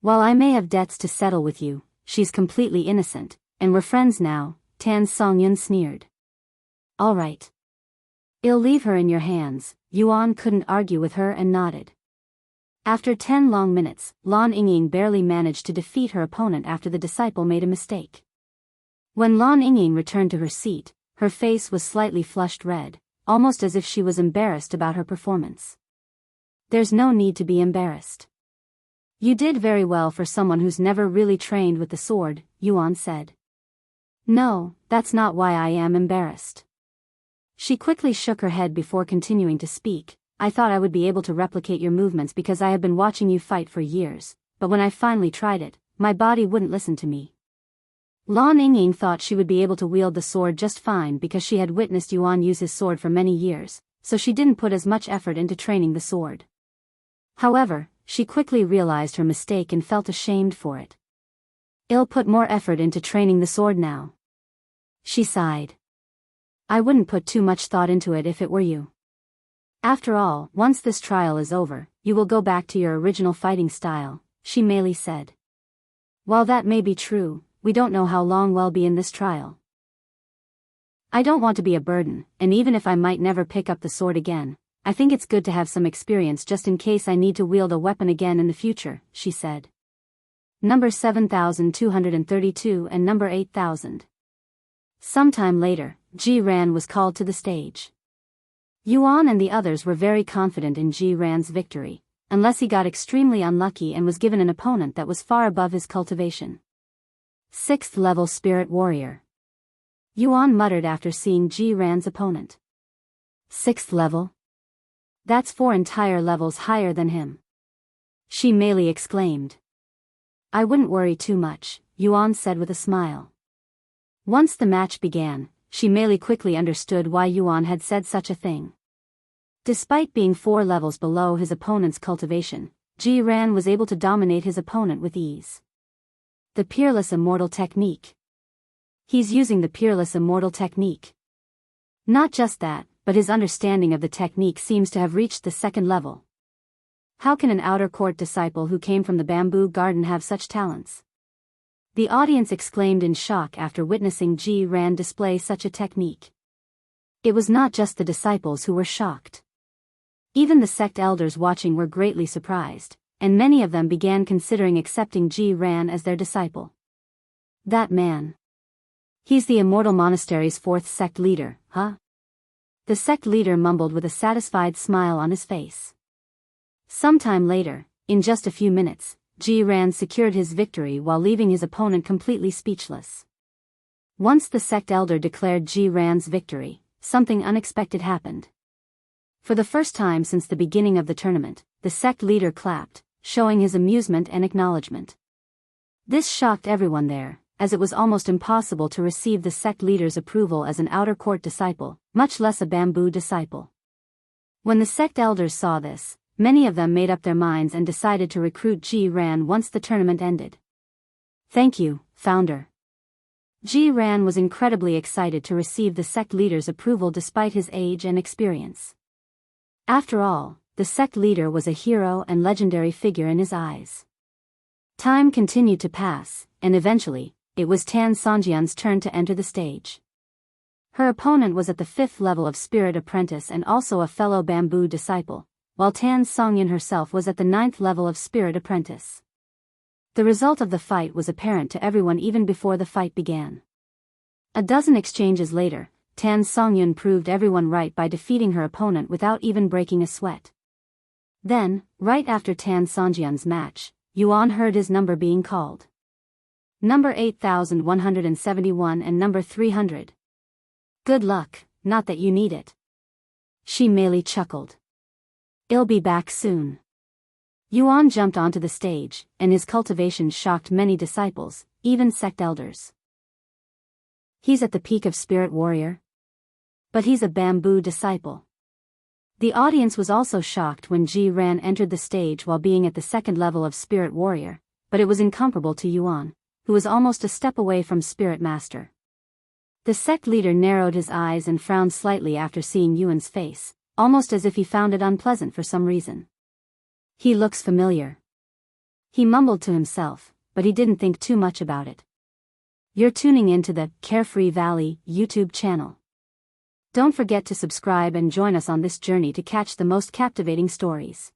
While I may have debts to settle with you, she's completely innocent, and we're friends now, Tan Songyan sneered. All right. I'll leave her in your hands. Yuan couldn't argue with her and nodded. After 10 long minutes, Lan Yingying barely managed to defeat her opponent after the disciple made a mistake. When Lan Yingying returned to her seat, her face was slightly flushed red, almost as if she was embarrassed about her performance. There's no need to be embarrassed. You did very well for someone who's never really trained with the sword, Yuan said. No, that's not why I am embarrassed. She quickly shook her head before continuing to speak. I thought I would be able to replicate your movements because I have been watching you fight for years, but when I finally tried it, my body wouldn't listen to me. Lan Yingying thought she would be able to wield the sword just fine because she had witnessed Yuan use his sword for many years, so she didn't put as much effort into training the sword. However, she quickly realized her mistake and felt ashamed for it. I'll put more effort into training the sword now. She sighed. I wouldn't put too much thought into it if it were you. After all, once this trial is over, you will go back to your original fighting style, she merely said. While that may be true, we don't know how long we'll be in this trial. I don't want to be a burden, and even if I might never pick up the sword again, I think it's good to have some experience just in case I need to wield a weapon again in the future, she said. Number 7232 and number 8000. Sometime later, Ji Ran was called to the stage. Yuan and the others were very confident in Ji Ran's victory, unless he got extremely unlucky and was given an opponent that was far above his cultivation. 6th level Spirit Warrior. Yuan muttered after seeing Ji Ran's opponent. 6th level? That's 4 entire levels higher than him. She merely exclaimed. I wouldn't worry too much, Yuan said with a smile. Once the match began, she merely quickly understood why Yuan had said such a thing. Despite being 4 levels below his opponent's cultivation, Ji Ran was able to dominate his opponent with ease. The Peerless Immortal technique. He's using the Peerless Immortal technique. Not just that, but his understanding of the technique seems to have reached the 2nd level. How can an outer court disciple who came from the bamboo garden have such talents? The audience exclaimed in shock after witnessing Ji Ran display such a technique. It was not just the disciples who were shocked. Even the sect elders watching were greatly surprised, and many of them began considering accepting Ji Ran as their disciple. That man. He's the Immortal Monastery's 4th sect leader, huh? The sect leader mumbled with a satisfied smile on his face. Sometime later, in just a few minutes, Ji Ran secured his victory while leaving his opponent completely speechless. Once the sect elder declared Ji Ran's victory, something unexpected happened. For the first time since the beginning of the tournament, the sect leader clapped, showing his amusement and acknowledgement. This shocked everyone there, as it was almost impossible to receive the sect leader's approval as an outer court disciple, much less a bamboo disciple. When the sect elders saw this, many of them made up their minds and decided to recruit Ji Ran once the tournament ended. Thank you, Founder. Ji Ran was incredibly excited to receive the sect leader's approval despite his age and experience. After all, the sect leader was a hero and legendary figure in his eyes. Time continued to pass, and eventually, it was Tan Songyan's turn to enter the stage. Her opponent was at the 5th level of Spirit Apprentice and also a fellow bamboo disciple, while Tan Songyan herself was at the 9th level of Spirit Apprentice. The result of the fight was apparent to everyone even before the fight began. A dozen exchanges later, Tan Songyan proved everyone right by defeating her opponent without even breaking a sweat. Then, right after Tan Songyan's match, Yuan heard his number being called. Number 8171 and number 300. Good luck, not that you need it. She merely chuckled. I'll be back soon. Yuan jumped onto the stage, and his cultivation shocked many disciples, even sect elders. He's at the peak of Spirit Warrior? But he's a bamboo disciple. The audience was also shocked when Ji Ran entered the stage while being at the second level of Spirit Warrior, but it was incomparable to Yuan, who was almost a step away from Spirit Master. The sect leader narrowed his eyes and frowned slightly after seeing Yuan's face, almost as if he found it unpleasant for some reason. He looks familiar. He mumbled to himself, but he didn't think too much about it. You're tuning into the Carefree Valley YouTube channel. Don't forget to subscribe and join us on this journey to catch the most captivating stories.